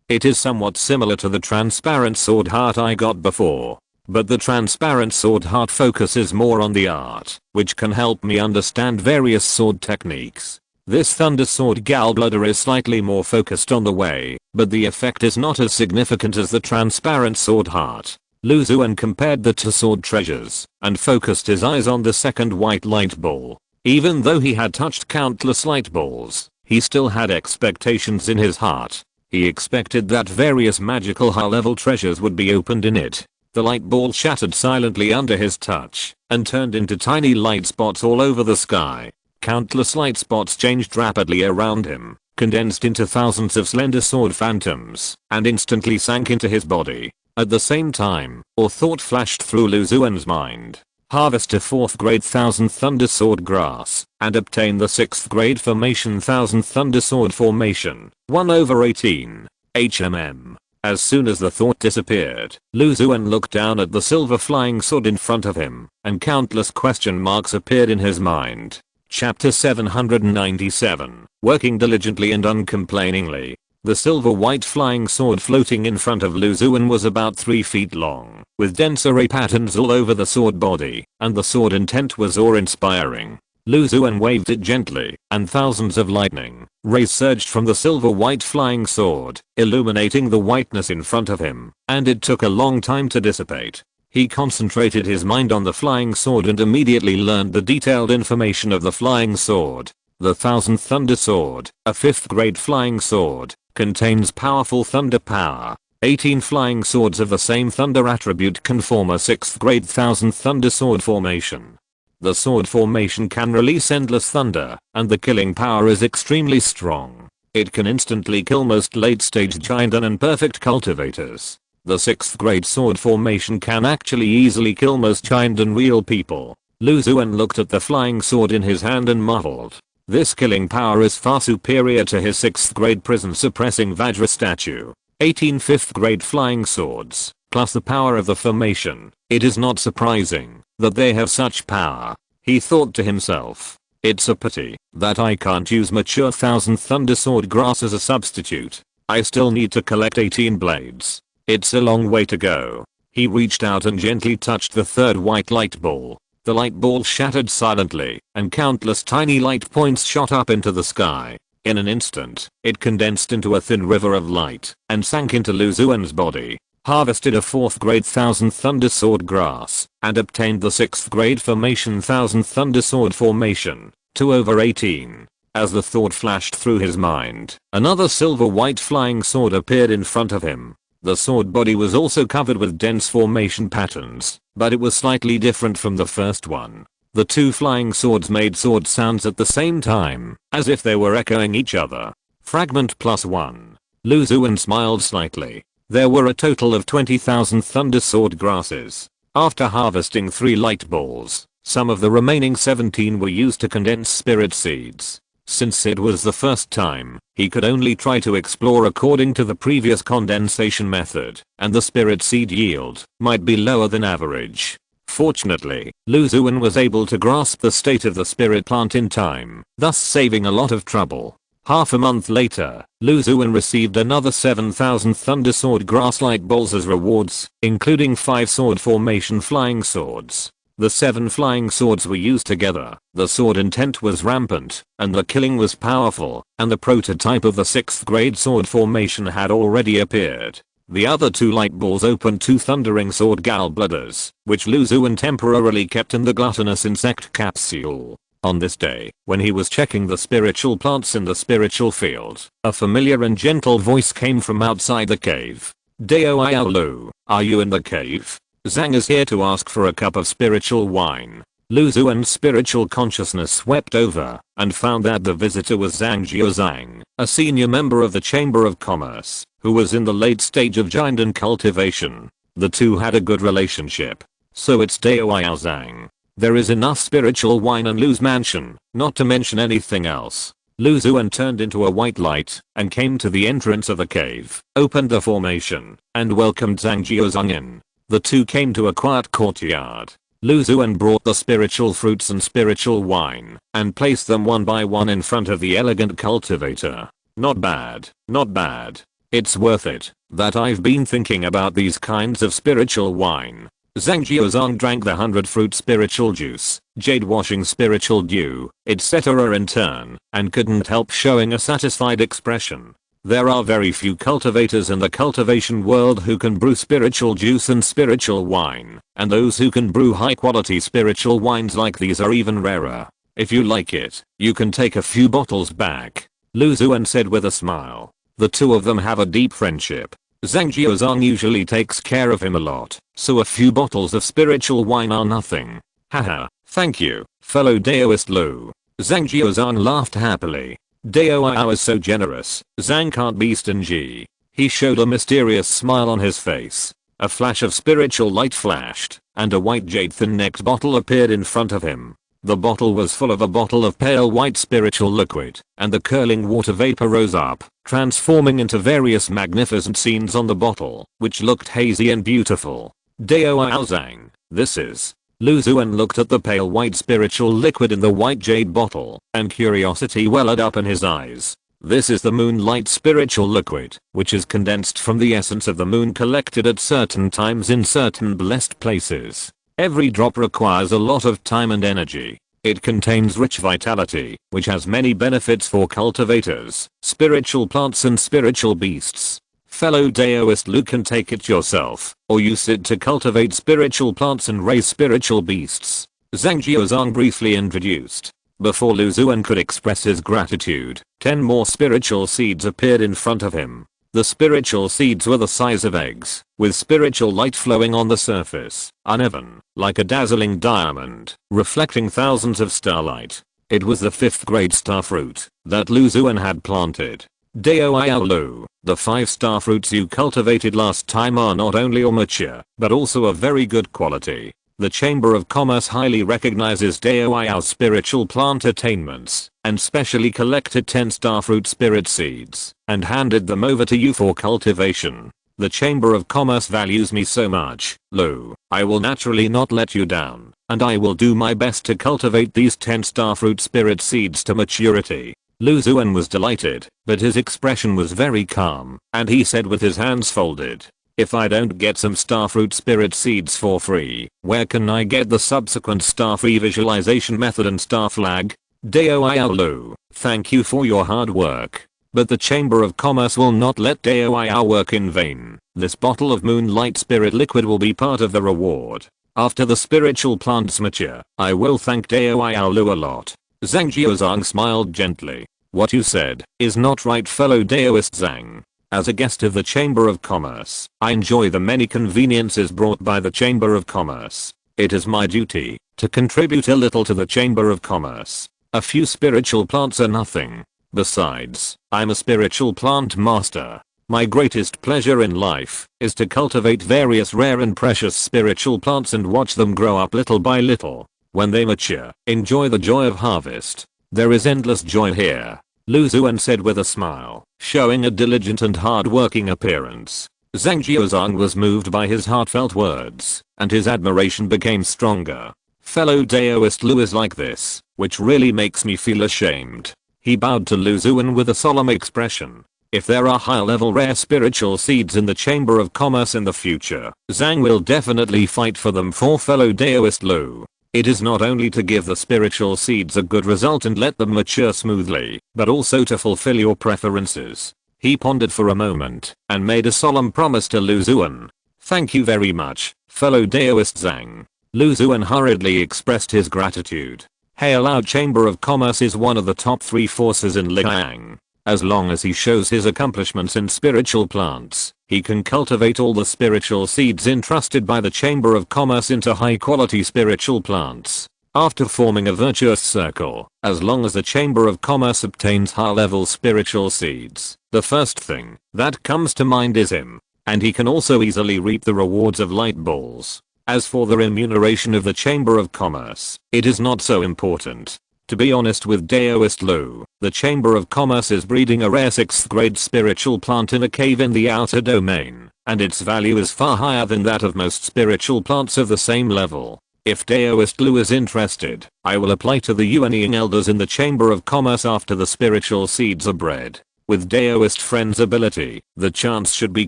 It is somewhat similar to the transparent sword heart I got before, but the transparent sword heart focuses more on the art, which can help me understand various sword techniques. This Thunder Sword Gallbladder is slightly more focused on the way, but the effect is not as significant as the transparent sword heart. Lu Xuan compared the 2 sword treasures, and focused his eyes on the 2nd white light ball. Even though he had touched countless light balls, he still had expectations in his heart. He expected that various magical high-level treasures would be opened in it. The light ball shattered silently under his touch, and turned into tiny light spots all over the sky. Countless light spots changed rapidly around him, condensed into thousands of slender sword phantoms, and instantly sank into his body. At the same time, a thought flashed through Lu Xuan's mind. Harvest a 4th grade 1000 Thunder Sword Grass, and obtain the 6th grade formation 1000 Thunder Sword Formation, 1/18, HMM. As soon as the thought disappeared, Lu Xuan looked down at the silver flying sword in front of him, and countless question marks appeared in his mind. Chapter 797, Working diligently and uncomplainingly. The silver white flying sword floating in front of Lu Xuan was about 3 feet long, with dense array patterns all over the sword body, and the sword intent was awe-inspiring. Lu Xuan waved it gently, and thousands of lightning rays surged from the silver white flying sword, illuminating the whiteness in front of him, and it took a long time to dissipate. He concentrated his mind on the flying sword and immediately learned the detailed information of the flying sword. The 1000th Thunder Sword, a 5th grade flying sword, contains powerful thunder power. 18 flying swords of the same thunder attribute can form a 6th grade 1000 Thunder Sword formation. The sword formation can release endless thunder, and the killing power is extremely strong. It can instantly kill most late-stage giant and perfect cultivators. The 6th grade sword formation can actually easily kill most giant and real people. Lu Xuan looked at the flying sword in his hand and marveled. This killing power is far superior to his 6th grade prison suppressing Vajra statue. 18 5th grade flying swords, plus the power of the formation. It is not surprising that they have such power. He thought to himself, it's a pity that I can't use mature Thousand Thundersword grass as a substitute. I still need to collect 18 blades. It's a long way to go. He reached out and gently touched the third white light ball. The light ball shattered silently, and countless tiny light points shot up into the sky. In an instant, it condensed into a thin river of light, and sank into Lu Xuan's body. Harvested a 4th grade Thousand Thundersword grass, and obtained the 6th grade formation Thousand Thundersword formation, 2/18. As the thought flashed through his mind, another silver white flying sword appeared in front of him. The sword body was also covered with dense formation patterns, but it was slightly different from the first one. The two flying swords made sword sounds at the same time, as if they were echoing each other. Fragment +1. Lu Xuan smiled slightly. There were a total of 20,000 Thundersword grasses. After harvesting 3 light balls, some of the remaining 17 were used to condense spirit seeds. Since it was the first time, he could only try to explore according to the previous condensation method, and the spirit seed yield might be lower than average. Fortunately, Lu Xuan was able to grasp the state of the spirit plant in time, thus saving a lot of trouble. Half a month later, Lu Xuan received another 7,000 Thundersword grass light balls as rewards, including 5 sword formation flying swords. The 7 flying swords were used together, the sword intent was rampant, and the killing was powerful, and the prototype of the 6th grade sword formation had already appeared. The other 2 light balls opened 2 thundering sword gallbladders, which Lu Xuan temporarily kept in the gluttonous insect capsule. On this day, when he was checking the spiritual plants in the spiritual field, a familiar and gentle voice came from outside the cave. Dao Iao Lu, are you in the cave? Zhang is here to ask for a cup of spiritual wine. Lu Xuan's spiritual consciousness swept over, and found that the visitor was Zhang Jiuzhang, a senior member of the Chamber of Commerce, who was in the late stage of giant and cultivation. The two had a good relationship. So it's Dao Iao Zhang. There is enough spiritual wine in Lu's mansion, not to mention anything else. Lu Xuan turned into a white light, and came to the entrance of the cave, opened the formation, and welcomed Zhang Jiuzhang in. The two came to a quiet courtyard. Lu Xuan brought the spiritual fruits and spiritual wine, and placed them one by one in front of the elegant cultivator. Not bad, not bad. It's worth it, that I've been thinking about these kinds of spiritual wine. Zhang Jiuzhang drank the 100 fruit spiritual juice, jade washing spiritual dew, etc. in turn, and couldn't help showing a satisfied expression. There are very few cultivators in the cultivation world who can brew spiritual juice and spiritual wine, and those who can brew high quality spiritual wines like these are even rarer. If you like it, you can take a few bottles back, Lu Xuan said with a smile. The two of them have a deep friendship. Zhang Jiuzhang usually takes care of him a lot, so a few bottles of spiritual wine are nothing. Haha, thank you, fellow Daoist Lu. Zhang Jiuzhang laughed happily. Dao Iao is so generous, Zhang can't be stingy. He showed a mysterious smile on his face. A flash of spiritual light flashed, and a white jade thin-necked bottle appeared in front of him. The bottle was full of a bottle of pale white spiritual liquid, and the curling water vapor rose up, transforming into various magnificent scenes on the bottle, which looked hazy and beautiful. Dao Iao Zhang, this is. Lu Xuan looked at the pale white spiritual liquid in the white jade bottle, and curiosity welled up in his eyes. This is the moonlight spiritual liquid, which is condensed from the essence of the moon collected at certain times in certain blessed places. Every drop requires a lot of time and energy. It contains rich vitality, which has many benefits for cultivators, spiritual plants and spiritual beasts. Fellow Daoist Lu can take it yourself, or use it to cultivate spiritual plants and raise spiritual beasts. Zhang Jiuzhang briefly introduced. Before Lu Xuan could express his gratitude, 10 more spiritual seeds appeared in front of him. The spiritual seeds were the size of eggs, with spiritual light flowing on the surface, uneven, like a dazzling diamond, reflecting thousands of starlight. It was the 5th grade starfruit that Lu Xuan had planted. Dao Iao Lu, the 5 starfruits you cultivated last time are not only mature, but also of very good quality. The Chamber of Commerce highly recognizes Dao Iao's spiritual plant attainments, and specially collected 10 starfruit spirit seeds, and handed them over to you for cultivation. The Chamber of Commerce values me so much, Lu. I will naturally not let you down, and I will do my best to cultivate these 10 starfruit spirit seeds to maturity." Lu Xuan was delighted, but his expression was very calm, and he said with his hands folded, "If I don't get some starfruit spirit seeds for free, where can I get the subsequent star-free visualization method and star flag?" Dao Yao Lu, thank you for your hard work. But the Chamber of Commerce will not let Dao Yao work in vain. This bottle of moonlight spirit liquid will be part of the reward. After the spiritual plants mature, I will thank Dao Yao Lu a lot. Zhang Jiuzhang smiled gently. "What you said is not right, fellow Daoist Zhang. As a guest of the Chamber of Commerce, I enjoy the many conveniences brought by the Chamber of Commerce. It is my duty to contribute a little to the Chamber of Commerce. A few spiritual plants are nothing. Besides, I'm a spiritual plant master. My greatest pleasure in life is to cultivate various rare and precious spiritual plants and watch them grow up little by little. When they mature, enjoy the joy of harvest. There is endless joy here," Lu Xuan said with a smile, showing a diligent and hard-working appearance. Zhang Jiuzhang was moved by his heartfelt words, and his admiration became stronger. "Fellow Daoist Lu is like this, which really makes me feel ashamed." He bowed to Lu Xuan with a solemn expression. "If there are high-level rare spiritual seeds in the Chamber of Commerce in the future, Zhang will definitely fight for them for fellow Daoist Lu. It is not only to give the spiritual seeds a good result and let them mature smoothly, but also to fulfill your preferences." He pondered for a moment, and made a solemn promise to Lu Xuan. "Thank you very much, fellow Daoist Zhang." Lu Xuan hurriedly expressed his gratitude. Hail, our Chamber of Commerce is one of the top 3 forces in Liang. As long as he shows his accomplishments in spiritual plants, he can cultivate all the spiritual seeds entrusted by the Chamber of Commerce into high-quality spiritual plants. After forming a virtuous circle, as long as the Chamber of Commerce obtains high-level spiritual seeds, the first thing that comes to mind is him. And he can also easily reap the rewards of light balls. As for the remuneration of the Chamber of Commerce, it is not so important. To be honest with Daoist Lu, the Chamber of Commerce is breeding a rare 6th grade spiritual plant in a cave in the outer domain, and its value is far higher than that of most spiritual plants of the same level. If Daoist Lu is interested, I will apply to the Yuanying elders in the Chamber of Commerce after the spiritual seeds are bred. With Daoist friend's ability, the chance should be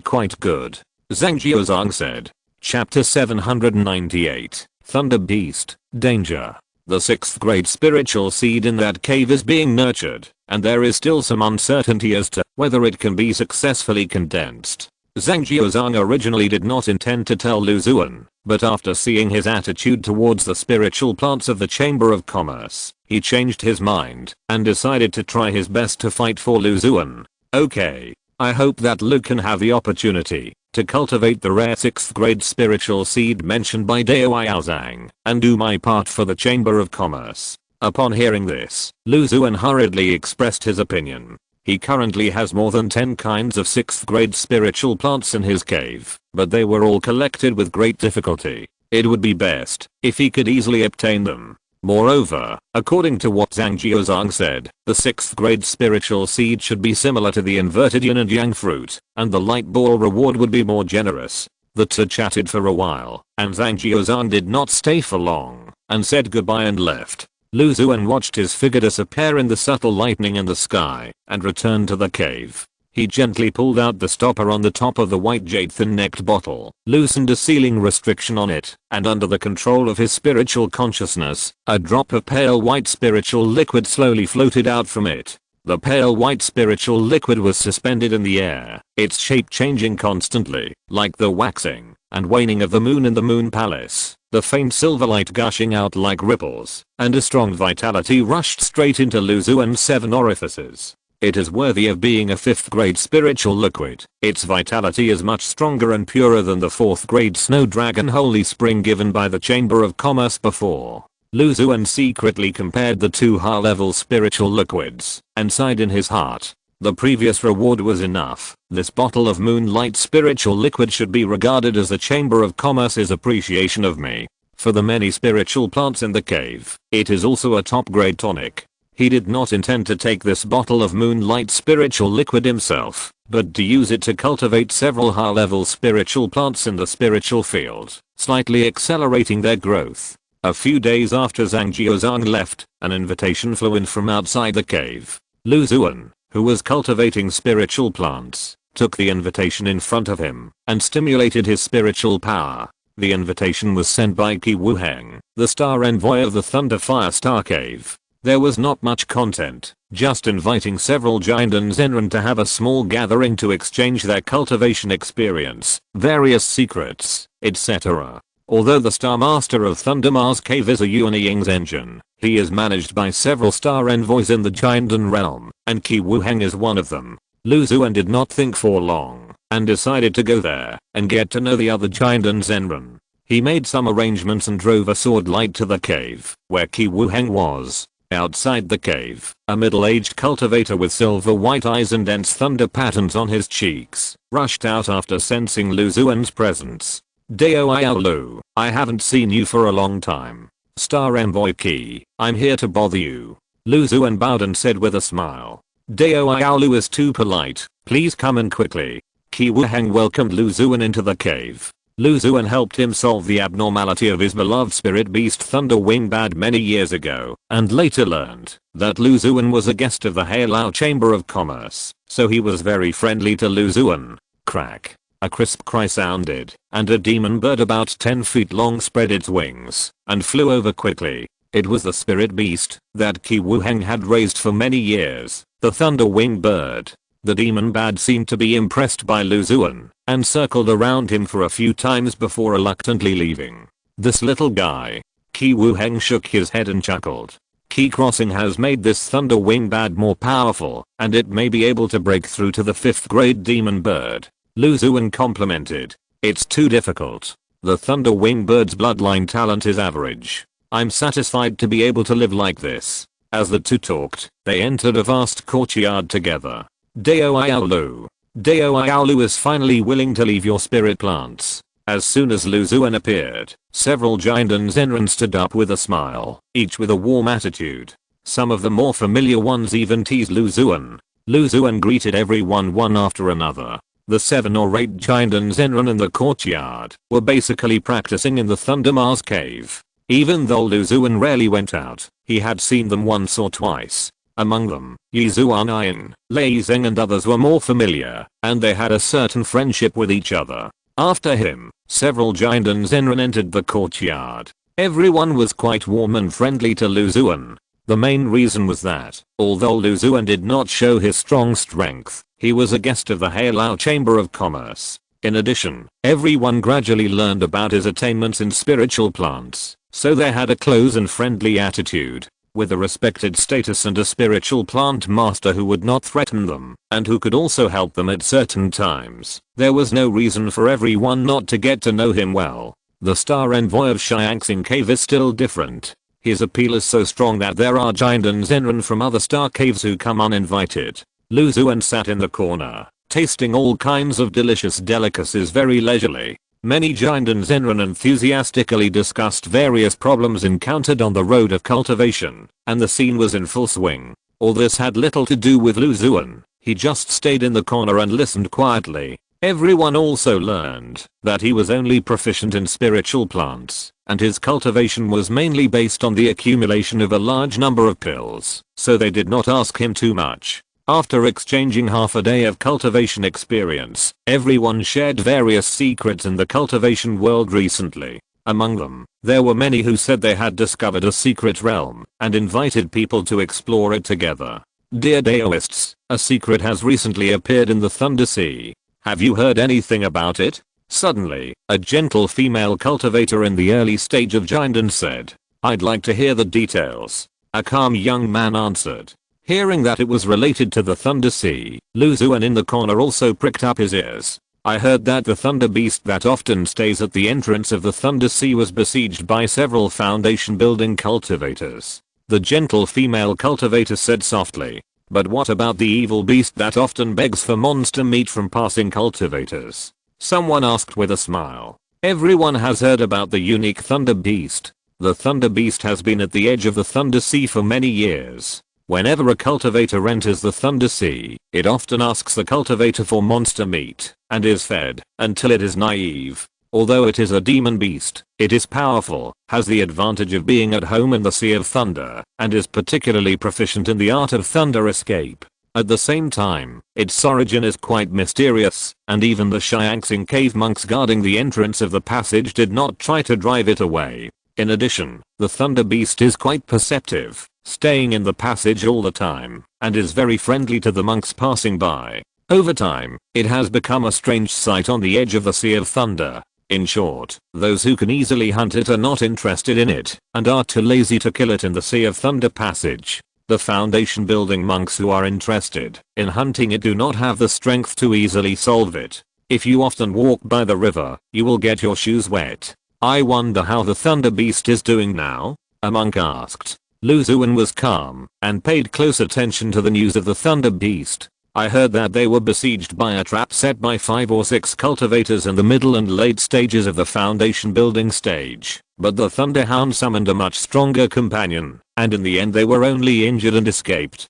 quite good," Zhang Jiuzhang said. Chapter 798, Thunder Beast, Danger. The 6th grade spiritual seed in that cave is being nurtured, and there is still some uncertainty as to whether it can be successfully condensed. Zhang Jiuzhang originally did not intend to tell Lu Xuan, but after seeing his attitude towards the spiritual plants of the Chamber of Commerce, he changed his mind and decided to try his best to fight for Lu Xuan. "Okay, I hope that Lu can have the opportunity to cultivate the rare 6th grade spiritual seed mentioned by Dao Yao Zhang, and do my part for the Chamber of Commerce." Upon hearing this, Lu Xuan hurriedly expressed his opinion. He currently has more than 10 kinds of 6th grade spiritual plants in his cave, but they were all collected with great difficulty. It would be best if he could easily obtain them. Moreover, according to what Zhang Jiuzhang said, the 6th grade spiritual seed should be similar to the inverted yin and yang fruit, and the light ball reward would be more generous. The two chatted for a while, and Zhang Jiuzhang did not stay for long, and said goodbye and left. Lu Xuan watched his figure disappear in the subtle lightning in the sky, and returned to the cave. He gently pulled out the stopper on the top of the white jade thin-necked bottle, loosened a sealing restriction on it, and under the control of his spiritual consciousness, a drop of pale white spiritual liquid slowly floated out from it. The pale white spiritual liquid was suspended in the air, its shape changing constantly, like the waxing and waning of the moon in the moon palace, the faint silver light gushing out like ripples, and a strong vitality rushed straight into Lu Xuan's 7 orifices. It is worthy of being a 5th grade spiritual liquid. Its vitality is much stronger and purer than the 4th grade snow dragon holy spring given by the Chamber of Commerce before. Lu Xuan secretly compared the 2 high-level spiritual liquids, and sighed in his heart. The previous reward was enough. This bottle of moonlight spiritual liquid should be regarded as the Chamber of Commerce's appreciation of me. For the many spiritual plants in the cave, it is also a top-grade tonic. He did not intend to take this bottle of moonlight spiritual liquid himself, but to use it to cultivate several high-level spiritual plants in the spiritual field, slightly accelerating their growth. A few days after Zhang Jiuzhang left, an invitation flew in from outside the cave. Lu Xuan, who was cultivating spiritual plants, took the invitation in front of him and stimulated his spiritual power. The invitation was sent by Qi Wuheng, the star envoy of the Thunder Fire Star Cave. There was not much content, just inviting several Jinden Zenren to have a small gathering to exchange their cultivation experience, various secrets, etc. Although the Star Master of Thunder Mars Cave is a Yuanying's engine, he is managed by several star envoys in the Jinden realm, and Qi Wuheng is one of them. Lu Xuan did not think for long, and decided to go there and get to know the other Jinden Zenren. He made some arrangements and drove a sword light to the cave, where Qi Wuheng was. Outside the cave, a middle-aged cultivator with silver-white eyes and dense thunder patterns on his cheeks, rushed out after sensing Lu Xuan's presence. Dao Lu, I haven't seen you for a long time. Star Envoy Qi, I'm here to bother you. Lu Xuan bowed and said with a smile. Dao Lu is too polite, please come in quickly. Qi Wuheng welcomed Lu Xuan into the cave. Lu Xuan helped him solve the abnormality of his beloved spirit beast Thunder Wingbad many years ago, and later learned that Lu Xuan was a guest of the Heilao Chamber of Commerce, so he was very friendly to Lu Xuan. Crack. A crisp cry sounded, and a demon bird about 10 feet long spread its wings and flew over quickly. It was the spirit beast that Qi Wuheng had raised for many years, the Thunder Wing Bird. The demon bat seemed to be impressed by Lu Xuan and circled around him for a few times before reluctantly leaving. This little guy. Qi Wuheng shook his head and chuckled. Qi Crossing has made this Thunder Wing Bat more powerful, and it may be able to break through to the 5th grade demon bird. Lu Xuan complimented. It's too difficult. The Thunder Wing Bird's bloodline talent is average. I'm satisfied to be able to live like this. As the two talked, they entered a vast courtyard together. Dao Lu is finally willing to leave your spirit plants. As soon as Lu Xuan appeared, several Jinden Zenren stood up with a smile, each with a warm attitude. Some of the more familiar ones even teased Lu Xuan. Lu Xuan greeted everyone one after another. The 7 or 8 Jinden Zenren in the courtyard were basically practicing in the Thunder Mars Cave. Even though Lu Xuan rarely went out, he had seen them once or twice. Among them, Yi Zuanayan, Lei Zeng and others were more familiar, and they had a certain friendship with each other. After him, several Jinden Zenren entered the courtyard. Everyone was quite warm and friendly to Lu Xuan. The main reason was that, although Lu Xuan did not show his strong strength, he was a guest of the Heilao Chamber of Commerce. In addition, everyone gradually learned about his attainments in spiritual plants, so they had a close and friendly attitude. With a respected status and a spiritual plant master who would not threaten them, and who could also help them at certain times, there was no reason for everyone not to get to know him well. The star envoy of Xiangxing Cave is still different. His appeal is so strong that there are Jinden Zenren from other star caves who come uninvited. Lu Xuan sat in the corner, tasting all kinds of delicious delicacies very leisurely. Many Jinden Zenren enthusiastically discussed various problems encountered on the road of cultivation, and the scene was in full swing. All this had little to do with Lu Xuan. He just stayed in the corner and listened quietly. Everyone also learned that he was only proficient in spiritual plants, and his cultivation was mainly based on the accumulation of a large number of pills, so they did not ask him too much. After exchanging half a day of cultivation experience, everyone shared various secrets in the cultivation world recently. Among them, there were many who said they had discovered a secret realm and invited people to explore it together. Dear Daoists, a secret has recently appeared in the Thunder Sea. Have you heard anything about it? Suddenly, a gentle female cultivator in the early stage of Jinden said, I'd like to hear the details. A calm young man answered. Hearing that it was related to the Thunder Sea, Lu Xuan in the corner also pricked up his ears. I heard that the Thunder Beast that often stays at the entrance of the Thunder Sea was besieged by several foundation building cultivators. The gentle female cultivator said softly. But what about the evil beast that often begs for monster meat from passing cultivators? Someone asked with a smile. Everyone has heard about the unique Thunder Beast. The Thunder Beast has been at the edge of the Thunder Sea for many years. Whenever a cultivator enters the Thunder Sea, it often asks the cultivator for monster meat, and is fed, until it is naive. Although it is a demon beast, it is powerful, has the advantage of being at home in the Sea of Thunder, and is particularly proficient in the art of thunder escape. At the same time, its origin is quite mysterious, and even the Xianxing cave monks guarding the entrance of the passage did not try to drive it away. In addition, the thunder beast is quite perceptive, staying in the passage all the time, and is very friendly to the monks passing by. Over time, it has become a strange sight on the edge of the Sea of Thunder. In short, those who can easily hunt it are not interested in it, and are too lazy to kill it in the Sea of Thunder passage. The foundation building monks who are interested in hunting it do not have the strength to easily solve it. If you often walk by the river, you will get your shoes wet. I wonder how the thunder beast is doing now? A monk asked. Xuan was calm and paid close attention to the news of the thunder beast. I heard that they were besieged by a trap set by 5 or 6 cultivators in the middle and late stages of the foundation building stage, but the Thunderhound summoned a much stronger companion, and in the end they were only injured and escaped.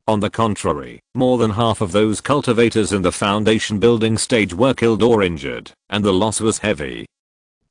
On the contrary, more than half of those cultivators in the foundation building stage were killed or injured, and the loss was heavy.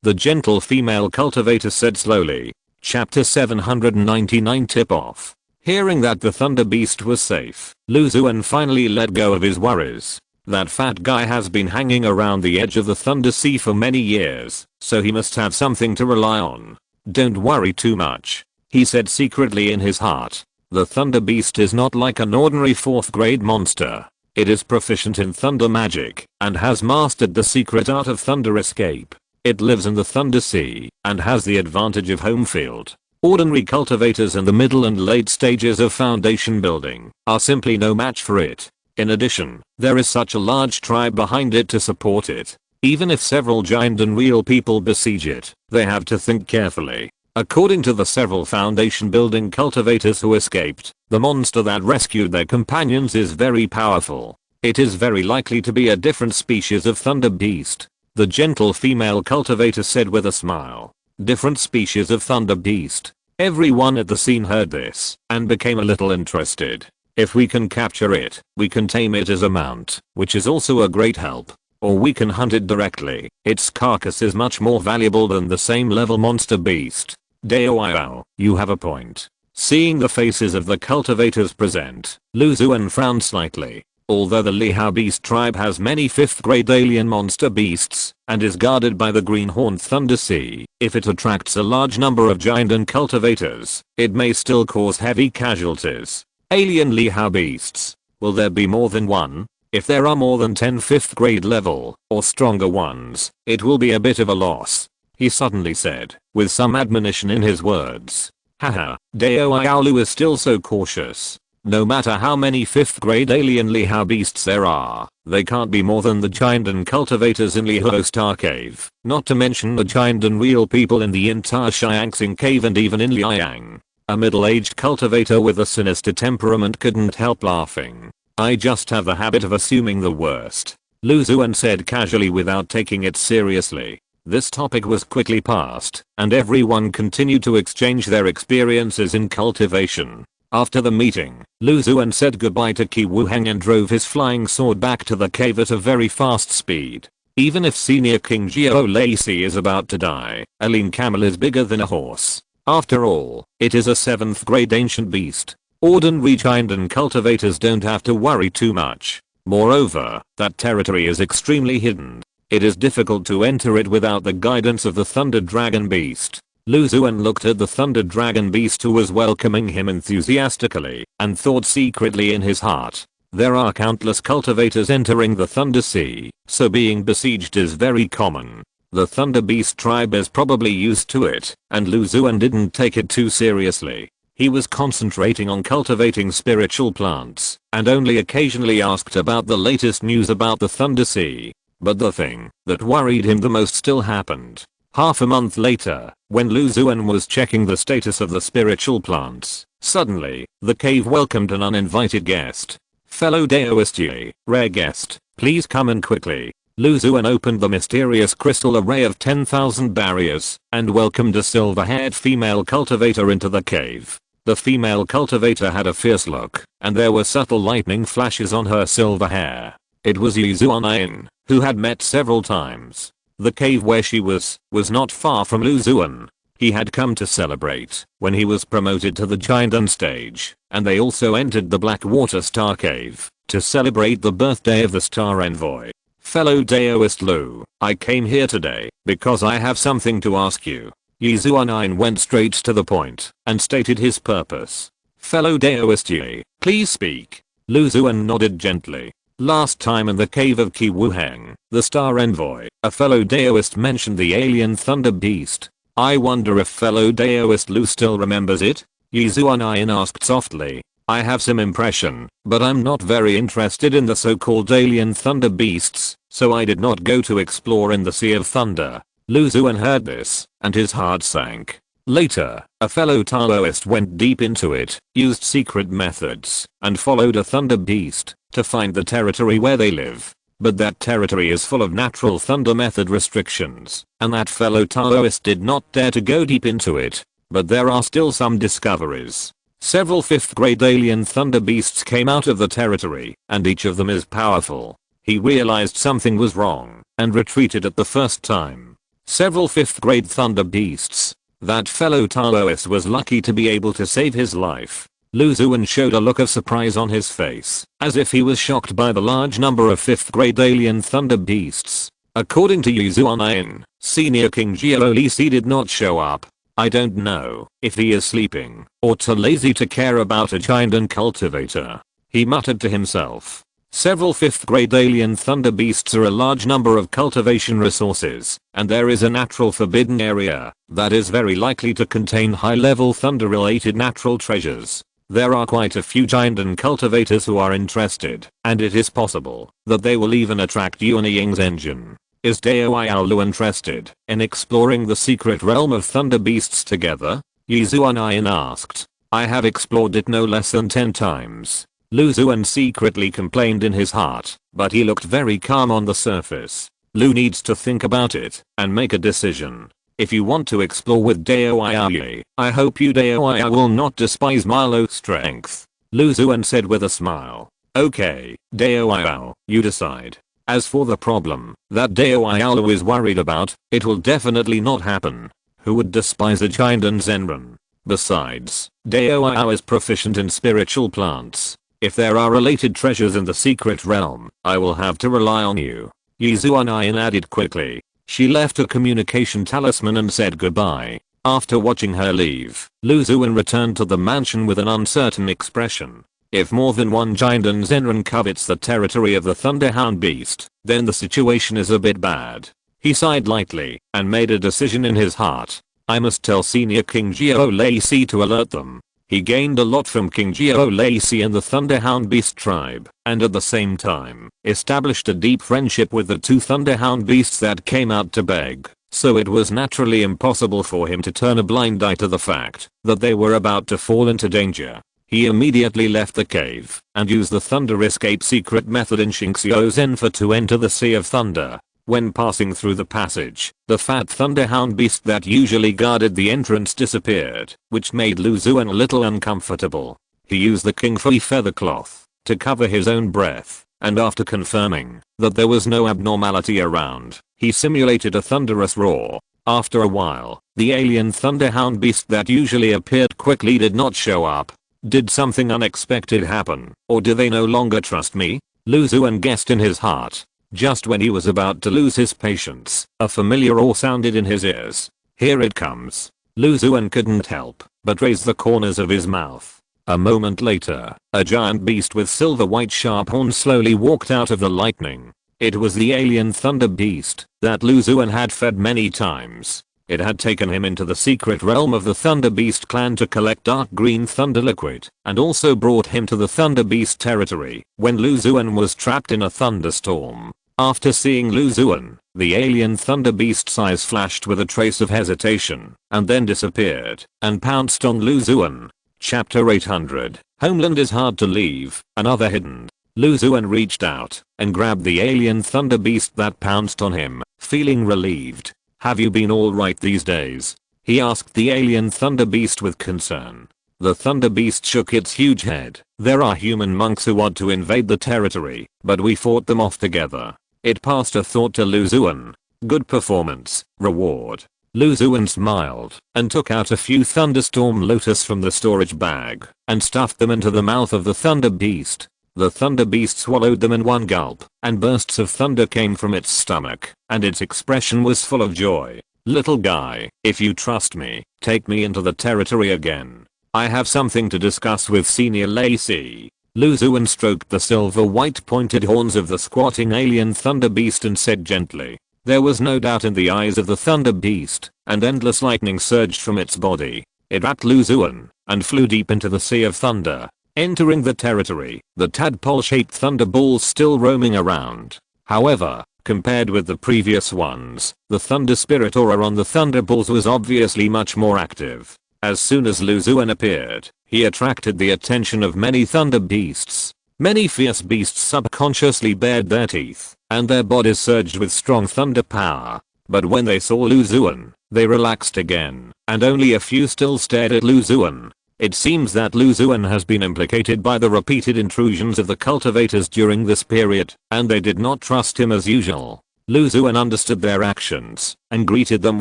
The gentle female cultivator said slowly. Chapter 799 Tip-Off. Hearing that the thunder beast was safe, Xuan finally let go of his worries. That fat guy has been hanging around the edge of the Thunder Sea for many years, so he must have something to rely on. Don't worry too much, he said secretly in his heart. The thunder beast is not like an ordinary 4th grade monster. It is proficient in thunder magic and has mastered the secret art of thunder escape. It lives in the Thunder Sea and has the advantage of home field. Ordinary cultivators in the middle and late stages of foundation building are simply no match for it. In addition, there is such a large tribe behind it to support it. Even if several giant and real people besiege it, they have to think carefully. According to the several foundation building cultivators who escaped, the monster that rescued their companions is very powerful. It is very likely to be a different species of thunder beast. The gentle female cultivator said with a smile. Different species of thunder beast. Everyone at the scene heard this and became a little interested. If we can capture it, we can tame it as a mount, which is also a great help. Or we can hunt it directly. Its carcass is much more valuable than the same level monster beast. Dao, you have a point. Seeing the faces of the cultivators present, Xuan frowned slightly. Although the Lihao beast tribe has many 5th grade alien monster beasts and is guarded by the Greenhorn Thunder Sea, if it attracts a large number of giant and cultivators, it may still cause heavy casualties. Alien Lihao beasts. Will there be more than one? If there are more than 10 5th grade level or stronger ones, it will be a bit of a loss, he suddenly said, with some admonition in his words. Haha, Dao Yaolu is still so cautious. No matter how many 5th grade alien Lihao beasts there are, they can't be more than the giant and cultivators in Lihao Star Cave, not to mention the giant and real people in the entire Xianxing Cave and even in Liang. A middle-aged cultivator with a sinister temperament couldn't help laughing. I just have the habit of assuming the worst, Xuan said casually without taking it seriously. This topic was quickly passed, and everyone continued to exchange their experiences in cultivation. After the meeting, Xuan said goodbye to Qi Wuheng and drove his flying sword back to the cave at a very fast speed. Even if Senior King Jiao Lacey is about to die, a lean camel is bigger than a horse. After all, it is a 7th grade ancient beast. Ordinary giant and cultivators don't have to worry too much. Moreover, that territory is extremely hidden. It is difficult to enter it without the guidance of the Thunder Dragon Beast. Xuan looked at the Thunder Dragon Beast who was welcoming him enthusiastically and thought secretly in his heart. There are countless cultivators entering the Thunder Sea, so being besieged is very common. The Thunder Beast tribe is probably used to it, and Xuan didn't take it too seriously. He was concentrating on cultivating spiritual plants and only occasionally asked about the latest news about the Thunder Sea. But the thing that worried him the most still happened. Half a month later, when Xuan was checking the status of the spiritual plants, suddenly, the cave welcomed an uninvited guest. Fellow Daoist, rare guest, please come in quickly. Xuan opened the mysterious crystal array of 10,000 barriers and welcomed a silver-haired female cultivator into the cave. The female cultivator had a fierce look, and there were subtle lightning flashes on her silver hair. It was Xuan, who had met several times. The cave where she was not far from Lu Xuan. He had come to celebrate when he was promoted to the Giant stage, and they also entered the Blackwater Star Cave to celebrate the birthday of the Star Envoy. Fellow Daoist Lu, I came here today because I have something to ask you. Yi Xuan went straight to the point and stated his purpose. Fellow Daoist Yi, please speak. Lu Xuan nodded gently. Last time in the cave of Qi Wuheng, the Star Envoy, a fellow Daoist mentioned the alien Thunder Beast. I wonder if fellow Daoist Lu still remembers it? Yi Xuan asked softly. I have some impression, but I'm not very interested in the so-called alien Thunder Beasts, so I did not go to explore in the Sea of Thunder. Lu Xuan heard this, and his heart sank. Later, a fellow Taoist went deep into it, used secret methods, and followed a Thunder Beast to find the territory where they live. But that territory is full of natural thunder method restrictions, and that fellow Taoist did not dare to go deep into it. But there are still some discoveries. Several 5th grade alien thunder beasts came out of the territory, and each of them is powerful. He realized something was wrong, and retreated at the first time. Several 5th grade thunder beasts. That fellow Taoist was lucky to be able to save his life. Lu Xuan showed a look of surprise on his face, as if he was shocked by the large number of 5th grade alien thunder beasts. According to Yi Xuan, Senior King Jiao Lisi did not show up. I don't know if he is sleeping or too lazy to care about a giant and cultivator. He muttered to himself. Several 5th grade alien thunder beasts are a large number of cultivation resources, and there is a natural forbidden area that is very likely to contain high-level thunder-related natural treasures. There are quite a few giant and cultivators who are interested, and it is possible that they will even attract Yuan Ying's engine. Is Dao Lu interested in exploring the secret realm of thunder beasts together? Yi Xuan asked. I have explored it no less than 10 times. Lu Xuan secretly complained in his heart, but he looked very calm on the surface. Lu needs to think about it and make a decision. If you want to explore with Dao Yi, I hope you Dao will not despise Milo's strength. Lu Xuan said with a smile. Okay, Dao, you decide. As for the problem that Dao Lu is worried about, it will definitely not happen. Who would despise a giant and Zenran? Besides, Dao is proficient in spiritual plants. If there are related treasures in the secret realm, I will have to rely on you. Yi Xuan added quickly. She left a communication talisman and said goodbye. After watching her leave, Lu Xuan returned to the mansion with an uncertain expression. If more than one giant and Zenran covets the territory of the Thunderhound Beast, then the situation is a bit bad. He sighed lightly and made a decision in his heart. I must tell Senior King Jiao Lacey to alert them. He gained a lot from King Jiao Lacey and the Thunderhound Beast tribe, and at the same time, established a deep friendship with the 2 Thunderhound Beasts that came out to beg, so it was naturally impossible for him to turn a blind eye to the fact that they were about to fall into danger. He immediately left the cave and used the Thunder Escape secret method in Xingxiu Zenfa to enter the Sea of Thunder. When passing through the passage, the fat Thunderhound Beast that usually guarded the entrance disappeared, which made Lu Xuan a little uncomfortable. He used the King Fui feather cloth to cover his own breath, and after confirming that there was no abnormality around, he simulated a thunderous roar. After a while, the alien Thunderhound Beast that usually appeared quickly did not show up. Did something unexpected happen, or do they no longer trust me? Lu Xuan guessed in his heart. Just when he was about to lose his patience, a familiar roar sounded in his ears. Here it comes. Lu Xuan couldn't help but raise the corners of his mouth. A moment later, a giant beast with silver-white sharp horns slowly walked out of the lightning. It was the alien Thunder Beast that Lu Xuan had fed many times. It had taken him into the secret realm of the Thunder Beast clan to collect dark green thunder liquid, and also brought him to the Thunder Beast territory when Lu Xuan was trapped in a thunderstorm. After seeing Lu Xuan, the alien Thunder Beast's eyes flashed with a trace of hesitation, and then disappeared, and pounced on Lu Xuan. Chapter 800, Homeland is hard to leave, another hidden. Lu Xuan reached out, and grabbed the alien Thunder Beast that pounced on him, feeling relieved. Have you been alright these days? He asked the alien Thunder Beast with concern. The Thunder Beast shook its huge head. There are human monks who want to invade the territory, but we fought them off together. It passed a thought to Lu Xuan. Good performance. Reward. Lu Xuan smiled and took out a few thunderstorm lotus from the storage bag and stuffed them into the mouth of the thunder beast. The thunder beast swallowed them in one gulp, and bursts of thunder came from its stomach, and its expression was full of joy. Little guy, if you trust me, take me into the territory again. I have something to discuss with Senior Lacey. Lu Xuan stroked the silver white pointed horns of the squatting alien thunder beast and said gently. There was no doubt in the eyes of the thunder beast, and endless lightning surged from its body. It wrapped Lu Xuan and flew deep into the sea of thunder. Entering the territory, the tadpole-shaped thunderballs still roaming around. However, compared with the previous ones, the thunder spirit aura on the thunderballs was obviously much more active. As soon as Lu Xuan appeared, he attracted the attention of many thunder beasts. Many fierce beasts subconsciously bared their teeth, and their bodies surged with strong thunder power. But when they saw Lu Xuan, they relaxed again, and only a few still stared at Lu Xuan. It seems that Lu Xuan has been implicated by the repeated intrusions of the cultivators during this period, and they did not trust him as usual. Lu Xuan understood their actions and greeted them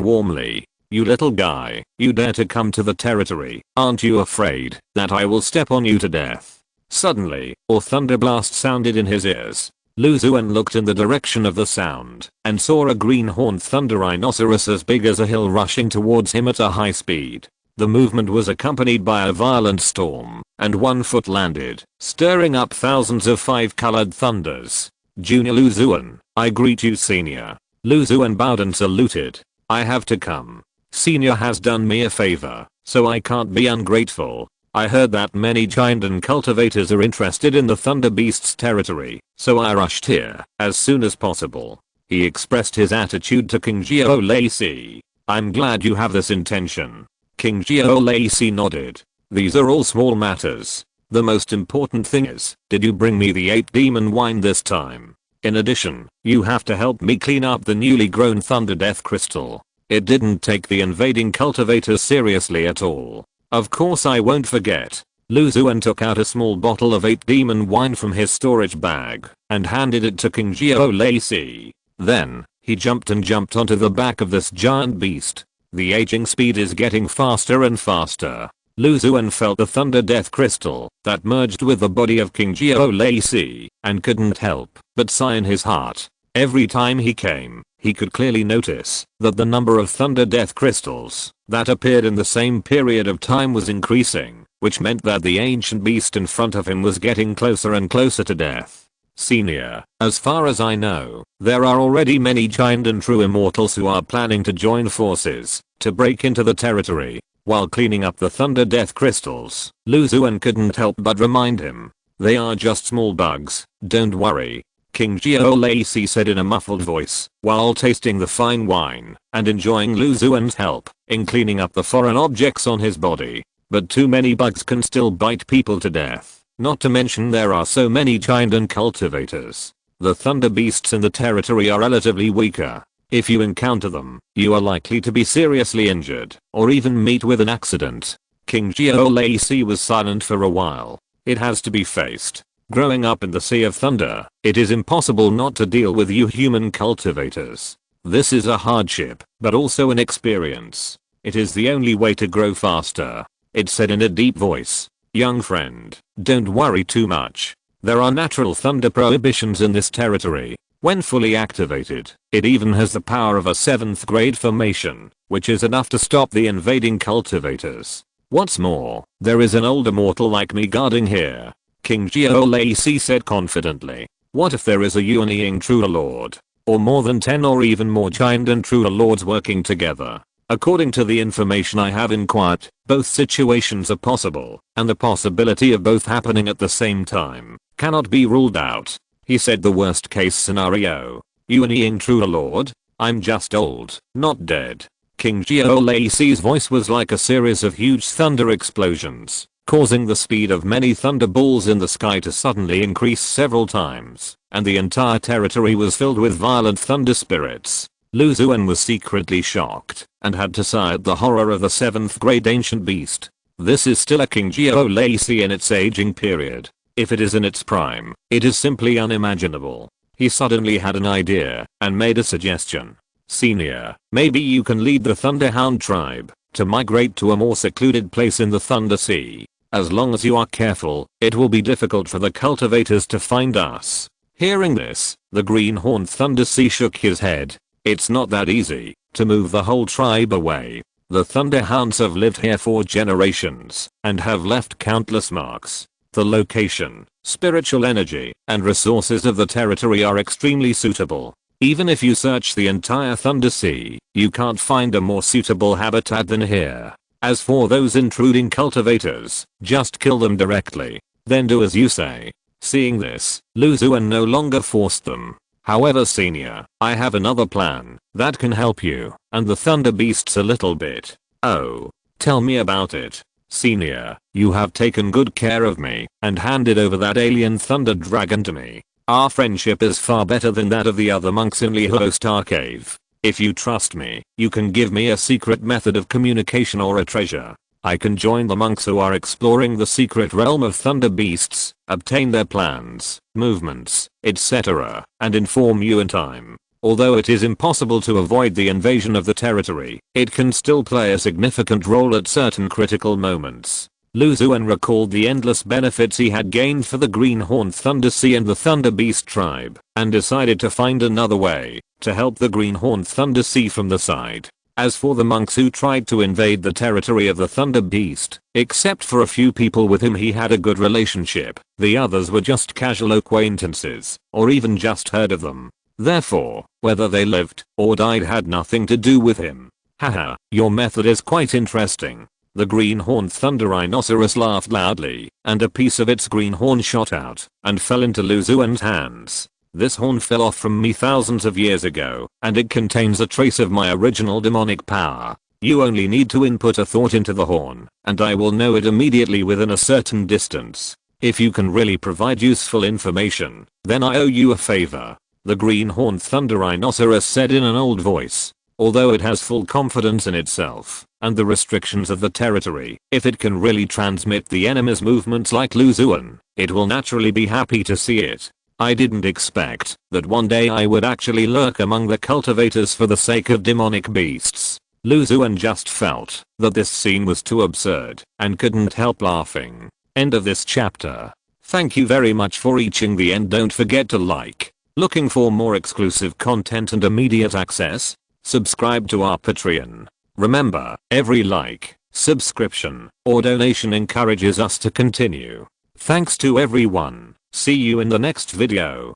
warmly. You little guy, you dare to come to the territory, aren't you afraid that I will step on you to death? Suddenly, a thunder blast sounded in his ears. Lu Xuan looked in the direction of the sound and saw a green-horned thunder rhinoceros as big as a hill rushing towards him at a high speed. The movement was accompanied by a violent storm, and one foot landed, stirring up thousands of five-colored thunders. Junior Lu Xuan, I greet you Senior. Lu Xuan bowed and saluted. I have to come. Senior has done me a favor, so I can't be ungrateful. I heard that many giant and cultivators are interested in the Thunder Beast's territory, so I rushed here as soon as possible. He expressed his attitude to King Xiao Lacey. I'm glad you have this intention. King Xiao Lacey nodded. These are all small matters. The most important thing is, did you bring me the 8 demon wine this time? In addition, you have to help me clean up the newly grown Thunder Death Crystal. It didn't take the invading cultivators seriously at all. Of course I won't forget. Lu Xuan took out a small bottle of 8 demon wine from his storage bag and handed it to King Xiao Lacey. Then, he jumped onto the back of this giant beast. The aging speed is getting faster and faster. Lu Xuan felt the Thunder Death Crystal that merged with the body of King Xiao Lacey and couldn't help but sigh in his heart. Every time he came, he could clearly notice that the number of Thunder Death Crystals that appeared in the same period of time was increasing, which meant that the ancient beast in front of him was getting closer and closer to death. Senior, as far as I know, there are already many giant and true immortals who are planning to join forces to break into the territory while cleaning up the Thunder Death Crystals. Lu Xuan couldn't help but remind him. They are just small bugs, don't worry. King Xiao Lacey said in a muffled voice while tasting the fine wine and enjoying Lu Xuan's help in cleaning up the foreign objects on his body. But too many bugs can still bite people to death. Not to mention there are so many giant and cultivators. The thunder beasts in the territory are relatively weaker. If you encounter them, you are likely to be seriously injured or even meet with an accident. King Xiao Lacey was silent for a while. It has to be faced. Growing up in the Sea of Thunder, it is impossible not to deal with you human cultivators. This is a hardship, but also an experience. It is the only way to grow faster. It said in a deep voice. Young friend, don't worry too much. There are natural thunder prohibitions in this territory. When fully activated, it even has the power of a 7th grade formation, which is enough to stop the invading cultivators. What's more, there is an old immortal like me guarding here. King Xiao Lacey said confidently. What if there is a Yuan True Lord? Or more than 10 or even more giant and true lords working together? According to the information I have inquired, both situations are possible, and the possibility of both happening at the same time cannot be ruled out. He said the worst case scenario. Yuan True Lord? I'm just old, not dead. King Xiao Lacey's voice was like a series of huge thunder explosions, causing the speed of many thunderballs in the sky to suddenly increase several times, and the entire territory was filled with violent thunder spirits. Lu Xuan was secretly shocked and had to sigh at the horror of the 7th grade ancient beast. This is still a King Xiao Lacey in its aging period. If it is in its prime, it is simply unimaginable. He suddenly had an idea and made a suggestion. Senior, maybe you can lead the Thunderhound tribe to migrate to a more secluded place in the Thunder Sea. As long as you are careful, it will be difficult for the cultivators to find us. Hearing this, the greenhorn Thunder Sea shook his head. It's not that easy to move the whole tribe away. The Thunderhounds have lived here for generations and have left countless marks. The location, spiritual energy, and resources of the territory are extremely suitable. Even if you search the entire Thunder Sea, you can't find a more suitable habitat than here. As for those intruding cultivators, just kill them directly. Then do as you say. Seeing this, Xuan no longer forced them. However, Senior, I have another plan that can help you and the Thunder Beasts a little bit. Oh, tell me about it. Senior, you have taken good care of me and handed over that alien Thunder Dragon to me. Our friendship is far better than that of the other monks in Lihostar Cave. If you trust me, you can give me a secret method of communication or a treasure. I can join the monks who are exploring the secret realm of Thunder Beasts, obtain their plans, movements, etc., and inform you in time. Although it is impossible to avoid the invasion of the territory, it can still play a significant role at certain critical moments. Xuan recalled the endless benefits he had gained for the Greenhorn Thunder Sea and the Thunder Beast tribe, and decided to find another way to help the Greenhorn Thunder Sea from the side. As for the monks who tried to invade the territory of the Thunder Beast, except for a few people with whom he had a good relationship, the others were just casual acquaintances, or even just heard of them. Therefore, whether they lived or died had nothing to do with him. Haha, your method is quite interesting. The greenhorn thunder rhinoceros laughed loudly, and a piece of its green horn shot out and fell into Xuan's hands. This horn fell off from me thousands of years ago, and it contains a trace of my original demonic power. You only need to input a thought into the horn, and I will know it immediately within a certain distance. If you can really provide useful information, then I owe you a favor. The greenhorn thunder rhinoceros said in an old voice. Although it has full confidence in itself and the restrictions of the territory, if it can really transmit the enemy's movements like Xuan, it will naturally be happy to see it. I didn't expect that one day I would actually lurk among the cultivators for the sake of demonic beasts. Xuan just felt that this scene was too absurd and couldn't help laughing. End of this chapter. Thank you very much for reaching the end. Don't forget to like. Looking for more exclusive content and immediate access? Subscribe to our Patreon. Remember, every like, subscription, or donation encourages us to continue. Thanks to everyone. See you in the next video.